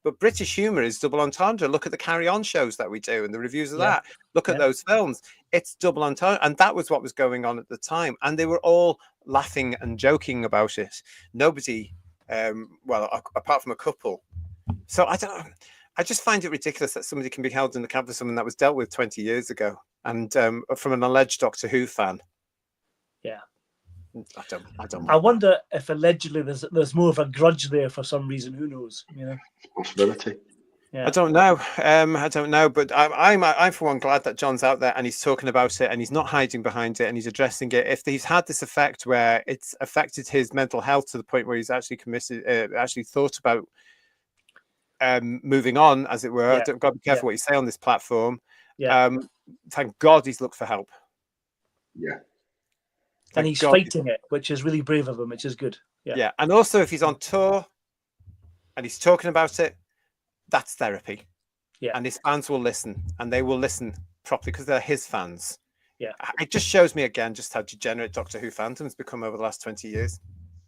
But British humour is double entendre. Look at the Carry On shows that we do and the reviews of that. Look at those films. It's double entendre. And that was what was going on at the time. And they were all laughing and joking about it. Nobody, apart from a couple. So I just find it ridiculous that somebody can be held in the camp for something that was dealt with 20 years ago. And from an alleged Doctor Who fan. Yeah. I don't. I wonder if allegedly there's more of a grudge there for some reason. Who knows? Possibility. Yeah. I don't know. I don't know. But I'm for one glad that John's out there and he's talking about it and he's not hiding behind it and he's addressing it. If he's had this effect where it's affected his mental health to the point where he's actually actually thought about moving on, as it were. I've got to be careful what you say on this platform. Thank God he's looked for help. Yeah. And he's fighting it, which is really brave of him, which is good. Yeah. And also, if he's on tour and he's talking about it, that's therapy. Yeah. And his fans will listen, and they will listen properly because they're his fans. Yeah. It just shows me again just how degenerate Doctor Who fandom has become over the last 20 years.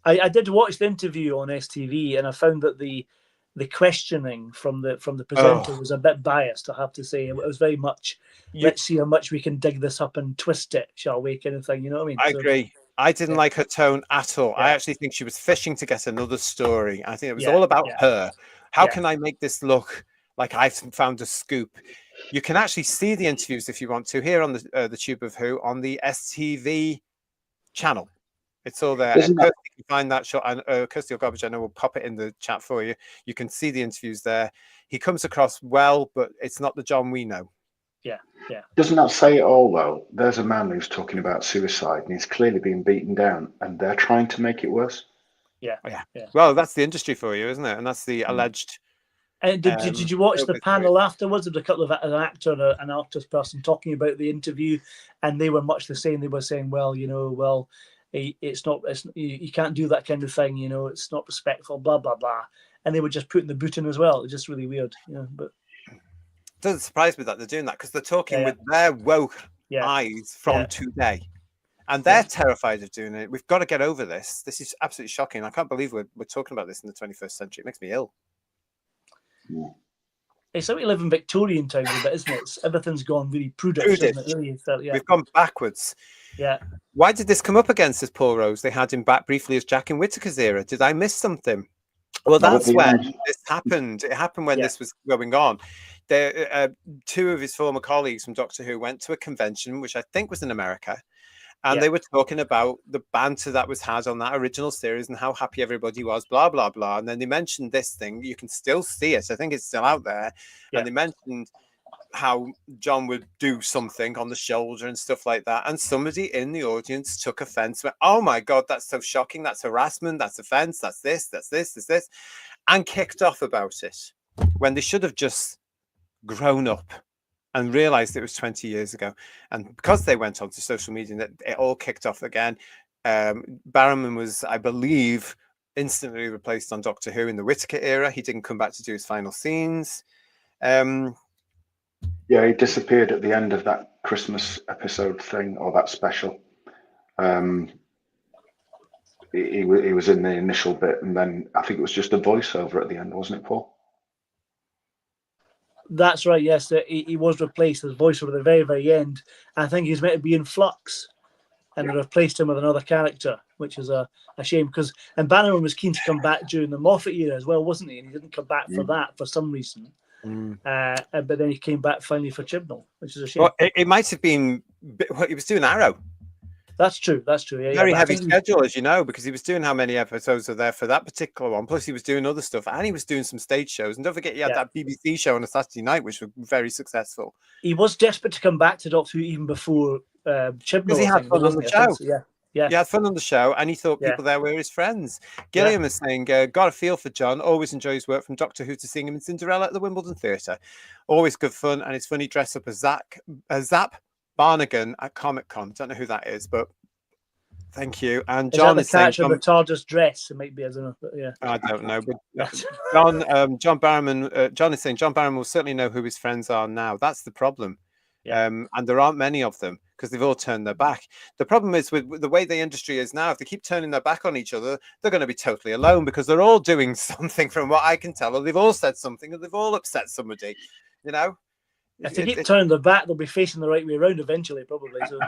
I did watch the interview on STV, and I found that the questioning from the presenter was a bit biased, I have to say. It was very much, let's see how much we can dig this up and twist it, shall we, kind of thing. You know what I mean? I agree. I didn't like her tone at all. I actually think she was fishing to get another story. I think it was all about her. How can I make this look like I've found a scoop? You can actually see the interviews if you want to here on the Tube of Who on the STV channel. It's all there. And Kirsty can find that shot, and Kirsty or Garbage, I know, will pop it in the chat for you. You can see the interviews there. He comes across well, but it's not the John we know. Yeah. Doesn't that say it all, though? There's a man who's talking about suicide, and he's clearly being beaten down, and they're trying to make it worse. Yeah. Well, that's the industry for you, isn't it? And that's the alleged. And did you watch the panel afterwards? There was a couple of an actor and an artist person talking about the interview, and they were much the same. They were saying, it's not. You can't do that kind of thing. It's not respectful. Blah blah blah. And they were just putting the boot in as well. It's just really weird. But it doesn't surprise me that they're doing that because they're talking with their woke eyes from today, and they're terrified of doing it. We've got to get over this. This is absolutely shocking. I can't believe we're talking about this in the 21st century. It makes me ill. Yeah. It's like we live in Victorian times a bit, isn't it? Everything's gone really prudish. Isn't it? Really, We've gone backwards. Yeah. Why did this come up again, says Paul Rose? They had him back briefly as Jack in Whittaker's era. Did I miss something? Well, that's when this happened. It happened when this was going on. Two of his former colleagues from Doctor Who went to a convention, which I think was in America, and they were talking about the banter that was had on that original series and how happy everybody was, blah, blah, blah. And then they mentioned this thing. You can still see it. I think it's still out there. Yeah. And they mentioned how John would do something on the shoulder and stuff like that. And somebody in the audience took offense. Went, oh, my God, that's so shocking. That's harassment. That's offense. That's this, that's this. And kicked off about it when they should have just grown up and realized it was 20 years ago. And because they went onto social media, that it all kicked off again. Barrowman was, I believe, instantly replaced on Doctor Who in the Whittaker era. He didn't come back to do his final scenes. Yeah, he disappeared at the end of that Christmas episode thing, or that special. He was in the initial bit, and then I think it was just a voiceover at the end, wasn't it, Paul? That's right, yes. He was replaced as voiceover at the very, very end. I think he's meant to be in flux, and they replaced him with another character, which is a shame. And Barrowman was keen to come back during the Moffat era as well, wasn't he? And he didn't come back for that for some reason. But then he came back finally for Chibnall, which is a shame. Well, it might have been he was doing Arrow. That's true. That's true. Yeah, Very but I heavy think schedule, as you know, because he was doing how many episodes are there for that particular one. Plus, he was doing other stuff, and he was doing some stage shows. And don't forget, he had that BBC show on a Saturday night, which was very successful. he was desperate to come back to Doctor Who even before Chibnall. Because he had fun on the show. So, yeah. He had fun on the show, and he thought people there were his friends. Gilliam is saying, got a feel for John. Always enjoy his work, from Doctor Who to seeing him in Cinderella at the Wimbledon Theatre. Always good fun, and it's funny dress up as Zap Barnagan at Comic Con. Don't know who that is, but thank you. And John is that the catch of the TARDIS dress? It might be, I don't know. But yeah, I don't know. But John Barrowman, John is saying John Barrowman will certainly know who his friends are now. That's the problem. And there aren't many of them because they've all turned their back. The problem is with the way the industry is now, if they keep turning their back on each other, they're going to be totally alone because they're all doing something, from what I can tell, or they've all said something, or they've all upset somebody. You know, if they keep turning their back, they'll be facing the right way around eventually, probably. So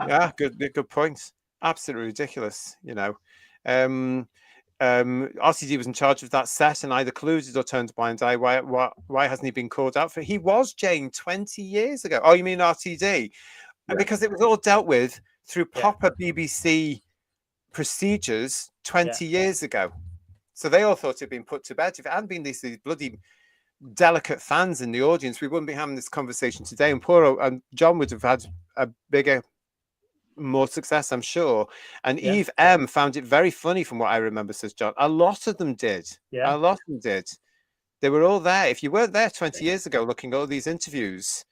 yeah, good point. Absolutely ridiculous. You know, RCD was in charge of that set and either colluded or turned a blind eye. Why hasn't he been called out for it? He was, Jane, 20 years ago. Oh, you mean RTD? Yeah. Because it was all dealt with through proper BBC procedures 20 years ago. So they all thought it'd been put to bed. If it hadn't been these bloody delicate fans in the audience, we wouldn't be having this conversation today. And John would have had a bigger, more success, I'm sure. And Eve M found it very funny, from what I remember, says John. A lot of them did. A lot of them did. They were all there. If you weren't there 20 years ago looking at all these interviews,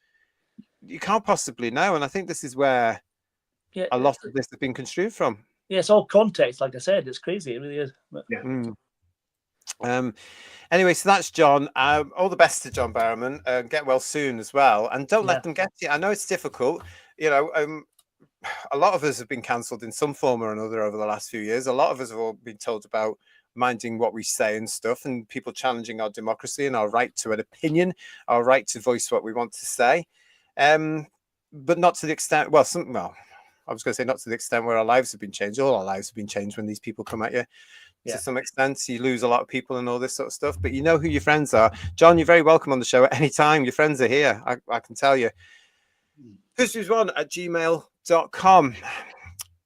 you can't possibly know. And I think this is where a lot of this has been construed from. Yeah, it's all context. Like I said, it's crazy. It really is. Anyway, so that's John. All the best to John Barrowman. Get well soon as well. And don't let them get you. I know it's difficult. You know, a lot of us have been cancelled in some form or another over the last few years. A lot of us have all been told about minding what we say and stuff, and people challenging our democracy and our right to an opinion, our right to voice what we want to say. But not to the extent, I was going to say not to the extent where our lives have been changed. All our lives have been changed when these people come at you. To some extent, you lose a lot of people and all this sort of stuff, but you know who your friends are. John, you're very welcome on the show at any time. Your friends are here, I can tell you. who'sviews1@gmail.com.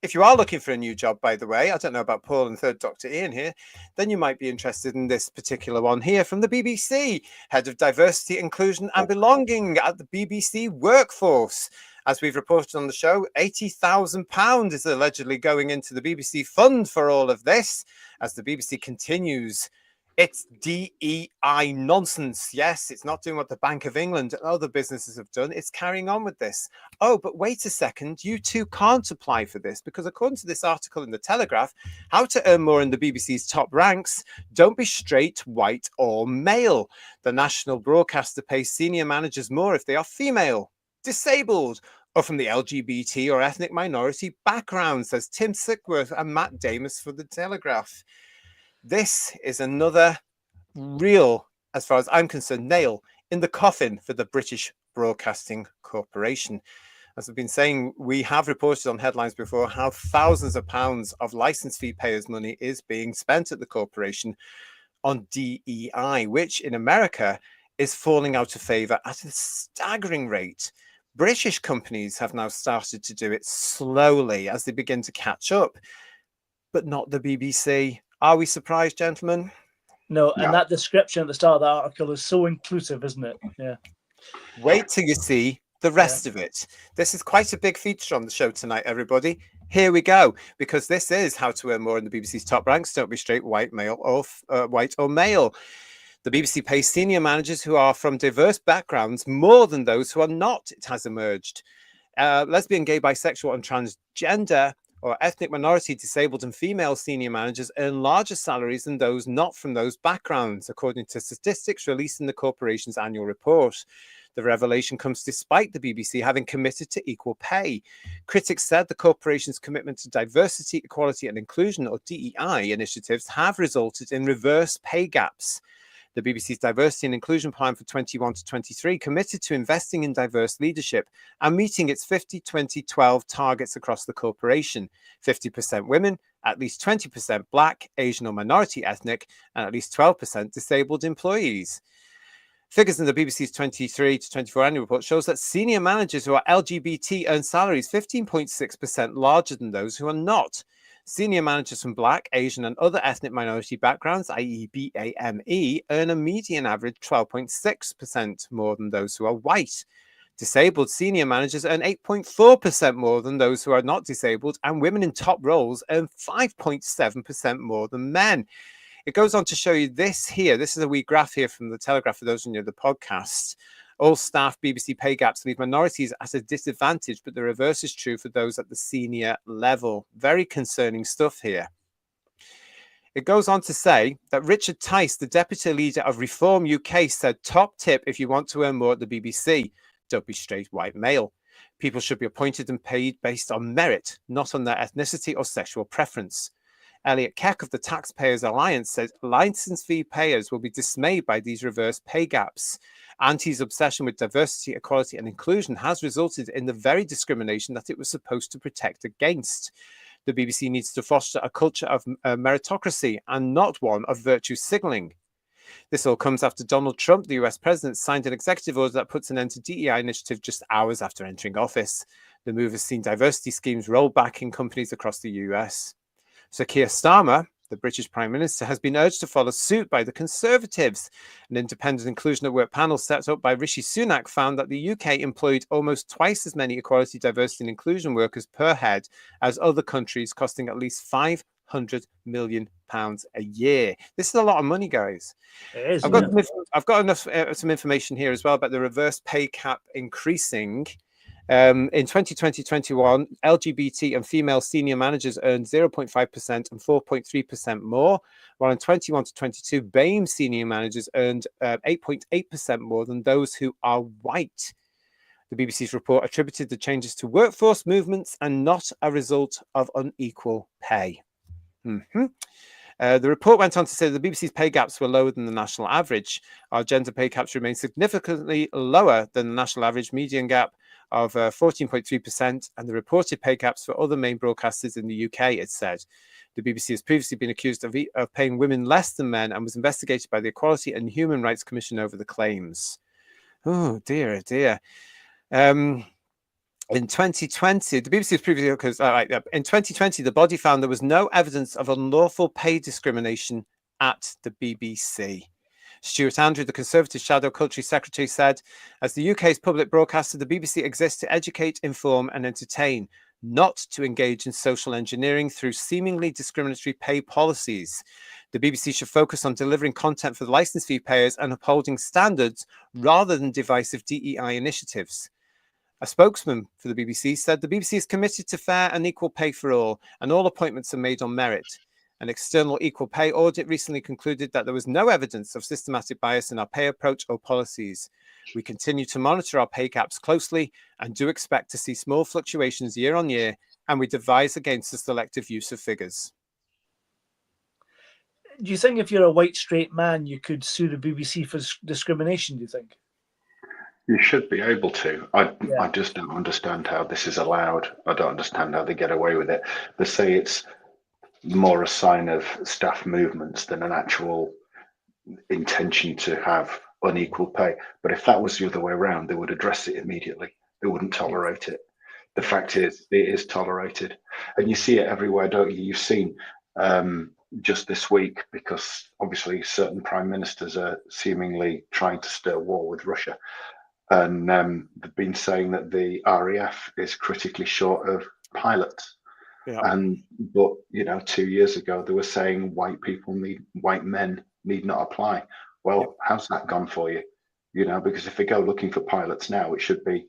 If you are looking for a new job, by the way, I don't know about Paul and Third Doctor Ian here, then you might be interested in this particular one here from the BBC, Head of Diversity, Inclusion and Belonging at the BBC Workforce. As we've reported on the show, £80,000 is allegedly going into the BBC fund for all of this, as the BBC continues its DEI nonsense. Yes, it's not doing what the Bank of England and other businesses have done. It's carrying on with this. Oh, but wait a second. You too can't apply for this, because according to this article in the Telegraph, how to earn more in the BBC's top ranks, don't be straight, white or male. The national broadcaster pays senior managers more if they are female, disabled, or from the LGBT or ethnic minority background, says Tim Sickworth and Matt Damus for the Telegraph. This is another real, as far as I'm concerned, nail in the coffin for the British Broadcasting Corporation. As I've been saying, we have reported on headlines before how thousands of pounds of license fee payers' money is being spent at the corporation on DEI, which in America is falling out of favour at a staggering rate. British companies have now started to do it slowly as they begin to catch up, but not the BBC. Are we surprised, gentlemen? No, and that description at the start of the article is so inclusive, isn't it? Yeah. Wait till you see the rest of it. This is quite a big feature on the show tonight, everybody. Here we go, because this is how to earn more in the BBC's top ranks. Don't be straight, white, male, or white or male. The BBC pays senior managers who are from diverse backgrounds more than those who are not, it has emerged. Lesbian, gay, bisexual, and transgender or ethnic minority, disabled and female senior managers earn larger salaries than those not from those backgrounds, according to statistics released in the corporation's annual report. The revelation comes despite the BBC having committed to equal pay. Critics said the corporation's commitment to diversity, equality and inclusion, or DEI initiatives, have resulted in reverse pay gaps. The BBC's diversity and inclusion plan for 21 to 23 committed to investing in diverse leadership and meeting its 50-20-12 targets across the corporation. 50% women, at least 20% Black, Asian or minority ethnic, and at least 12% disabled employees. Figures in the BBC's 23 to 24 annual report shows that senior managers who are LGBT earn salaries 15.6% larger than those who are not. Senior managers from Black, Asian, and other ethnic minority backgrounds, i.e. BAME, earn a median average 12.6% more than those who are white. Disabled senior managers earn 8.4% more than those who are not disabled, and women in top roles earn 5.7% more than men. It goes on to show you this here. This is a wee graph here from the Telegraph for those of you the podcast. All staff BBC pay gaps leave minorities at a disadvantage, but the reverse is true for those at the senior level. Very concerning stuff here. It goes on to say that Richard Tice, the deputy leader of Reform UK, said, top tip if you want to earn more at the BBC, don't be straight white male. People should be appointed and paid based on merit, not on their ethnicity or sexual preference. Elliot Keck of the Taxpayers Alliance said licence fee payers will be dismayed by these reverse pay gaps. Anti's obsession with diversity, equality and inclusion has resulted in the very discrimination that it was supposed to protect against. The BBC needs to foster a culture of meritocracy and not one of virtue signalling. This all comes after Donald Trump, the US president, signed an executive order that puts an end to DEI initiative just hours after entering office. The move has seen diversity schemes rolled back in companies across the US. Sir Keir Starmer, the British Prime Minister, has been urged to follow suit by the Conservatives. An independent inclusion at work panel set up by Rishi Sunak found that the UK employed almost twice as many equality, diversity and inclusion workers per head as other countries, costing at least £500 million a year. This is a lot of money, guys. It is, I've got enough some information here as well about the reverse pay cap increasing. In 2020-21, LGBT and female senior managers earned 0.5% and 4.3% more, while in 21 to 22, BAME senior managers earned 8.8% more than those who are white. The BBC's report attributed the changes to workforce movements and not a result of unequal pay. The report went on to say that the BBC's pay gaps were lower than the national average. Our gender pay gaps remain significantly lower than the national average median gap of 14.3%, and the reported pay gaps for other main broadcasters in the UK, it said. The BBC has previously been accused of paying women less than men and was investigated by the Equality and Human Rights Commission over the claims. Oh, dear, oh dear. In 2020, the BBC has previously, in 2020, the body found there was no evidence of unlawful pay discrimination at the BBC. Stuart Andrew, the Conservative Shadow Culture Secretary, said, as the UK's public broadcaster, the BBC exists to educate, inform and entertain, not to engage in social engineering through seemingly discriminatory pay policies. The BBC should focus on delivering content for the licence fee payers and upholding standards rather than divisive DEI initiatives. A spokesman for the BBC said the BBC is committed to fair and equal pay for all, and all appointments are made on merit. An external equal pay audit recently concluded that there was no evidence of systematic bias in our pay approach or policies. We continue to monitor our pay gaps closely and do expect to see small fluctuations year on year, and we advise against the selective use of figures. Do you think if you're a white straight man, you could sue the BBC for discrimination, do you think? You should be able to. I just don't understand how this is allowed. I don't understand how they get away with it. They say it's more a sign of staff movements than an actual intention to have unequal pay. But if that was the other way around, they would address it immediately. They wouldn't tolerate it. The fact is, it is tolerated. And you see it everywhere, don't you? You've seen just this week, because obviously certain prime ministers are seemingly trying to stir war with Russia. And they've been saying that the RAF is critically short of pilots. Yeah. But 2 years ago they were saying white men need not apply. Well, how's that gone for you? Because if they go looking for pilots now, it should be.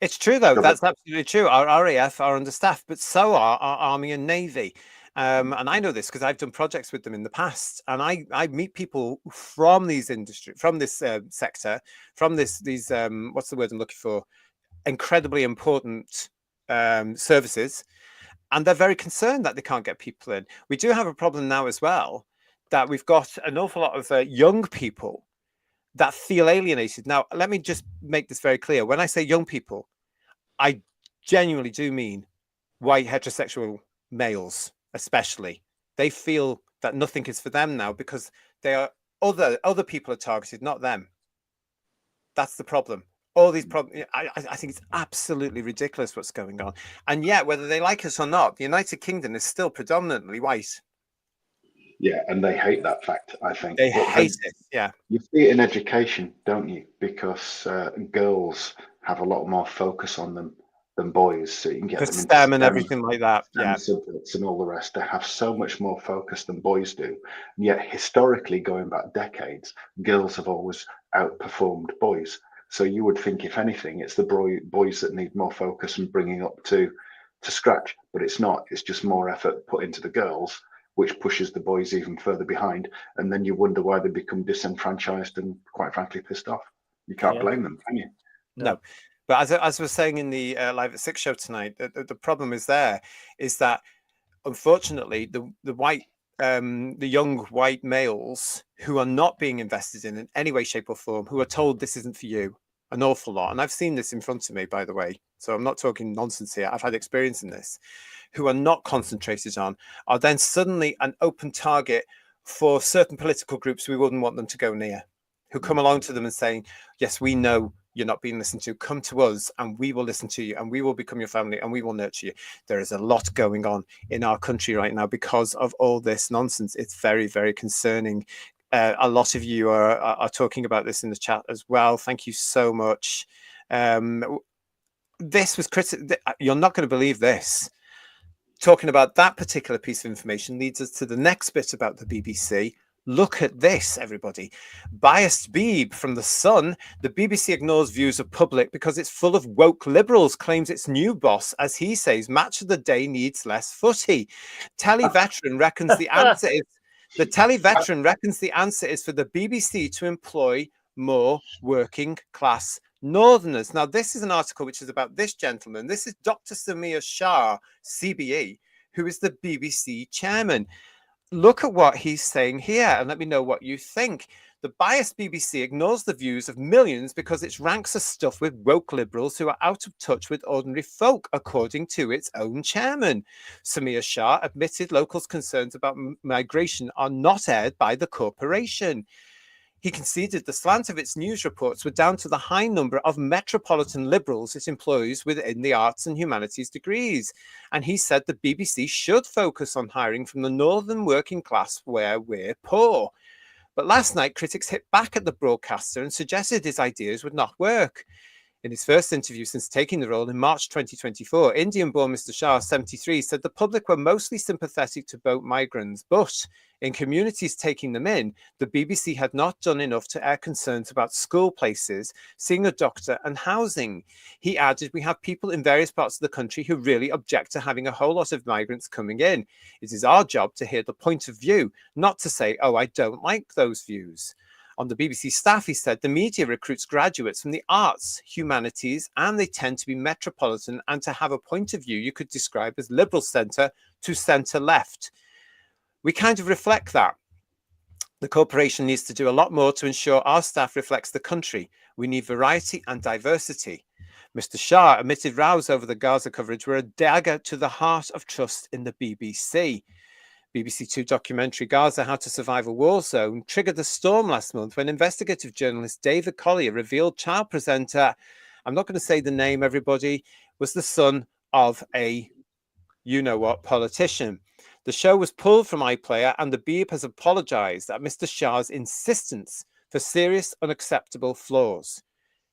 It's true though. That's absolutely true. Our RAF are understaffed, but so are our Army and Navy. And I know this because I've done projects with them in the past, and I meet people from these industry, from this sector, from these what's the word I'm looking for? Incredibly important services, and they're very concerned that they can't get people in. We do have a problem now as well, that we've got an awful lot of young people that feel alienated. Now, let me just make this very clear. When I say young people, I genuinely do mean white heterosexual males, especially. They feel that nothing is for them now because they are other people are targeted, not them. That's the problem. All these problems. I think it's absolutely ridiculous what's going on. And yet, whether they like us or not, the United Kingdom is still predominantly white. Yeah, and they hate that fact, I think. They hate it. Yeah. You see it in education, don't you? Because girls have a lot more focus on them than boys, so you can get them into STEM and everything like that. Yeah, subjects and all the rest. They have so much more focus than boys do. And yet, historically, going back decades, girls have always outperformed boys. So you would think, if anything, it's the boys that need more focus and bringing up to scratch. But it's not. It's just more effort put into the girls, which pushes the boys even further behind. And then you wonder why they become disenfranchised and, quite frankly, pissed off. You can't blame them, can you? No. But as I was saying in the Live at 6 show tonight, the problem is that unfortunately the young white males who are not being invested in any way, shape or form, who are told this isn't for you, an awful lot. And I've seen this in front of me, by the way. So I'm not talking nonsense here. I've had experience in this. Who are not concentrated on are then suddenly an open target for certain political groups we wouldn't want them to go near, who come along to them and saying, yes, we know you're not being listened to. Come to us and we will listen to you and we will become your family and we will nurture you. There is a lot going on in our country right now because of all this nonsense. It's very, very concerning. A lot of you are talking about this in the chat as well. Thank you so much. This was you're not going to believe this. Talking about that particular piece of information leads us to the next bit about the BBC. Look at this, everybody. Biased Beeb from The Sun. The BBC ignores views of public because it's full of woke liberals, claims its new boss, as he says, Match of the Day needs less footy. Televeteran reckons the answer is the answer is for the BBC to employ more working class Northerners. Now, this is an article which is about this gentleman. This is Dr. Samir Shah, CBE, who is the BBC chairman. Look at what he's saying here and let me know what you think. The biased BBC ignores the views of millions because its ranks are stuffed with woke liberals who are out of touch with ordinary folk, according to its own chairman. Samir Shah admitted locals' concerns about migration are not aired by the corporation. He conceded the slant of its news reports were down to the high number of metropolitan liberals it employs within the arts and humanities degrees. And he said the BBC should focus on hiring from the northern working class where we're poor. But last night, critics hit back at the broadcaster and suggested his ideas would not work. In his first interview since taking the role in March 2024, Indian-born Mr. Shah, 73, said the public were mostly sympathetic to boat migrants, but in communities taking them in, the BBC had not done enough to air concerns about school places, seeing a doctor and housing. He added, we have people in various parts of the country who really object to having a whole lot of migrants coming in. It is our job to hear the point of view, not to say, oh, I don't like those views. On the BBC staff, he said, the media recruits graduates from the arts, humanities, and they tend to be metropolitan and to have a point of view you could describe as liberal centre to centre left. We kind of reflect that. The corporation needs to do a lot more to ensure our staff reflects the country. We need variety and diversity. Mr. Shah admitted rows over the Gaza coverage were a dagger to the heart of trust in the BBC. BBC Two documentary Gaza, How to Survive a War Zone triggered the storm last month when investigative journalist David Collier revealed child presenter, I'm not going to say the name, everybody, was the son of a you-know-what politician. The show was pulled from iPlayer and the Beeb has apologised at Mr. Shah's insistence for serious, unacceptable flaws.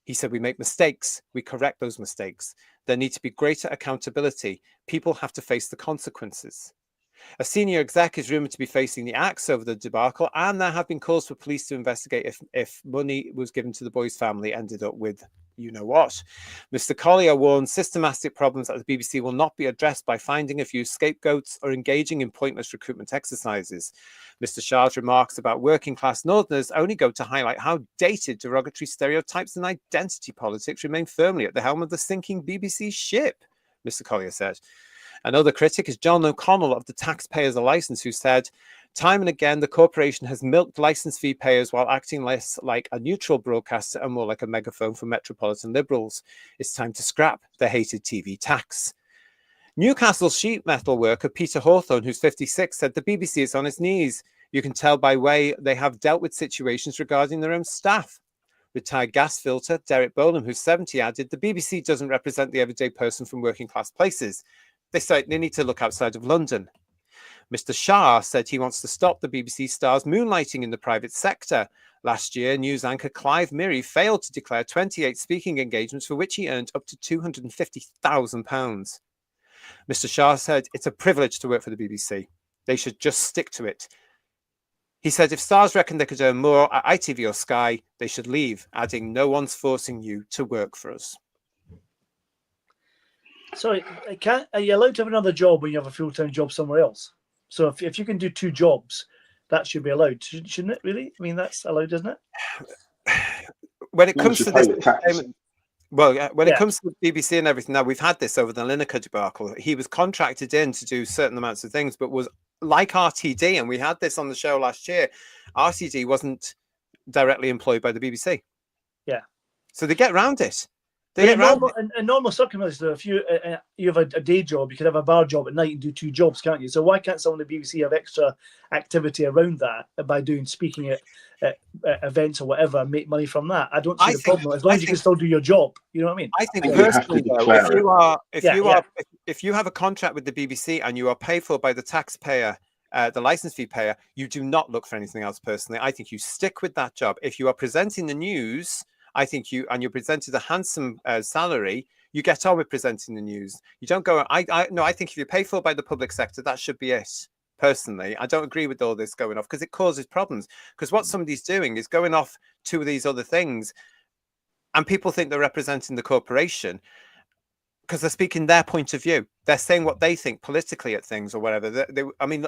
He said, we make mistakes, we correct those mistakes. There needs to be greater accountability. People have to face the consequences. A senior exec is rumoured to be facing the axe over the debacle, and there have been calls for police to investigate if money was given to the boy's family ended up with you-know-what. Mr. Collier warns systematic problems at the BBC will not be addressed by finding a few scapegoats or engaging in pointless recruitment exercises. Mr. Shah's remarks about working-class Northerners only go to highlight how dated derogatory stereotypes and identity politics remain firmly at the helm of the sinking BBC ship, Mr. Collier said. Another critic is John O'Connell of the Taxpayers a License, who said, time and again, the corporation has milked license fee payers while acting less like a neutral broadcaster and more like a megaphone for metropolitan liberals. It's time to scrap the hated TV tax. Newcastle sheet metal worker Peter Hawthorne, who's 56, said the BBC is on its knees. You can tell by way they have dealt with situations regarding their own staff. Retired gas filter Derek Bolam, who's 70, added, the BBC doesn't represent the everyday person from working class places. They say they need to look outside of London. Mr. Shah said he wants to stop the BBC stars moonlighting in the private sector. Last year, news anchor Clive Mirry failed to declare 28 speaking engagements for which he earned up to £250,000. Mr. Shah said it's a privilege to work for the BBC. They should just stick to it. He said if stars reckon they could earn more at ITV or Sky, they should leave, adding, no one's forcing you to work for us. Sorry, are you allowed to have another job when you have a full-time job somewhere else? So if you can do 2 jobs, that should be allowed, shouldn't it, really? I mean, that's allowed, isn't it? When it comes to this, when it comes to the BBC and everything, now we've had this over the Lineker debacle. He was contracted in to do certain amounts of things, but was like RTD, and we had this on the show last year. RTD wasn't directly employed by the BBC. Yeah. So they get around it. In normal circumstances, though, if you have a day job, you can have a bar job at night and do 2 jobs, can't you? So why can't someone at the BBC have extra activity around that by doing speaking at events or whatever and make money from that? I don't see the problem as long as you can still do your job. You know what I mean? I think personally, though, if you have a contract with the BBC and you are paid for by the taxpayer, the license fee payer, you do not look for anything else. Personally, I think you stick with that job. If you are presenting the news, I think you're presented a handsome salary, you get on with presenting the news. You don't go, I think if you're paid for by the public sector, that should be it. Personally, I don't agree with all this going off because it causes problems. Because what somebody's doing is going off to these other things and people think they're representing the corporation because they're speaking their point of view. They're saying what they think politically at things or whatever. I mean,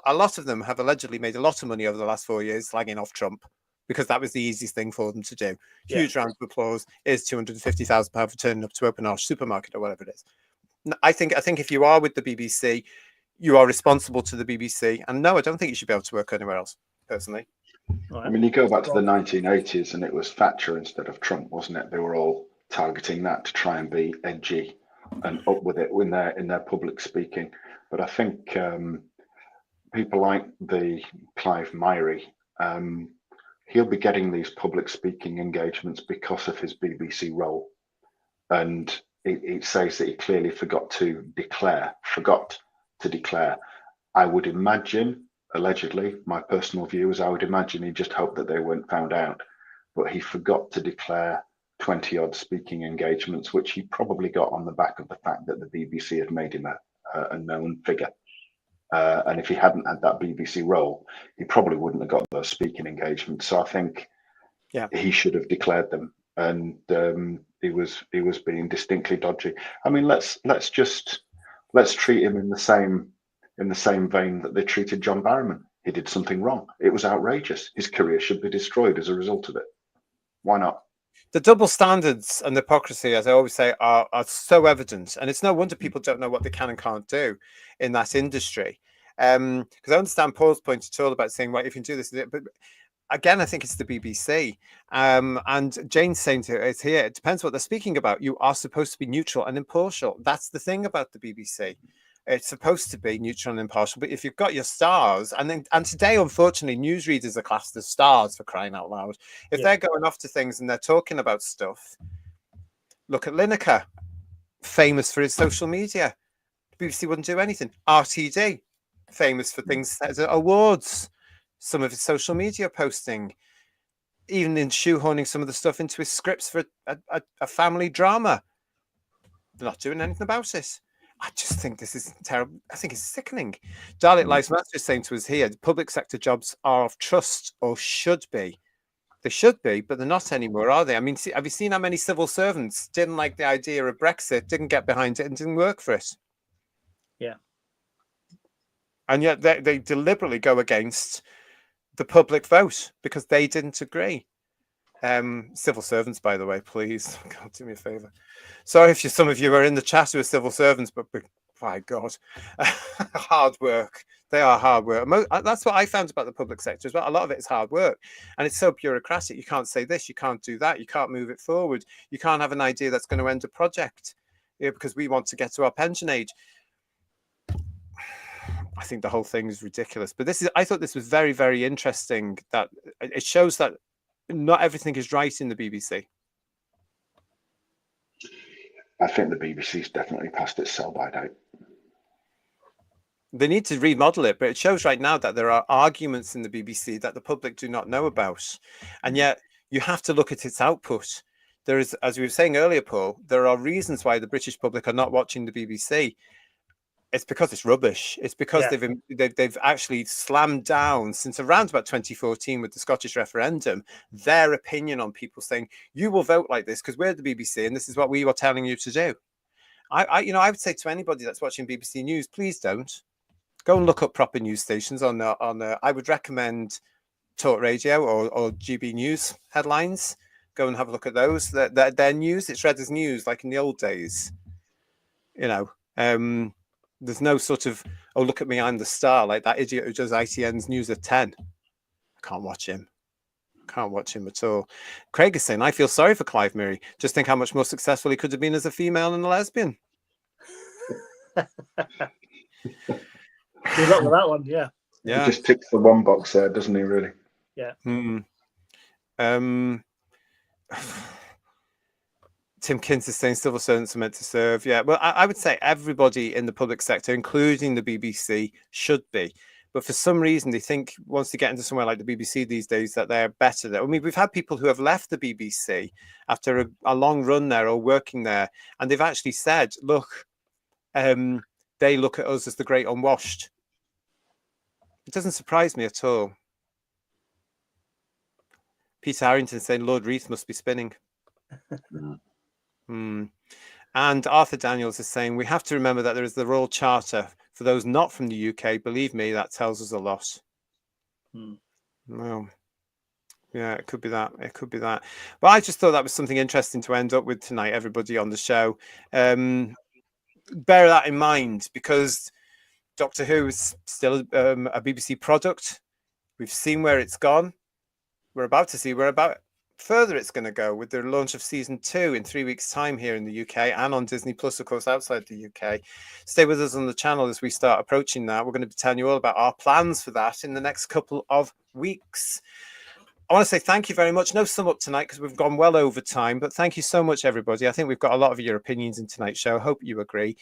a lot of them have allegedly made a lot of money over the last 4 years slagging off Trump, because that was the easiest thing for them to do. Huge round of applause is £250,000 for turning up to Open Arch Supermarket or whatever it is. I think if you are with the BBC, you are responsible to the BBC. And no, I don't think you should be able to work anywhere else, personally. I mean, you go back to the 1980s and it was Thatcher instead of Trump, wasn't it? They were all targeting that to try and be edgy and up with it in their public speaking. But I think people like the Clive Mirey, he'll be getting these public speaking engagements because of his BBC role. And it says that he clearly forgot to declare. I would imagine, allegedly, my personal view is I would imagine he just hoped that they weren't found out. But he forgot to declare 20-odd speaking engagements, which he probably got on the back of the fact that the BBC had made him a known figure. And if he hadn't had that BBC role, he probably wouldn't have got those speaking engagements. So I think he should have declared them, and he was being distinctly dodgy. I mean, let's treat him in the same vein that they treated John Barrowman. He did something wrong. It was outrageous. His career should be destroyed as a result of it. Why not? The double standards and the hypocrisy, as I always say, are so evident. And it's no wonder people don't know what they can and can't do in that industry. Because I understand Paul's point at all about saying, well, if you can do this, but again, I think it's the BBC. And Jane's saying to it here, it depends what they're speaking about. You are supposed to be neutral and impartial. That's the thing about the BBC. It's supposed to be neutral and impartial, but if you've got your stars, and today, unfortunately, newsreaders are classed as stars, for crying out loud. If they're going off to things and they're talking about stuff, look at Lineker, famous for his social media. The BBC wouldn't do anything. RTD, famous for things, awards, some of his social media posting, even in shoehorning some of the stuff into his scripts for a family drama. They're not doing anything about it. I just think this is terrible. I think it's sickening. Dalek Lives Matter is saying to us here, the public sector jobs are of trust, or should be. They should be, but they're not anymore, are they? I mean, have you seen how many civil servants didn't like the idea of Brexit, didn't get behind it, and didn't work for it? Yeah. And yet they deliberately go against the public vote because they didn't agree. Civil servants, by the way, please, God, do me a favour. Sorry if some of you are in the chat who are civil servants, but my God, hard work. They are hard work. That's what I found about the public sector as well. A lot of it is hard work, and it's so bureaucratic. You can't say this, you can't do that, you can't move it forward. You can't have an idea that's going to end a project because we want to get to our pension age. I think the whole thing is ridiculous. But I thought this was very, very interesting, that it shows that not everything is right in the BBC. I think the BBC's definitely past its sell-by date. They need to remodel it, but it shows right now that there are arguments in the BBC that the public do not know about. And yet you have to look at its output. There is, as we were saying earlier, Paul, there are reasons why the British public are not watching the BBC. It's because it's rubbish. It's because they've actually slammed down, since around about 2014 with the Scottish referendum, their opinion on people saying, you will vote like this because we're the BBC and this is what we were telling you to do. I would say to anybody that's watching BBC News, please don't. Go and look up proper news stations on I would recommend Talk Radio or GB News headlines. Go and have a look at those. Their news, it's read as news like in the old days. There's no sort of, oh, look at me, I'm the star, like that idiot who does ITN's News at 10. I can't watch him. Can't watch him at all. Craig is saying, I feel sorry for Clive Murray. Just think how much more successful he could have been as a female and a lesbian. Good luck with that one, yeah. He just ticks the one box there, doesn't he, really? Yeah. Tim Kins is saying civil servants are meant to serve. Yeah, well, I would say everybody in the public sector, including the BBC, should be. But for some reason, they think once they get into somewhere like the BBC these days that they're better. I mean, we've had people who have left the BBC after a long run there or working there, and they've actually said, look, they look at us as the great unwashed. It doesn't surprise me at all. Peter Harrington saying Lord Reith must be spinning. And Arthur Daniels is saying, we have to remember that there is the Royal Charter. For those not from the UK, believe me, that tells us a lot. Well, yeah, it could be that. It could be that. But I just thought that was something interesting to end up with tonight, everybody on the show. Bear that in mind, because Doctor Who is still a BBC product. We've seen where it's gone. We're about to see further it's going to go with the launch of season 2 in 3 weeks' time here in the UK and on Disney Plus, of course, outside the UK. Stay with us on the channel as we start approaching that. We're going to be telling you all about our plans for that in the next couple of weeks. I want to say thank you very much. No sum up tonight because we've gone well over time, but thank you so much, everybody. I think we've got a lot of your opinions in tonight's show. I hope you agree.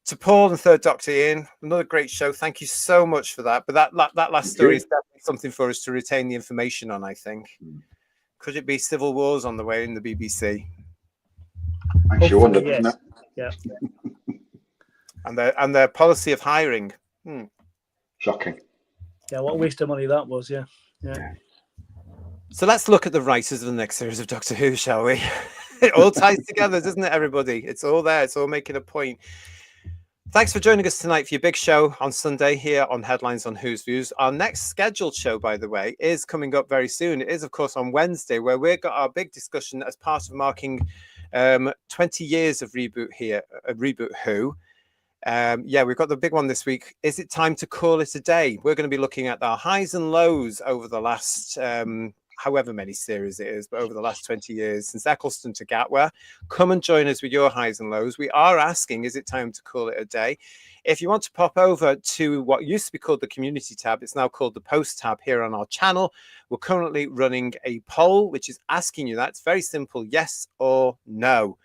To Paul and Third Doctor Ian, another great show. Thank you so much for that. But that last story is definitely something for us to retain the information on, I think. Could it be civil wars on the way in the BBC? Makes you wonder, doesn't it? Yeah. And their policy of hiring. Shocking. Yeah, what a waste of money that was, yeah. So let's look at the writers of the next series of Doctor Who, shall we? It all ties together, doesn't it, everybody? It's all there. It's all making a point. Thanks for joining us tonight for your big show on Sunday here on Headlines on Who's Views. Our next scheduled show, by the way, is coming up very soon. It is, of course, on Wednesday, where we've got our big discussion as part of marking 20 years of Reboot here, Reboot Who. We've got the big one this week. Is it time to call it a day? We're going to be looking at our highs and lows over the last however many series it is, but over the last 20 years, since Eccleston to Gatwa. Come and join us with your highs and lows. We are asking, is it time to call it a day? If you want to pop over to what used to be called the community tab, it's now called the post tab here on our channel. We're currently running a poll, which is asking you that. It's very simple, yes or no.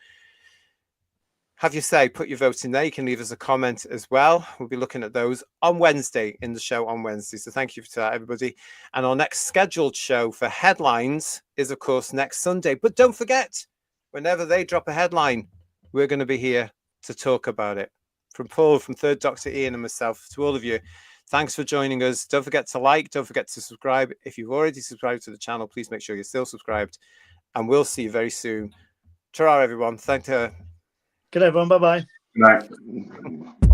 Have your say, put your vote in there. You can leave us a comment as well. We'll be looking at those on Wednesday in the show on Wednesday. So thank you for that, everybody. And our next scheduled show for Headlines is, of course, next Sunday. But don't forget, whenever they drop a headline, we're going to be here to talk about it. From Paul, from Third Doctor Ian and myself, to all of you, thanks for joining us. Don't forget to like, don't forget to subscribe. If you've already subscribed to the channel, please make sure you're still subscribed. And we'll see you very soon. Ta-ra, everyone. Thank you. Good night, everyone. Bye-bye. Good night.